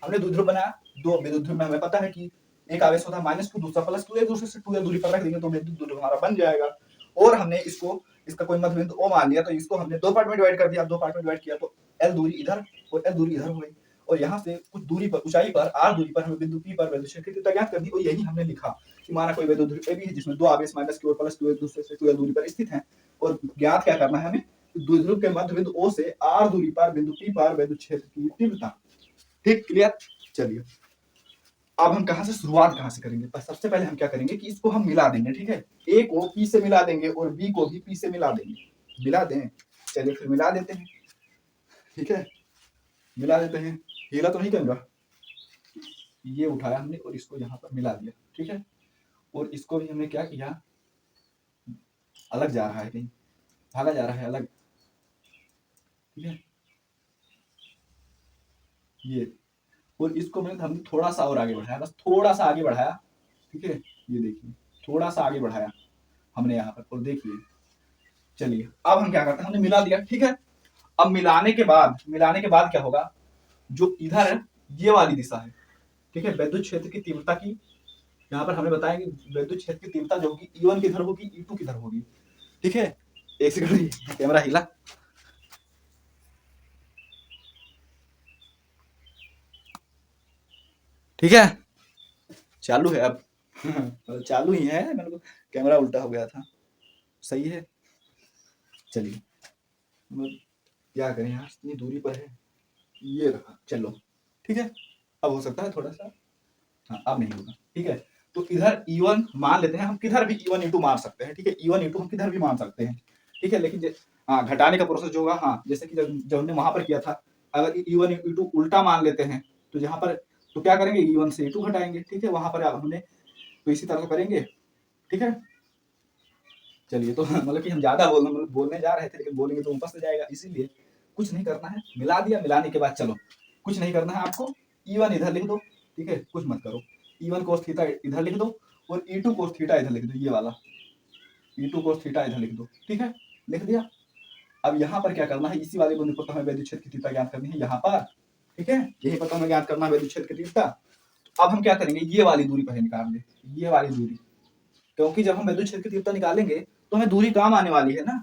हमने द्विध्रुव बनाया, दो द्विध्रुव में हमें पता है कि एक आवेश होता है माइनस क्यू दूसरा प्लस क्यू, एक दूसरे से 2l दूरी पर रख देंगे तो विद्युत द्विध्रुव हमारा बन जाएगा। और हमने इसका कोई मध्य बिंदु O मान लिया, तो इसको हमने दो पार्ट में डिवाइड कर दिया, दो पार्ट में डिवाइड किया तो L दूरी इधर और L दूरी इधर हो गई, और यहाँ से कुछ दूरी पर, ऊंचाई पर R दूरी पर हमें बिंदु P पर विद्युत क्षेत्र की तीव्रता ज्ञात करनी, और यही हमने लिखा कि माना कोई विद्युत द्विध्रुव ए भी है जिसमें दो आवेश माइनस क्यू और प्लस क्यू एक दूसरे से 2l दूरी पर स्थित हैं, और ज्ञात क्या करना है हमें, द्विध्रुव के मध्य बिंदु O से R दूरी पर बिंदु P पर विद्युत क्षेत्र की तीव्रता, ठीक, क्लियर। चलिए अब हम कहां से शुरुआत कहां से करेंगे, सबसे पहले हम क्या करेंगे कि इसको हम मिला देंगे, ठीक है। A को P से मिला देंगे और B को भी P से मिला देंगे, मिला दें, चलिए फिर मिला देते हैं, ठीक है, मिला देते हैं। हीला तो नहीं करूंगा, ये उठाया हमने और इसको यहाँ पर मिला दिया, ठीक है। और इसको भी हमने क्या किया, अलग जा रहा है, कहीं भागा जा रहा है अलग, ठीक है, ये, और इसको मैंने हमने थोड़ा सा और आगे बढ़ाया, बस थोड़ा सा आगे बढ़ाया, ठीक है, ये देखिए थोड़ा सा आगे बढ़ाया हमने यहाँ पर, और देखिए। चलिए अब हम क्या करते हैं, हमने मिला दिया, ठीक है। अब मिलाने के बाद क्या होगा, जो इधर ये वाली दिशा है, ठीक है, विद्युत क्षेत्र की तीव्रता की, यहाँ पर हमें बताया कि विद्युत क्षेत्र की तीव्रता जो होगी E1 किधर होगी, E2 किधर होगी, ठीक है। एक सेकंड कैमरा हिला, ठीक है, चालू है अब। मतलब चालू ही है, मेरे को कैमरा उल्टा हो गया था। सही है, चलिए। मतलब क्या करें यार, इतनी दूरी पर है। ये रहा, चलो ठीक है। अब हो सकता है थोड़ा सा, हाँ अब नहीं होगा, ठीक है। तो इधर E1 मान लेते हैं हम, किधर भी E1 E2 मान सकते हैं, ठीक है। E1 E2 हम किधर भी मान सकते हैं, ठीक है। लेकिन हाँ, घटाने का प्रोसेस जो होगा, हाँ जैसे कि जब हमने वहां पर किया था, अगर E1 E2 उल्टा मान लेते हैं तो यहाँ पर तो क्या करेंगे, E1 से E2 घटाएंगे, ठीक है। वहां पर हमने तो इसी तरह से करेंगे, ठीक है। चलिए, तो मतलब कि हम ज्यादा बोलने जा रहे थे, लेकिन बोलेंगे तो ऊपर से जाएगा, इसीलिए कुछ नहीं करना है, मिला दिया। मिलाने के बाद चलो, कुछ नहीं करना है आपको, E1 इधर लिख दो, ठीक है, कुछ मत करो। E1 cos थीटा इधर लिख दो, और E2 cos थीटा इधर लिख दो, ये वाला E2 cos थीटा इधर लिख दो, ठीक है, लिख दिया। अब यहाँ पर क्या करना है, इसी वाले बिंदु पर तो हमें वैद्युत क्षेत्र की तीव्रता ज्ञात करनी है, यहाँ पर, ठीक है, यही पर तो हमें ज्ञात करना है वैद्युत क्षेत्र की तीव्रता। अब हम क्या करेंगे, ये वाली दूरी पहले निकाल ले, ये वाली दूरी, क्योंकि जब हम वैद्युत क्षेत्र की तीव्रता निकालेंगे तो हमें दूरी काम आने वाली है ना।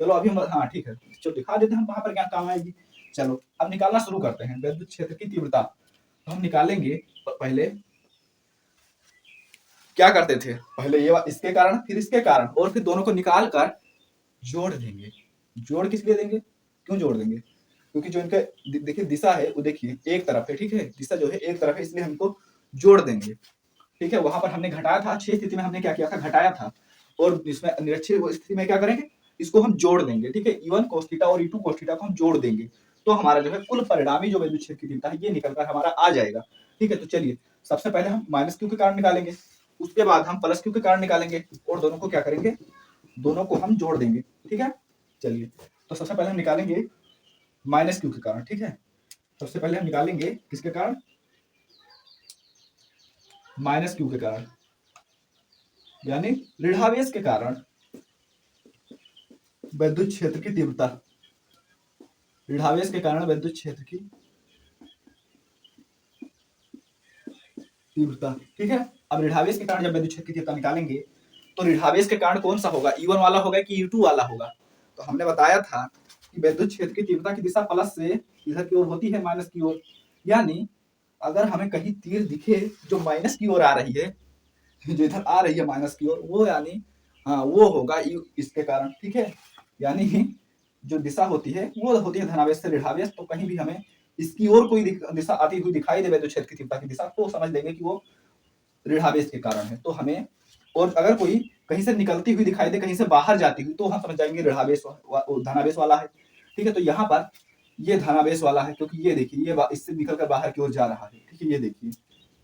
चलो अभी हम, हाँ ठीक है, चलो दिखा देते हैं हम वहां पर क्या काम आएगी। चलो अब निकालना शुरू करते हैं वैद्युत क्षेत्र की तीव्रता। तो हम निकालेंगे पहले, क्या करते थे पहले, ये इसके कारण, फिर इसके कारण, और फिर दोनों को निकाल कर जोड़ देंगे। जोड़ किस लिए देंगे, क्यों जोड़ देंगे, क्योंकि जो इनका देखिए दिशा है वो देखिए एक तरफ है, ठीक है, दिशा जो है एक तरफ है, इसलिए हमको जोड़ देंगे, ठीक है। वहां पर हमने घटाया था, अच्छी स्थिति में हमने क्या किया था, घटाया था, और इसमें निरक्षीय स्थिति में क्या करेंगे, इसको हम जोड़ देंगे, ठीक है। E1 cos थीटा और E2 cos थीटा को हम जोड़ देंगे, तो हमारा जो है कुल परिणामी जो वैद्युत क्षेत्र की तीव्रता है, ये निकलकर हमारा आ जाएगा, ठीक है। तो चलिए, सबसे पहले हम माइनस क्यू के कारण निकालेंगे, उसके बाद हम प्लस क्यू के कारण निकालेंगे, और दोनों को क्या करेंगे, दोनों को हम जोड़ देंगे, ठीक है। चलिए, तो सबसे पहले हम निकालेंगे माइनस क्यू के कारण, ठीक है। सबसे पहले हम निकालेंगे किसके कारण, माइनस क्यू के कारण, यानी ऋणावेश के कारण विद्युत क्षेत्र की तीव्रता, ऋणावेश के कारण विद्युत क्षेत्र की तीव्रता, ठीक है। अब ऋणावेश के कारण जब विद्युत क्षेत्र की तीव्रता निकालेंगे, तो ऋणावेश के कारण कौन सा होगा, E1 वाला होगा कि E2 वाला होगा। तो हमने बताया था कि विद्युत क्षेत्र की तीव्रता की दिशा प्लस से इधर की ओर होती है, माइनस की ओर, यानी अगर हमें कहीं तीर दिखे जो माइनस की ओर आ रही है, जो इधर आ रही है माइनस की ओर, वो यानी हाँ वो होगा इसके कारण, ठीक है। यानी जो दिशा होती है वो होती है धनावेश से ऋणावेश, तो कहीं भी हमें इसकी ओर कोई दिशा आती हुई दिखाई देवे तो क्षेत्र की तीव्रता की दिशा, तो समझ लेंगे कि वो ऋणावेश के कारण है। तो हमें, और अगर कोई कहीं से निकलती हुई दिखाई दे, कहीं से बाहर जाती हुई, तो हम समझ जाएंगे ऋणावेश धनावेश वाला है, ठीक है। तो यहाँ पर ये धनावेश वाला है, क्योंकि ये देखिए ये इससे निकलकर बाहर की ओर जा रहा है, ठीक है। ये देखिए,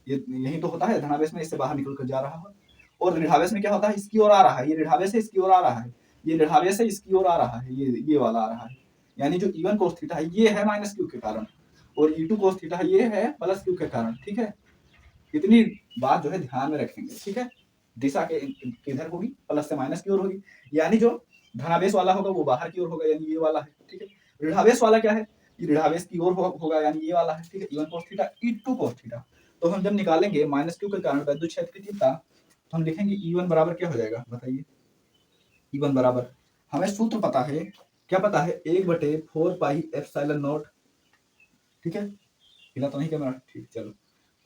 ये यही तो होता है धनावेश में, इससे बाहर निकल कर जा रहा है, और ऋणावेश में क्या होता है, इसकी ओर आ रहा है, ये ऋणावेश है, इसकी ओर आ रहा है, ये ऋणावेश है, इसकी ओर आ रहा है, ये वाला आ रहा है। यानी जो E1 cos थीटा है ये है माइनस क्यू के कारण, और E2 cos थीटा है ये है प्लस क्यू के कारण, ठीक है। इतनी बात जो है ध्यान में रखेंगे, ठीक है। दिशा के किधर होगी, प्लस से माइनस की ओर होगी, यानी जो धनावेश वाला होगा वो बाहर की ओर होगा, यानी ये वाला है, ठीक है। ऋणावेश वाला क्या है, ये ऋणावेश की ओर होगा, यानी ये वाला है, ठीक है। E1 cos theta, E2 cos theta. तो हम जब निकालेंगे माइनस क्यू के कारण विद्युत क्षेत्र की तीव्रता, तो हम लिखेंगे E1 बराबर क्या हो जाएगा, बताइए। E1 बराबर, हमें सूत्र पता है, क्या पता है, 1/4 पाई एप्सिलॉन नॉट, ठीक है। हिला तो नहीं कैमरा, ठीक, चलो,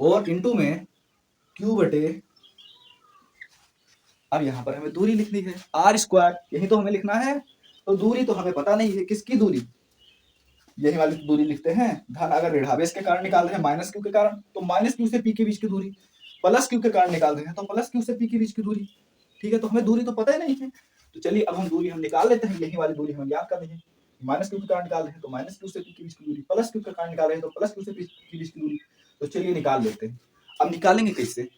और इनटू में Q बटे, अब यहाँ पर हमें दूरी लिखनी है R², यही तो हमें लिखना है। तो दूरी तो हमें पता नहीं है, किसकी दूरी, यही वाली दूरी लिखते हैं। धन अगर ऋणावेश के कारण निकाल रहे हैं माइनस क्यू के कारण, तो माइनस क्यू से पी के बीच की दूरी, प्लस क्यू के कारण निकाल रहे हैं तो प्लस क्यू से पी के बीच की दूरी, ठीक है। तो हमें दूरी तो पता ही नहीं है, तो चलिए अब हम दूरी हम निकाल लेते हैं, यही वाली दूरी हमें याद करनी है। माइनस क्यू के कारण निकाल रहे हैं तो माइनस क्यू से पी के बीच की दूरी, प्लस क्यू के कारण निकाल रहे हैं तो प्लस क्यू से पी के बीच की दूरी। तो चलिए निकाल लेते हैं। अब निकालेंगे कैसे,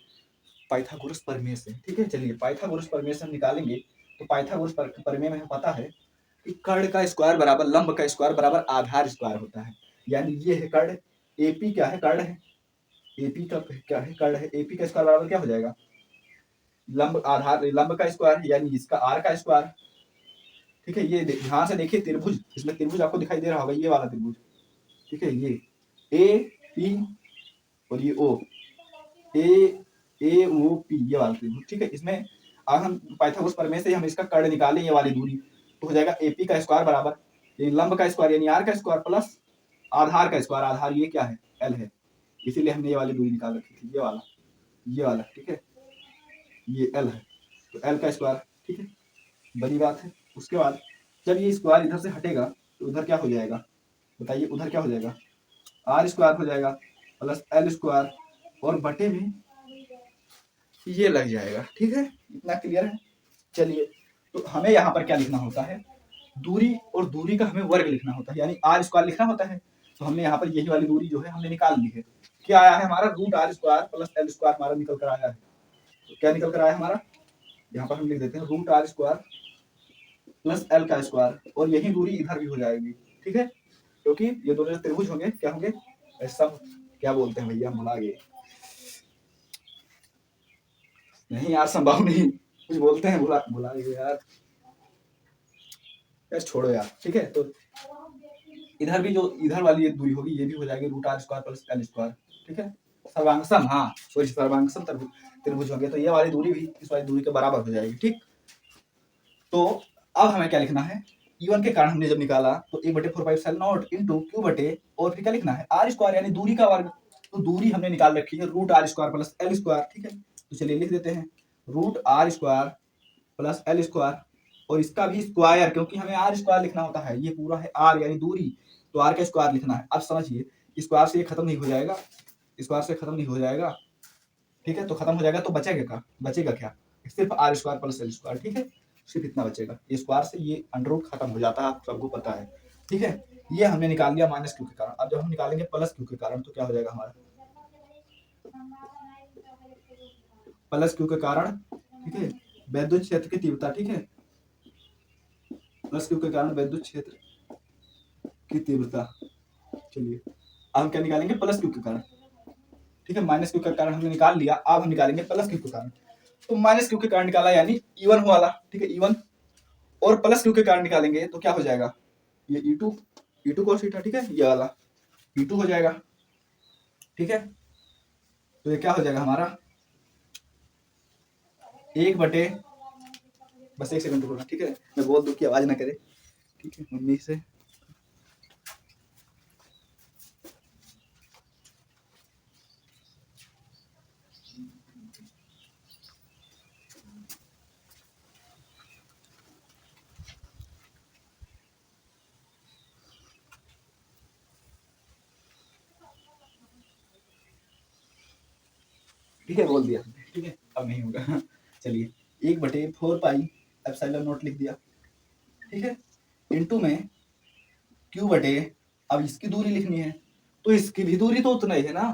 पाइथागोरस प्रमेय से, ठीक है। चलिए पाइथागोरस प्रमेय से हम निकालेंगे। तो पाइथागोरस प्रमेय में हमें पता है कि कर्ण का स्क्वायर बराबर लंब का स्क्वायर बराबर आधार स्क्वायर होता है, यानी ये है कर्ण, एपी क्या है, कर्ण है, एपी का क्या है, कर्ण है, एपी का स्क्वायर बराबर क्या हो जाएगा, लंब आधार, लंब का स्क्वायर, यानी इसका आर का स्क्वायर, ठीक है। ये ध्यान से देखिए त्रिभुज, इसमें त्रिभुज आपको दिखाई दे रहा होगा, ये वाला त्रिभुज, ठीक है। ये ए पी और ये ओ, ए ओ पी, ये वाला त्रिभुज, ठीक है। इसमें अगर हम पाइथागोरस प्रमेय से हम इसका कर्ण निकालें, ये वाली दूरी, तो हो जाएगा एपी का स्क्वायर बराबर ये लंब का स्क्वायर यानी आर का स्क्वायर प्लस आधार का स्क्वायर, आधार ये क्या है, एल है, इसीलिए हमने ये वाली दूरी निकाल रखी थी, ये वाला, ठीक है। ये एल है, तो एल का स्क्वायर, ठीक है, बड़ी बात है। उसके बाद जब ये स्क्वायर इधर से हटेगा तो उधर क्या हो जाएगा, बताइए, उधर क्या हो जाएगा, आर स्क्वायर हो जाएगा प्लस एल स्क्वायर, और बटे में ये लग जाएगा, ठीक है, इतना क्लियर है। चलिए, तो हमें यहाँ पर क्या लिखना होता है, दूरी, और दूरी का हमें वर्ग लिखना होता है, यानी आर स्क्वायर लिखना होता है। तो हमने यहाँ पर यही वाली दूरी जो है हमने निकाल ली है। क्या आया है हमारा, root R square plus L square हमारा निकल कर आया है। तो क्या निकल कर आया हमारा, यहाँ पर हम लिख देते हैं root R square plus L का स्क्वायर, और यही दूरी इधर भी हो जाएगी, ठीक है, क्योंकि ये दोनों त्रिभुज होंगे, क्या होंगे, ऐसा क्या बोलते हैं भैया, भुला गए, नहीं यार संभव नहीं, कुछ बोलते हैं, भुला भुला गए यार, यार छोड़ो यार, ठीक है। तो इधर भी जो इधर वाली एक दूरी होगी ये भी हो जाएगी root R square plus L square, ठीक है, सर्वांगसम, हाँ सॉरी, सर्वांगसम त्रिभुज होंगे, तो ये वाली दूरी भी इस वाली दूरी के बराबर हो जाएगी, ठीक। तो अब हमें क्या लिखना है, E1 के कारण हमने जब निकाला तो 1/4π0 इंटू क्यू बटे, और फिर क्या लिखना है, आर स्क्वायर यानी दूरी का वर्ग। तो दूरी हमने निकाल रखी है root R square plus L square, ठीक है, तो चलिए लिख देते हैं root R square plus L square, और इसका भी स्क्वायर, क्योंकि हमें आर स्क्वायर लिखना होता है, ये पूरा है आर यानी दूरी, तो आर का स्क्वायर लिखना है। अब समझिए, स्क्वायर से ये खत्म नहीं हो जाएगा, स्क्वायर से खत्म नहीं हो जाएगा, ठीक है, तो खत्म हो जाएगा तो बचेगा क्या, सिर्फ R square plus L square, ठीक है, सिर्फ इतना बचेगा, ये स्क्वायर से ये अंडर रूट खत्म हो जाता है, आप सबको पता है, ठीक है। ये हमने निकाल लिया माइनस क्यू के कारण। अब जब हम निकालेंगे प्लस क्यू के कारण तो क्या हो जाएगा हमारा, प्लस क्यू के कारण, ठीक है, वैद्युत क्षेत्र की तीव्रता, ठीक है, प्लस क्यू के कारण वैद्युत क्षेत्र की तीव्रता। चलिए, अब हम क्या निकालेंगे, प्लस क्यू के कारण, ठीक है, माइनस क्यू के कारण हमने निकाल लिया, अब हम निकालेंगे प्लस क्यू के कारण। तो माइनस क्यू के कारण निकाला यानी E1 वाला, ठीक है, E1, और प्लस क्यू के कारण निकालेंगे तो क्या हो जाएगा, ये E2 cos थीटा, ठीक है, ये वाला E2 हो जाएगा, ठीक है। तो ये क्या हो जाएगा हमारा, 1 बटे, बस 1 सेकंड रुकना, ठीक है, मैं बोल दूं कि आवाज ना करे, ठीक है, मम्मी से। ठीक है, बोल दिया, ठीक है, अब नहीं होगा। चलिए, 1/4 पाई एप्सिलॉन नॉट लिख दिया, ठीक है, इनटू में क्यू बटे, अब इसकी दूरी लिखनी है, तो इसकी भी दूरी तो उतना ही है ना,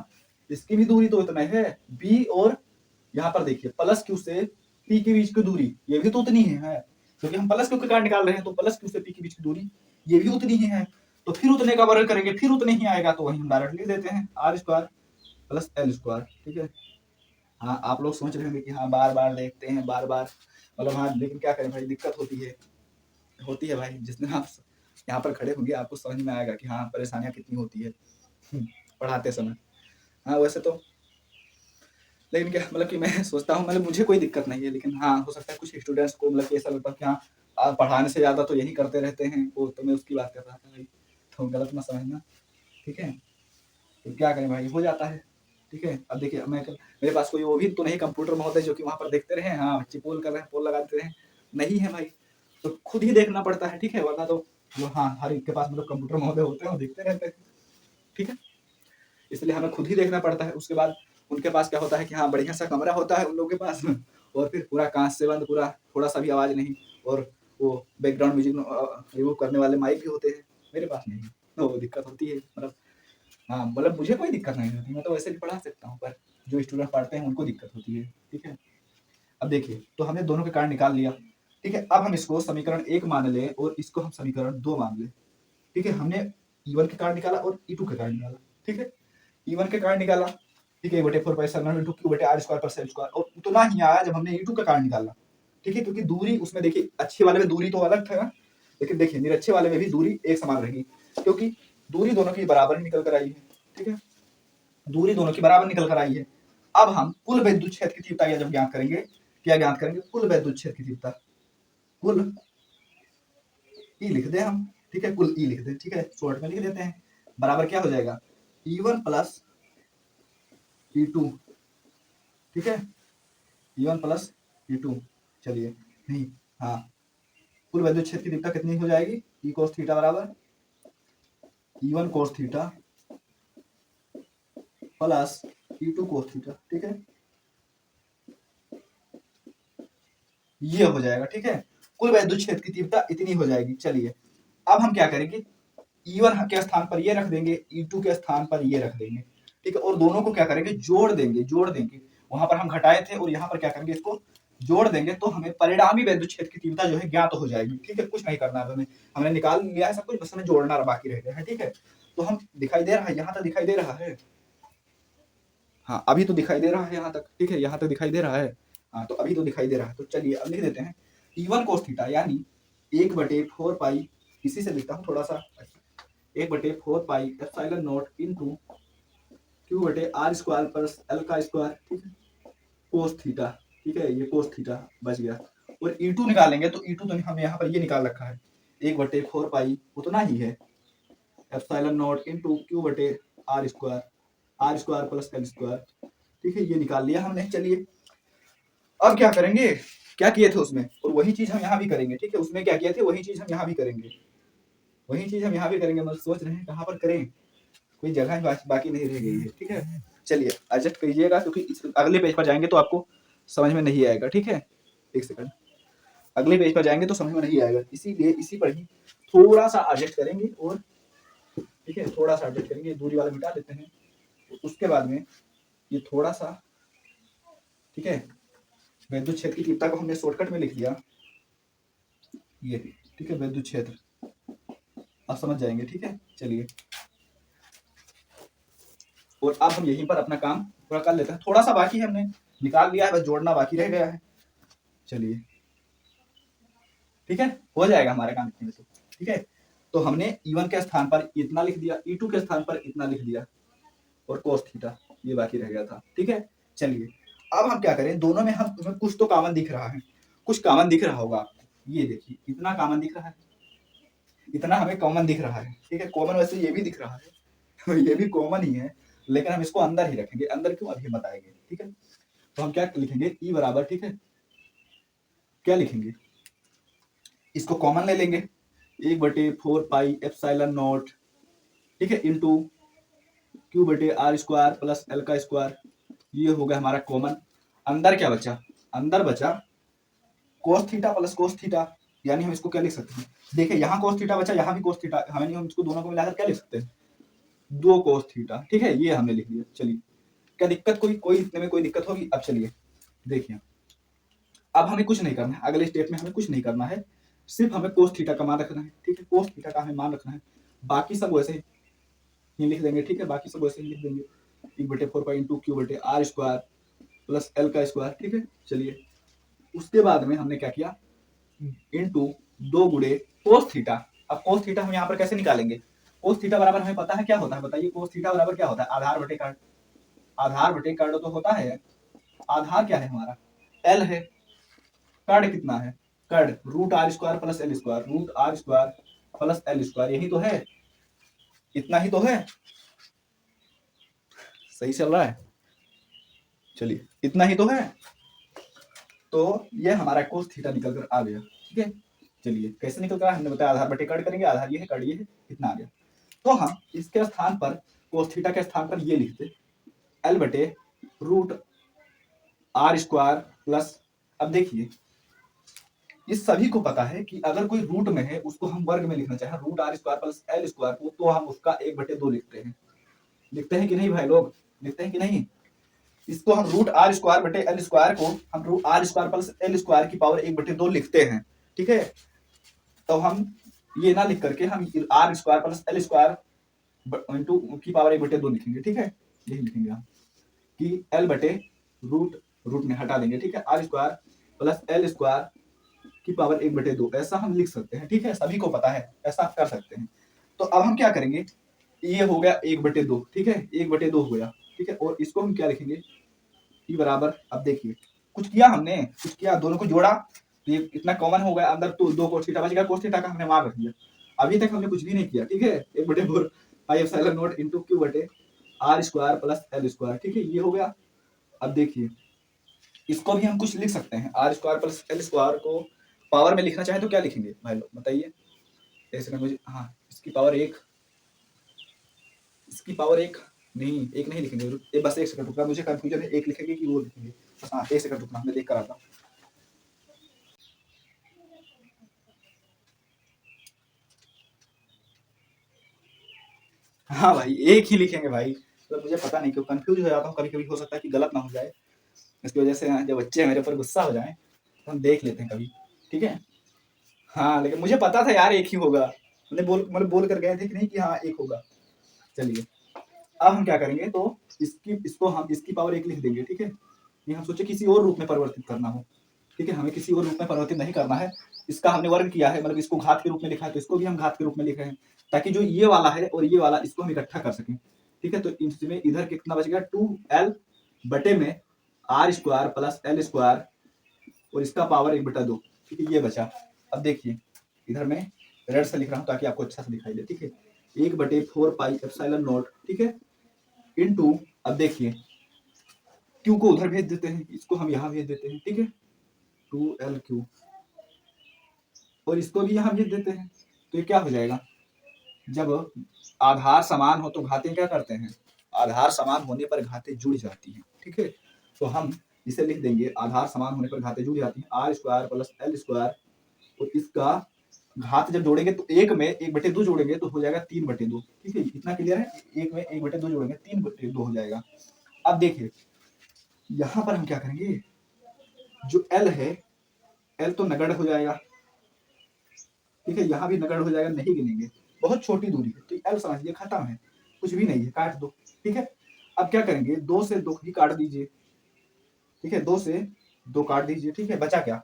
इसकी भी दूरी तो उतना ही है, बी, और यहाँ पर देखिए प्लस क्यू से पी के बीच की दूरी ये भी तो उतनी ही है, क्योंकि हम प्लस क्यू के कारण निकाल रहे हैं, तो प्लस क्यू से पी के बीच की दूरी ये भी उतनी ही है, तो फिर उतने का वर्ग करेंगे फिर उतने ही आएगा, तो वही हम डायरेक्ट लिख देते हैं R square plus L square, ठीक है। हाँ, आप लोग सोच रहे होंगे कि हाँ बार बार देखते हैं, बार बार, मतलब हाँ, लेकिन क्या करें भाई, दिक्कत होती है भाई, जिस दिन आप यहाँ पर खड़े होंगे आपको समझ में आएगा कि हाँ परेशानियां कितनी होती है पढ़ाते समय। हाँ वैसे तो, लेकिन क्या मतलब कि मैं सोचता हूँ, मतलब मुझे कोई दिक्कत नहीं है, लेकिन हाँ हो सकता है कुछ स्टूडेंट्स को मतलब कि ऐसा लगता है कि हाँ पढ़ाने से ज्यादा तो यही करते रहते हैं वो, तो मैं उसकी बात कर रहा था भाई, तो गलत मत समझना, ठीक है। तो क्या करें भाई, हो जाता है, ठीक है। अब देखिए, मेरे पास कोई वो भी तो नहीं कंप्यूटर महोदय जो कि वहां पर देखते रहे, हाँ बच्चे पोल कर रहे हैं, पोल लगाते रहे, नहीं है भाई, तो खुद ही देखना पड़ता है, ठीक है, वरना तो हाँ हर एक के पास मतलब कंप्यूटर महोदय होते हैं वो देखते रहते हैं, ठीक है, इसलिए हमें खुद ही देखना पड़ता है। उसके बाद उनके पास क्या होता है कि हाँ बढ़िया सा कमरा होता है उन लोगों के पास, और फिर पूरा कांच से बंद, पूरा थोड़ा सा भी आवाज नहीं, और वो बैकग्राउंड म्यूजिक रिमूव करने वाले माइक भी होते हैं, मेरे पास नहीं, तो वो दिक्कत होती है, मतलब हाँ, मतलब मुझे कोई दिक्कत नहीं होती, मैं तो वैसे भी पढ़ा सकता हूँ, पर जो स्टूडेंट पढ़ते हैं उनको दिक्कत होती है, ठीक है। अब देखिए, तो हमने दोनों के कारण निकाल लिया, ठीक है, अब हम इसको समीकरण 1 मान लें और इसको हम समीकरण 2 मान लें, ठीक है, हमने E1 के कारण निकाला और E2 के कारण निकाला, ठीक है, E1 के कारण निकाला, ठीक है, 1/4 इंटू क्यू बटे R square plus L square, और उतना ही आया जब हमने E2 का कारण निकाला, ठीक है, क्योंकि दूरी उसमें देखिए अच्छे वाले में दूरी तो अलग था, लेकिन देखिए निरक्षे वाले में भी दूरी एक समान रहेगी, क्योंकि दूरी दोनों की बराबर निकल कर आई है, ठीक है, दूरी दोनों की बराबर निकल कर आई है। अब हम कुल वैद्युत क्षेत्र की तीव्रता जब ज्ञात करेंगे, क्या ज्ञात करेंगे, कुल वैद्युत क्षेत्र की तीव्रता, कुल ई लिख दें हम, ठीक है, कुल ई लिख दें, ठीक है, शॉर्ट में लिख देते हैं, बराबर क्या हो जाएगा, E1 प्लस E2, ठीक है, E1 प्लस E2, चलिए नहीं, हाँ, कुल वैद्युत क्षेत्र की तीव्रता कितनी हो जाएगी? E cos थीटा बराबर E1 cos theta plus E2 cos theta, ठीक है, ये हो जाएगा, ठीक है। कुल वैद्युत क्षेत्र की तीव्रता इतनी हो जाएगी। चलिए अब हम क्या करेंगे, E1 के स्थान पर ये रख देंगे, E2 के स्थान पर ये रख देंगे, ठीक है, और दोनों को क्या करेंगे, जोड़ देंगे। वहां पर हम घटाए थे और यहाँ पर क्या करेंगे, इसको जोड़ देंगे, तो हमें परिणामी वैद्युत क्षेत्र की तीव्रता जो है ज्ञात हो जाएगी, ठीक है। कुछ नहीं करना है हमें, हमने निकाल लिया है सब कुछ, बस हमें जोड़ना बाकी रह गया है, ठीक है। तो हम दिखाई दे रहा है, यहाँ तक दिखाई दे रहा है, हाँ अभी तो दिखाई दे रहा है यहाँ तक, ठीक है, यहाँ तक दिखाई दे रहा है, हाँ तो अभी तो दिखाई दे रहा है। तो चलिए अब लिख देते हैं E1 cos थीटा यानी 1/4 पाई, इसी से लिखता हूँ थोड़ा सा, 1/4 pi epsilon not into Q बटे R स्क्वायर प्लस L का स्क्वायर, ठीक है, कोस थीटा, ठीक है, ये कोस थीटा बच गया। और E2 निकालेंगे तो E2 तो हमने यहाँ पर ये निकाल रखा है, 1/4 पाई उतना ही है एप्सिलॉन नॉट इनटू Q बटे R square plus L square, ठीक है, ये निकाल लिया हमने। चलिए अब क्या करेंगे, क्या किए थे उसमें, और वही चीज हम यहाँ भी करेंगे, ठीक है, उसमें क्या किए थे वही चीज हम यहाँ भी करेंगे, वही चीज हम यहाँ भी करेंगे। मतलब सोच रहे हैं कहाँ पर करें, कोई जगह बाकी नहीं रह गई है, ठीक है। चलिए एडजस्ट कीजिएगा, क्योंकि अगले पेज पर जाएंगे तो आपको समझ में नहीं आएगा, ठीक है, एक सेकंड, अगले पेज पर जाएंगे तो समझ में नहीं आएगा, इसीलिए इसी पर ही थोड़ा सा एडजस्ट करेंगे, और ठीक है थोड़ा सा एडजस्ट करेंगे, दूरी वाला मिटा देते हैं, उसके बाद में ये थोड़ा सा, ठीक है, वैद्युत क्षेत्र की तीव्रता को हमने शॉर्टकट में लिख दिया, ये ठीक है वैद्युत क्षेत्र, आप समझ जाएंगे, ठीक है। चलिए और अब हम यहीं पर अपना काम पूरा कर लेते हैं, थोड़ा सा बाकी है, हमने निकाल लिया है, बस जोड़ना बाकी रह गया है। चलिए ठीक है, हो जाएगा हमारा काम इतने में तो, ठीक है। तो हमने E1 के स्थान पर इतना लिख दिया, E2 के स्थान पर इतना लिख दिया, और कोस थीटा ये बाकी रह गया था, ठीक है। चलिए अब हम क्या करें, दोनों में हम तुम्हें कुछ तो कॉमन दिख रहा है, कुछ कॉमन दिख रहा होगा आपको, ये देखिए इतना कॉमन दिख रहा है, इतना हमें कॉमन दिख रहा है, ठीक है। कॉमन वैसे ये भी दिख रहा है, तो ये भी कॉमन ही है, लेकिन हम इसको अंदर ही रखेंगे, अंदर क्यों अभी बताएंगे, ठीक है। तो हम क्या लिखेंगे, E बराबर, ठीक है, क्या लिखेंगे, इसको कॉमन ले लेंगे, 1/4 पाई एप्सिलॉन नॉट, ठीक है, इंटू Q बटे R स्क्वायर प्लस L का स्क्वायर, ये हो गया हमारा कॉमन। अंदर क्या बचा, अंदर बचा cos theta plus cos theta, यानी हम इसको क्या लिख सकते हैं, देखिए यहाँ कोस थीटा बचा, यहाँ भी कोस थीटा, हमें हम इसको दोनों को मिलाकर क्या लिख सकते हैं, 2 कोस थीटा, ठीक है, ये हमने लिख दिया। चलिए क्या दिक्कत, कोई इतने में कोई दिक्कत होगी? अब चलिए देखिए, अब हमें कुछ नहीं करना है, अगले स्टेप में हमें कुछ नहीं करना है, सिर्फ हमें कोस थीटा का मान रखना है, ठीक है, कोस थीटा का हमें मान रखना है, बाकी सब वैसे ही लिख देंगे, ठीक है, बाकी सब वैसे ही लिख देंगे, 1/4 पाई इंटू Q बटे R स्क्वायर प्लस L का स्क्वायर, ठीक है। चलिए उसके बाद में हमने क्या किया, इंटू 2 गुणे कोस थीटा। अब कोस थीटा हम यहाँ पर कैसे निकालेंगे, कोस थीटा बराबर हमें पता है क्या होता है, बताइए कोस थीटा बराबर क्या होता है, आधार बटे कर्ण, आधार बटे कर्ण तो होता है, आधार क्या है हमारा, L है, कर्ण कितना है, कर्ण root R square plus L square, root R square plus L square, यही तो है, इतना ही तो है, सही चल रहा है, चलिए इतना ही तो है। तो ये हमारा कोस थीटा निकल कर आ गया, ठीक है। चलिए कैसे निकल कर आया, हमने बताया आधार बटे कर्ण करेंगे, आधार ये है, कर्ण ये है, इतना आ गया। तो हम इसके स्थान पर, कोस थीटा के स्थान पर ये लिखते L बटे रूट R स्क्वायर प्लस, अब देखिए इस सभी को पता है कि अगर कोई रूट में है उसको हम वर्ग में लिखना चाहे, root R square plus L square को, तो हम उसका 1/2 लिखते हैं कि नहीं भाई लोग, लिखते हैं कि नहीं, इसको हम रूट R स्क्वायर बटे L स्क्वायर को हम root R square plus L square की पावर 1/2 लिखते हैं, ठीक है। तो हम ये ना लिख करके हम R square plus L square into की पावर 1/2 लिखेंगे, ठीक है, यही लिखेंगे हम कि L बटे रूट में हटा देंगे, ठीक है, R square plus L square की पावर 1/2, ऐसा हम लिख सकते हैं, ठीक है, सभी को पता है, ऐसा आप कर सकते हैं। तो अब हम क्या करेंगे, ये हो गया 1/2, ठीक है, 1/2 हो गया, ठीक है, और इसको हम क्या लिखेंगे, ई बराबर, अब देखिए कुछ किया हमने, कुछ किया, दोनों को जोड़ा तो ये इतना कॉमन हो गया, अंदर तो 2 कोस थीटा बच गया, कोस थीटा का हमने मान रख दिया, अभी तक हमने कुछ भी नहीं किया, ठीक है, 1/4 pi epsilon not into Q बटे R square plus L square, ठीक है, ये हो गया। अब देखिए इसको भी हम कुछ लिख सकते हैं, R square plus L square को पावर में लिखना चाहे तो क्या लिखेंगे भाई लोग बताइए। एक सेकंड मुझे, हाँ इसकी पावर एक, इसकी पावर एक नहीं, एक नहीं लिखेंगे, बस एक सेकंड रुकना, मुझे कंफ्यूजन है, एक लिखेंगे कि वो लिखेंगे, बस हाँ एक सेकंड रुकना, मैं देख कर आता हूँ। हाँ भाई एक ही लिखेंगे भाई, तो मुझे पता नहीं क्यों कंफ्यूज हो जाता हूँ, कभी कभी हो सकता है कि गलत ना हो जाए, इसकी वजह से जब बच्चे मेरे ऊपर गुस्सा हो जाए तो हम देख लेते हैं कभी, ठीक है। हाँ लेकिन मुझे पता था यार एक ही होगा, मैंने बोल कर गए थे कि नहीं कि हाँ एक होगा। चलिए अब हम क्या करेंगे, तो इसको हम इसकी पावर एक लिख देंगे, ठीक है। ये हम सोचे किसी और रूप में परिवर्तित करना हो, ठीक है, हमें किसी और रूप में परिवर्तित नहीं करना है। इसका हमने वर्ग किया है, मतलब इसको घात के रूप में लिखा है, तो इसको भी हम घात के रूप में लिख रहे हैं, ताकि जो ये वाला है और ये वाला इसको हम इकट्ठा कर सकें, ठीक है। तो इसमें इधर कितना बच गया, 2l बटे में R square plus L square और इसका पावर 1/2, ठीक है, ये बचा। अब देखिए इधर मैं रेड से लिख रहा हूँ ताकि आपको अच्छा से दिखाई दे, ठीक है, 1/4 पाई एप्सिलॉन नॉट, ठीक है, इनटू, अब देखिए क्यू को उधर भेज देते हैं, इसको हम यहाँ भेज देते हैं, ठीक है, 2l क्यू, और इसको भी यहाँ भेज देते हैं, तो ये क्या हो जाएगा, जब आधार समान हो तो घातें क्या करते हैं, आधार समान होने पर घातें जुड़ जाती हैं, ठीक है। तो हम इसे लिख देंगे, आधार समान होने पर घातें जुड़ जाती हैं, R square plus L square, और इसका घात जब जोड़ेंगे तो एक में 1/2 जोड़ेंगे तो हो जाएगा 3/2, ठीक है, इतना क्लियर है, एक में 1/2 जोड़ेंगे 3/2 हो जाएगा। अब देखिए यहाँ पर हम क्या करेंगे, जो एल है, एल तो नगण्य हो जाएगा, ठीक है, यहाँ भी नगण्य हो जाएगा, नहीं गिनेंगे, बहुत छोटी दूरी है, तो एल समझिए खत्म है, कुछ भी नहीं है, काट दो, ठीक है। अब क्या करेंगे, 2 से 2 ही काट दीजिए, ठीक है, 2 से 2 काट दीजिए, ठीक है, बचा क्या,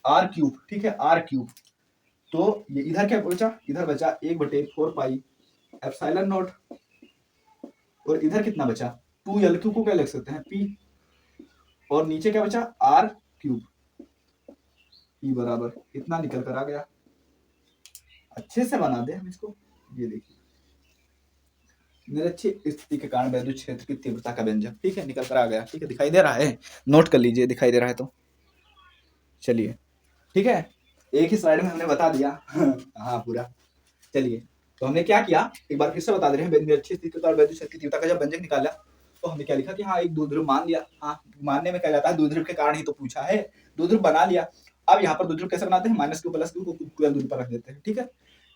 आर क्यूब, ठीक है, आर क्यूब। तो ये इधर क्या बचा, इधर बचा 1/4 पाई एप्सिलॉन नॉट, और इधर कितना बचा, 2l को क्या लिख सकते हैं, p, और नीचे क्या बचा, आर क्यूब, ई बराबर इतना निकल कर आ गया। अच्छे से बना दे हम इसको, ये देखिए निरक्षीय स्थिति के कारण वैद्युत क्षेत्र की तीव्रता का व्यंजक, ठीक है, निकल कर आ गया, ठीक है, दिखाई दे रहा है, नोट कर लीजिए, दिखाई दे रहा है तो चलिए, ठीक है, एक ही स्लाइड में हमने बता दिया हाँ पूरा। चलिए तो हमने क्या किया, एक बार फिर से बता दे रहे हैं, निरक्षीय स्थिति और वैद्युत क्षेत्र की तीव्रता का जब व्यंजक निकाला तो हमने क्या लिखा कि हाँ एक द्विध्रुव मान लिया, हाँ मानने में क्या जाता है, द्विध्रुव के कारण ही तो पूछा है, द्विध्रुव बना लिया। अब यहाँ पर द्विध्रुव कैसे बनाते हैं, -q + q को 12 दूरी पर रख देते हैं, ठीक है,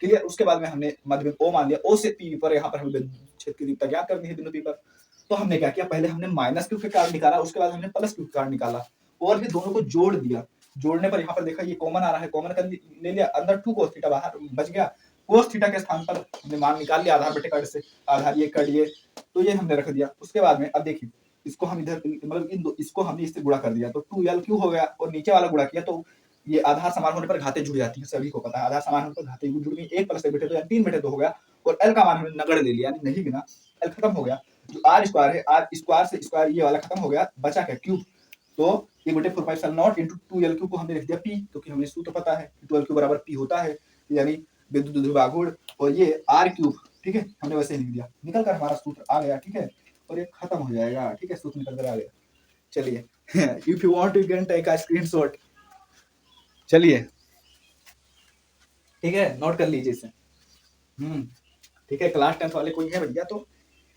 क्लियर। उसके बाद में हमने मध्य बिंदु O मान लिया, O से P पर यहाँ पर हमें क्षेत्र की तीव्रता ज्ञात करनी है बिंदु P पर। तो हमने क्या किया, पहले हमने -q के कारण निकाला, उसके बाद हमने +q के कारण निकाला, और फिर दोनों को जोड़ दिया। जोड़ने पर यहाँ पर देखा ये कॉमन आ रहा है, कॉमन कर ले लिया, अंदर 2 cos थीटा बाहर बच गया, cos थीटा के स्थान पर हमने मान निकाल लिया, आधार बटे कट से, आधार ये कट ये, तो ये हमने रख दिया। उसके बाद में अब देखिए इसको हम इधर मतलब इन दो, इसको हमने इससे गुणा कर दिया तो 2l हो गया, और नीचे वाला गुणा किया तो ये आधार समान होने पर घातें जुड़ जाती हैं, सभी को पता है, आधार समान होने पर घातें जुड़ गई, 1 + 1/2 यानी 3/2 हो गया, और l का मान हमने नगण्य ले लिया, यानी नहीं गिना, l खत्म हो गया। जो आर स्क्वायर है, आर स्क्वायर से स्क्वायर ये वाला खत्म हो गया, बचा क्या, क्यूब। तो 1/4 pi epsilon naught into 2l को हमने लिख दिया p, क्योंकि हमें सूत्र पता है 12q बराबर p होता है, यानी विद्युत द्विध्रुवाघूर्ण, और ये r क्यूब, ठीक है, हमने वैसे लिख दिया, निकल कर हमारा सूत्र आ गया, ठीक है, और ये खत्म हो जाएगा, ठीक है, सूत्र निकल कर आ गया। चलिए if you want you can take a screenshot, चलिए ठीक है, नोट कर लीजिए इसे। ठीक है, क्लास 10th वाले कोई है भैया तो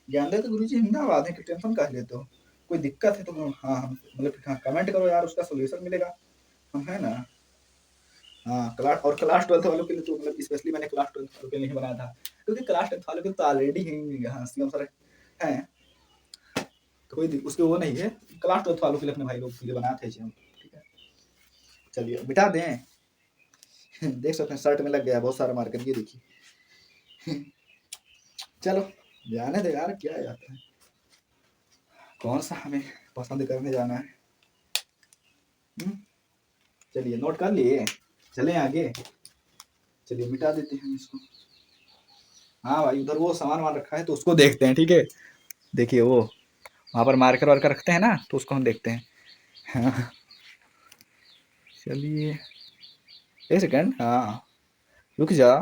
ज्ञान दे तो गुरुजी जिंदाबाद है, कि टेंशन काहे लेते हो, कोई दिक्कत है तो हाँ मतलब हाँ कमेंट करो यार, उसका सोल्यूशन मिलेगा, है ना। हाँ क्लास, और क्लास 12th वालों के लिए तो मतलब स्पेशली मैंने क्लास 12th वालों के लिए नहीं बनाया था, क्योंकि क्लास 10th वालों के तो ऑलरेडी हाँ सीएम सर हैं, तो कोई उसके वो नहीं है, क्लास 12th वालों के लिए अपने भाई लोग के लिए बनाया था, ठीक है। चलिए बिठा दें देख सकते हैं शर्ट में लग गया बहुत सारा मार्कर, ये देखिए चलो जाने दे यार, क्या जाता है, कौन सा हमें पसंद करने जाना है। चलिए नोट कर लिए, चले आगे, चलिए मिटा देते हैं इसको। हाँ भाई उधर वो सामान वान रखा है तो उसको देखते हैं, ठीक है, देखिए वो वहाँ पर मार्कर वार्कर रखते हैं ना, तो उसको हम देखते हैं। हाँ चलिए एक सेकंड, हाँ रुक जा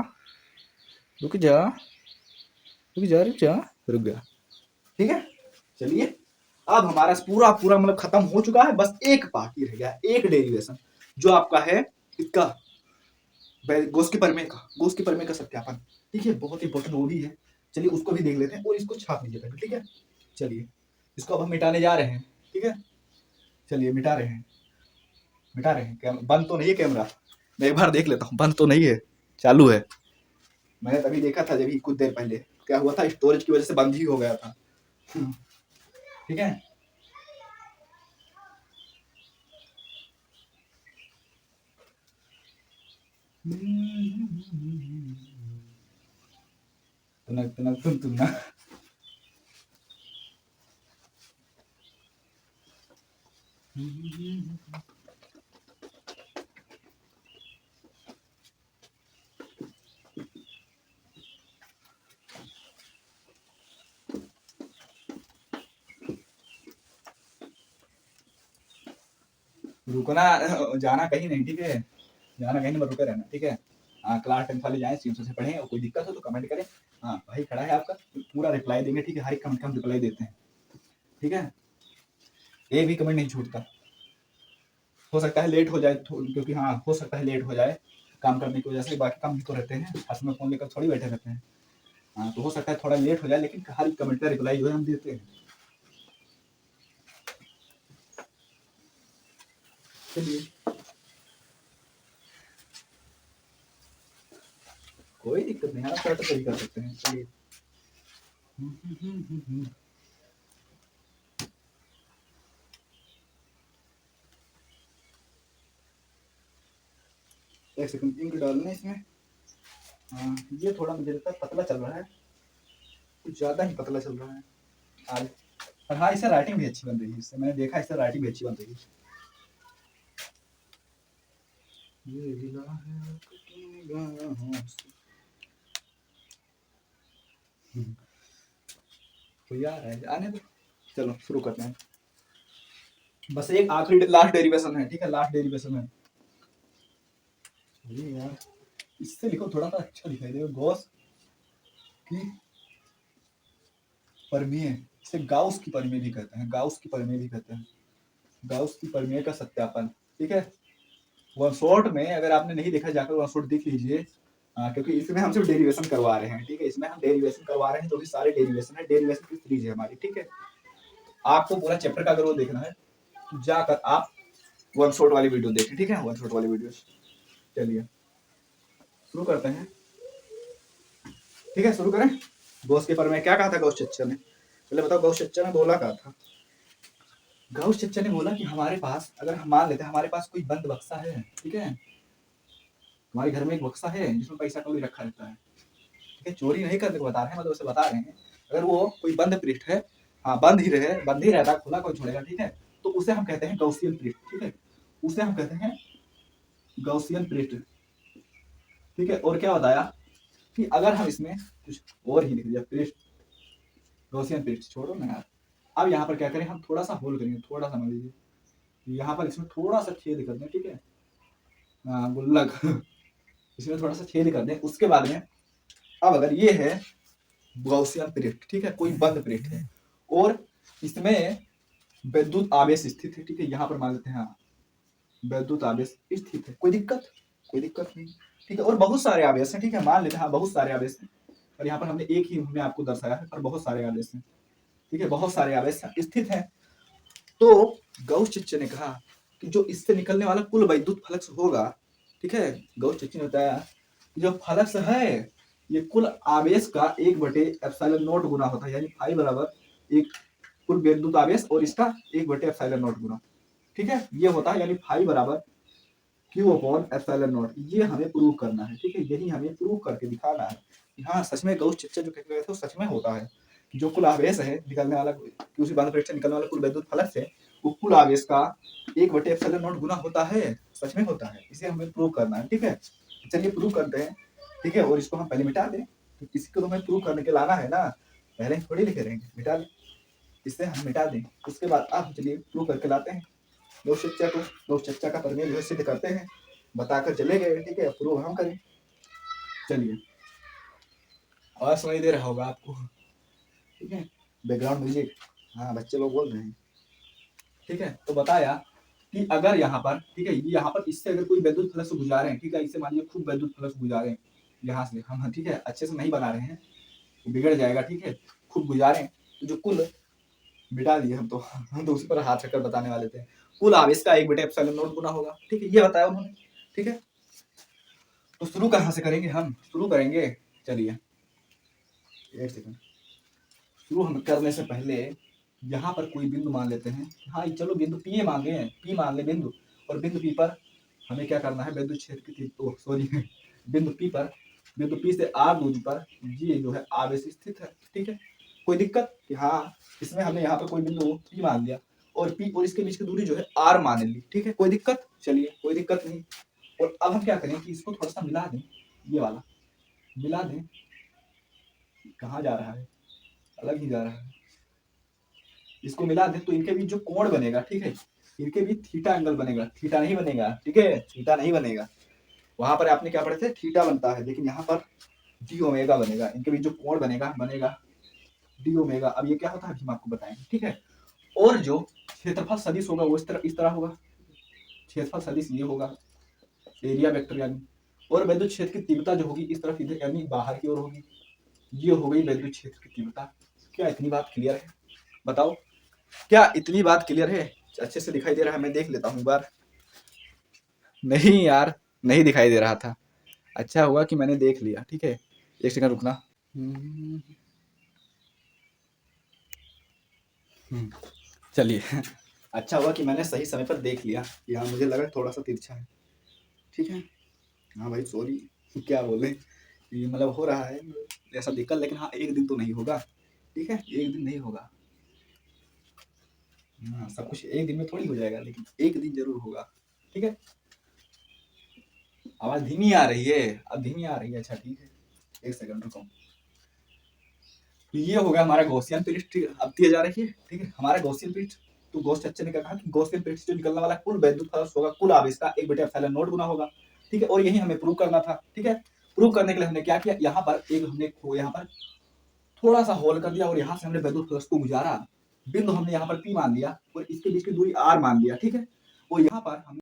रुक जा रुक जा रुक जा, रुक गया, ठीक है। चलिए अब हमारा पूरा पूरा मतलब खत्म हो चुका है, बस एक बाकी रह गया, एक डेरिवेशन जो आपका है इसका गोस की परमे का सत्यापन। ठीक है, बहुत इंपॉर्टेंट वो भी है। चलिए उसको भी देख लेते हैं और इसको छाप लीजिए पहले, ठीक है। चलिए इसको अब हम मिटाने जा रहे हैं, ठीक है। चलिए मिटा रहे हैं, मिटा रहे हैं। बंद तो नहीं है कैमरा? मैं एक बार देख लेता हूँ, बंद तो नहीं है, चालू है। मैंने तभी देखा था जब कुछ देर पहले क्या हुआ था, स्टोरेज की वजह से बंद ही हो गया था। ठीक है, तुनक तुनक तुन तुन्ना। रुकना, जाना कहीं नहीं, ठीक है। जाना कहीं नहीं, मत रुके रहना, ठीक है। हाँ, क्लास 10 वाले जाएं, 300 से पढ़ें, और कोई दिक्कत हो तो कमेंट करें। हाँ भाई खड़ा है आपका, पूरा रिप्लाई देंगे, ठीक है। हर एक कमेंट का हम रिप्लाई देते हैं, ठीक है। एक भी कमेंट नहीं छूटता। हो सकता है लेट हो जाए क्योंकि हाँ हो सकता है लेट हो जाए काम करने की वजह से, बाकी काम भी तो रहते हैं, हाथ में फोन लेकर थोड़ी बैठे रहते हैं। हाँ तो हो सकता है थोड़ा लेट हो जाए, लेकिन हर एक कमेंट का रिप्लाई जो है हम देते हैं। चलिए कोई दिक्कत नहीं, आप तो सही कर सकते हैं। चलिए एक सेकंड, इंक डालना है इसमें। हाँ ये थोड़ा मुझे लगता है पतला चल रहा है, कुछ ज्यादा ही पतला चल रहा है आज। पर हाँ इससे राइटिंग भी अच्छी बन रही है, इससे मैंने देखा, इससे राइटिंग भी अच्छी बन रही है। ये गिला है तो यार है आने दो। चलो शुरू करते हैं, बस एक आखिरी लास्ट डेरिवेशन है, ठीक है। लास्ट डेरिवेशन है ये यार, इससे लिखो थोड़ा सा अच्छा दिखाई देगा। गॉस की परमीय, इसे गाउस की परमीय भी कहते हैं, गाउस की परमीय भी कहते हैं, गाउस की परमीय का सत्यापन, ठीक है। वन शॉट में अगर आपने नहीं देखा जाकर वन शॉट देख लीजिए। क्योंकि इसमें हम सिर्फ डेरिवेशन करवा रहे हैं, ठीक है। इसमें हम डेरिवेशन करवा रहे हैं, जो भी सारे डेरिवेशन है, डेरिवेशन की सीरीज है हमारी, ठीक है। आपको पूरा चैप्टर का अगर वो देखना है तो जाकर आप वन शॉट वाली वीडियो देखें, ठीक है। वन शॉट वाली वीडियो। चलिए शुरू करते हैं, ठीक है। शुरू करें। गौस के पर में क्या कहा था गौस चच्चा ने, पहले बताओ गौस चच्चा ने बोला क्या था। गौस चच्चा ने बोला कि हमारे पास, अगर हम मान लेते हैं हमारे पास कोई बंद बक्सा है, ठीक है। हमारे घर में एक बक्सा है जिसमें पैसा कौड़ी रखा रहता है, ठीक है। चोरी नहीं करने को बता रहे हैं, मतलब उसे बता रहे हैं। अगर वो कोई बंद पृष्ठ है, हाँ बंद ही रहे, बंद ही रहता है, खुला कोई छोड़ेगा, ठीक है। तो उसे हम कहते हैं गौसियन पृष्ठ, ठीक है। उसे हम कहते हैं गौसियन पृष्ठ, ठीक है। और क्या बताया कि अगर हम इसमें कुछ और ही लिख दिया, पृष्ठ, गौसियन पृष्ठ छोड़ो ना यार। अब यहाँ पर क्या करें, हम थोड़ा सा होल करेंगे, थोड़ा सा मान लीजिए यहाँ पर इसमें थोड़ा सा छेद कर दें, ठीक है। गुल्लक इसमें थोड़ा सा छेद कर दें। उसके बाद में अब अगर ये है गौसियन पृष्ठ, ठीक है, कोई बंद पृष्ठ है और इसमें विद्युत आवेश स्थित है, ठीक है। यहाँ पर मान लेते हैं हाँ विद्युत आवेश स्थित है, कोई दिक्कत, कोई दिक्कत नहीं, ठीक है। और बहुत सारे आवेश हैं, ठीक है। मान लेते हैं हाँ बहुत सारे आवेश हैं, और यहाँ पर हमने एक ही हमने आपको दर्शाया है, पर बहुत सारे आवेश हैं, ठीक है। बहुत सारे आवेश स्थित हैं। तो गौस चिच्च ने कहा कि जो इससे निकलने वाला कुल वैद्युत फ्लक्स होगा, ठीक है। गौस चिच्च ने बताया कि जो फ्लक्स है ये कुल आवेश का 1/ε0 गुना होता है, यानी फाई बराबर एक कुल विद्युत आवेश और इसका 1/ε0 गुना, ठीक है। ये होता है यानी फाई बराबर Q/ε0। ये हमें प्रूव करना है, ठीक है। यही हमें प्रूव करके दिखाना है कि हाँ सच में गौस चिच्च जो कह रहे थे वो सच में होता है। जो कुल आवेश है निकलने वाला, किसी बंद पृष्ठ से निकलने वाला कुल विद्युत फ्लक्स है, वो कुल आवेश का 1/ε0 गुना होता है, सच में होता है। इसे हमें प्रूव करना है, ठीक है। चलिए प्रूव करते हैं, ठीक है। और इसको हम पहले मिटा दें, तो किसी को तो हमें प्रूव करने के लाना है ना, पहले थोड़ी लिखे रहेंगे, मिटा दें, इससे हम मिटा दें। उसके बाद आप चलिए प्रूव करके लाते हैं गौस चच्चा को, गौस चच्चा का प्रमेय जो है सिद्ध करते हैं, बताकर चले गए, ठीक है। प्रूव हम करें। चलिए आवाज सुनाई दे रहा होगा आपको, ठीक है। बैकग्राउंड म्यूजिक हाँ बच्चे लोग बोल रहे हैं। ठीक है, तो बताया कि अगर यहाँ पर, ठीक है, यहाँ पर इससे अगर कोई विद्युत फलक से गुजारे हैं, ठीक है, इससे मान लीजिए खूब विद्युत फलक से गुजारे हैं यहाँ से हम, ठीक है, अच्छे से नहीं बना रहे हैं, बिगड़ जाएगा, ठीक है, खूब गुजारे, तो जो कुल मिटा दिए हम तो उसी पर हाथ रखकर बताने वाले थे, कुल आवेश का 1/ε0 गुना होगा, ठीक है, ये बताया उन्होंने। ठीक है, तो शुरू कहाँ से करेंगे, हम शुरू करेंगे, चलिए एक सेकंड, शुरू हम करने से पहले यहाँ पर कोई बिंदु मान लेते हैं, हाँ चलो बिंदु पी मान ले, पी मान ले बिंदु, और बिंदु पी पर हमें क्या करना है, विद्युत क्षेत्र की, तो सॉरी बिंदु पी पर, बिंदु पी से आर दूरी पर ये जो है आवेश स्थित है। ठीक है, कोई दिक्कत कि हाँ इसमें हमने यहाँ पर कोई बिंदु पी मान लिया, और पी और इसके बीच की दूरी जो है आर मान ली, ठीक है, कोई दिक्कत, चलिए कोई दिक्कत नहीं। और अब हम क्या करें कि इसको थोड़ा सा मिला दें, ये वाला मिला दें, कहाँ जा रहा है, अलग ही जा रहा है, इसको मिला दें तो इनके बीच जो कोण बनेगा, ठीक है, इनके बीच थीटा एंगल बनेगा, थीटा नहीं बनेगा, ठीक है, थीटा नहीं बनेगा, वहां पर आपने क्या पढ़े थे, थीटा बनता है, लेकिन यहाँ पर डी ओमेगा बनेगा, इनके बीच जो कोण बनेगा डी ओमेगा। अब ये क्या होता है हम आपको बताएंगे, ठीक है। और जो क्षेत्रफल सदिश होगा वो इस तरह होगा, क्षेत्रफल सदिश ये होगा, एरिया वेक्टर यानी, और विद्युत क्षेत्र की तीव्रता जो होगी इस तरफ इधर यानी बाहर की ओर होगी, ये हो गई विद्युत क्षेत्र की तीव्रता। क्या इतनी बात क्लियर है, बताओ क्या इतनी बात क्लियर है, अच्छे से दिखाई दे रहा है, मैं देख लेता हूँ एक बार, नहीं यार नहीं दिखाई दे रहा था, अच्छा हुआ कि मैंने देख लिया, ठीक है, एक सेकंड रुकना। चलिए अच्छा हुआ कि मैंने सही समय पर देख लिया, यहाँ मुझे लगा थोड़ा सा तिरछा है, ठीक है, हाँ भाई सॉरी, क्या बोले, ये मतलब हो रहा है ऐसा दिक्कत, लेकिन हाँ एक दिन तो नहीं होगा, ठीक है, एक दिन नहीं होगा, हाँ सब कुछ एक दिन में थोड़ी हो जाएगा, लेकिन एक दिन जरूर होगा, ठीक है। आवाज धीमी आ रही है, अब धीमी आ रही है, अच्छा ठीक है, एक सेकंड रुको। तो ये हो गया हमारा गॉसियन पृष्ठ, अब दिया जा रही है, ठीक है, हमारा गॉसियन पृष्ठ, तो गॉस चच्चे ने क्या कहा कि गॉसियन पृष्ठ से निकलने वाला कुल विद्युत फलक होगा, कुल आवेश का 1/ε0 गुना होगा, ठीक है, और यही हमें प्रूव करना था, ठीक है। प्रूव करने के लिए हमने क्या किया, यहाँ पर एक हमने यहाँ पर थोड़ा सा होल कर दिया, और यहाँ से हमने विद्युत फलक को गुजारा, बिंदु हमने यहाँ पर पी मान लिया, और इसके बीच की दूरी आर मान लिया, ठीक है, और यहाँ पर हम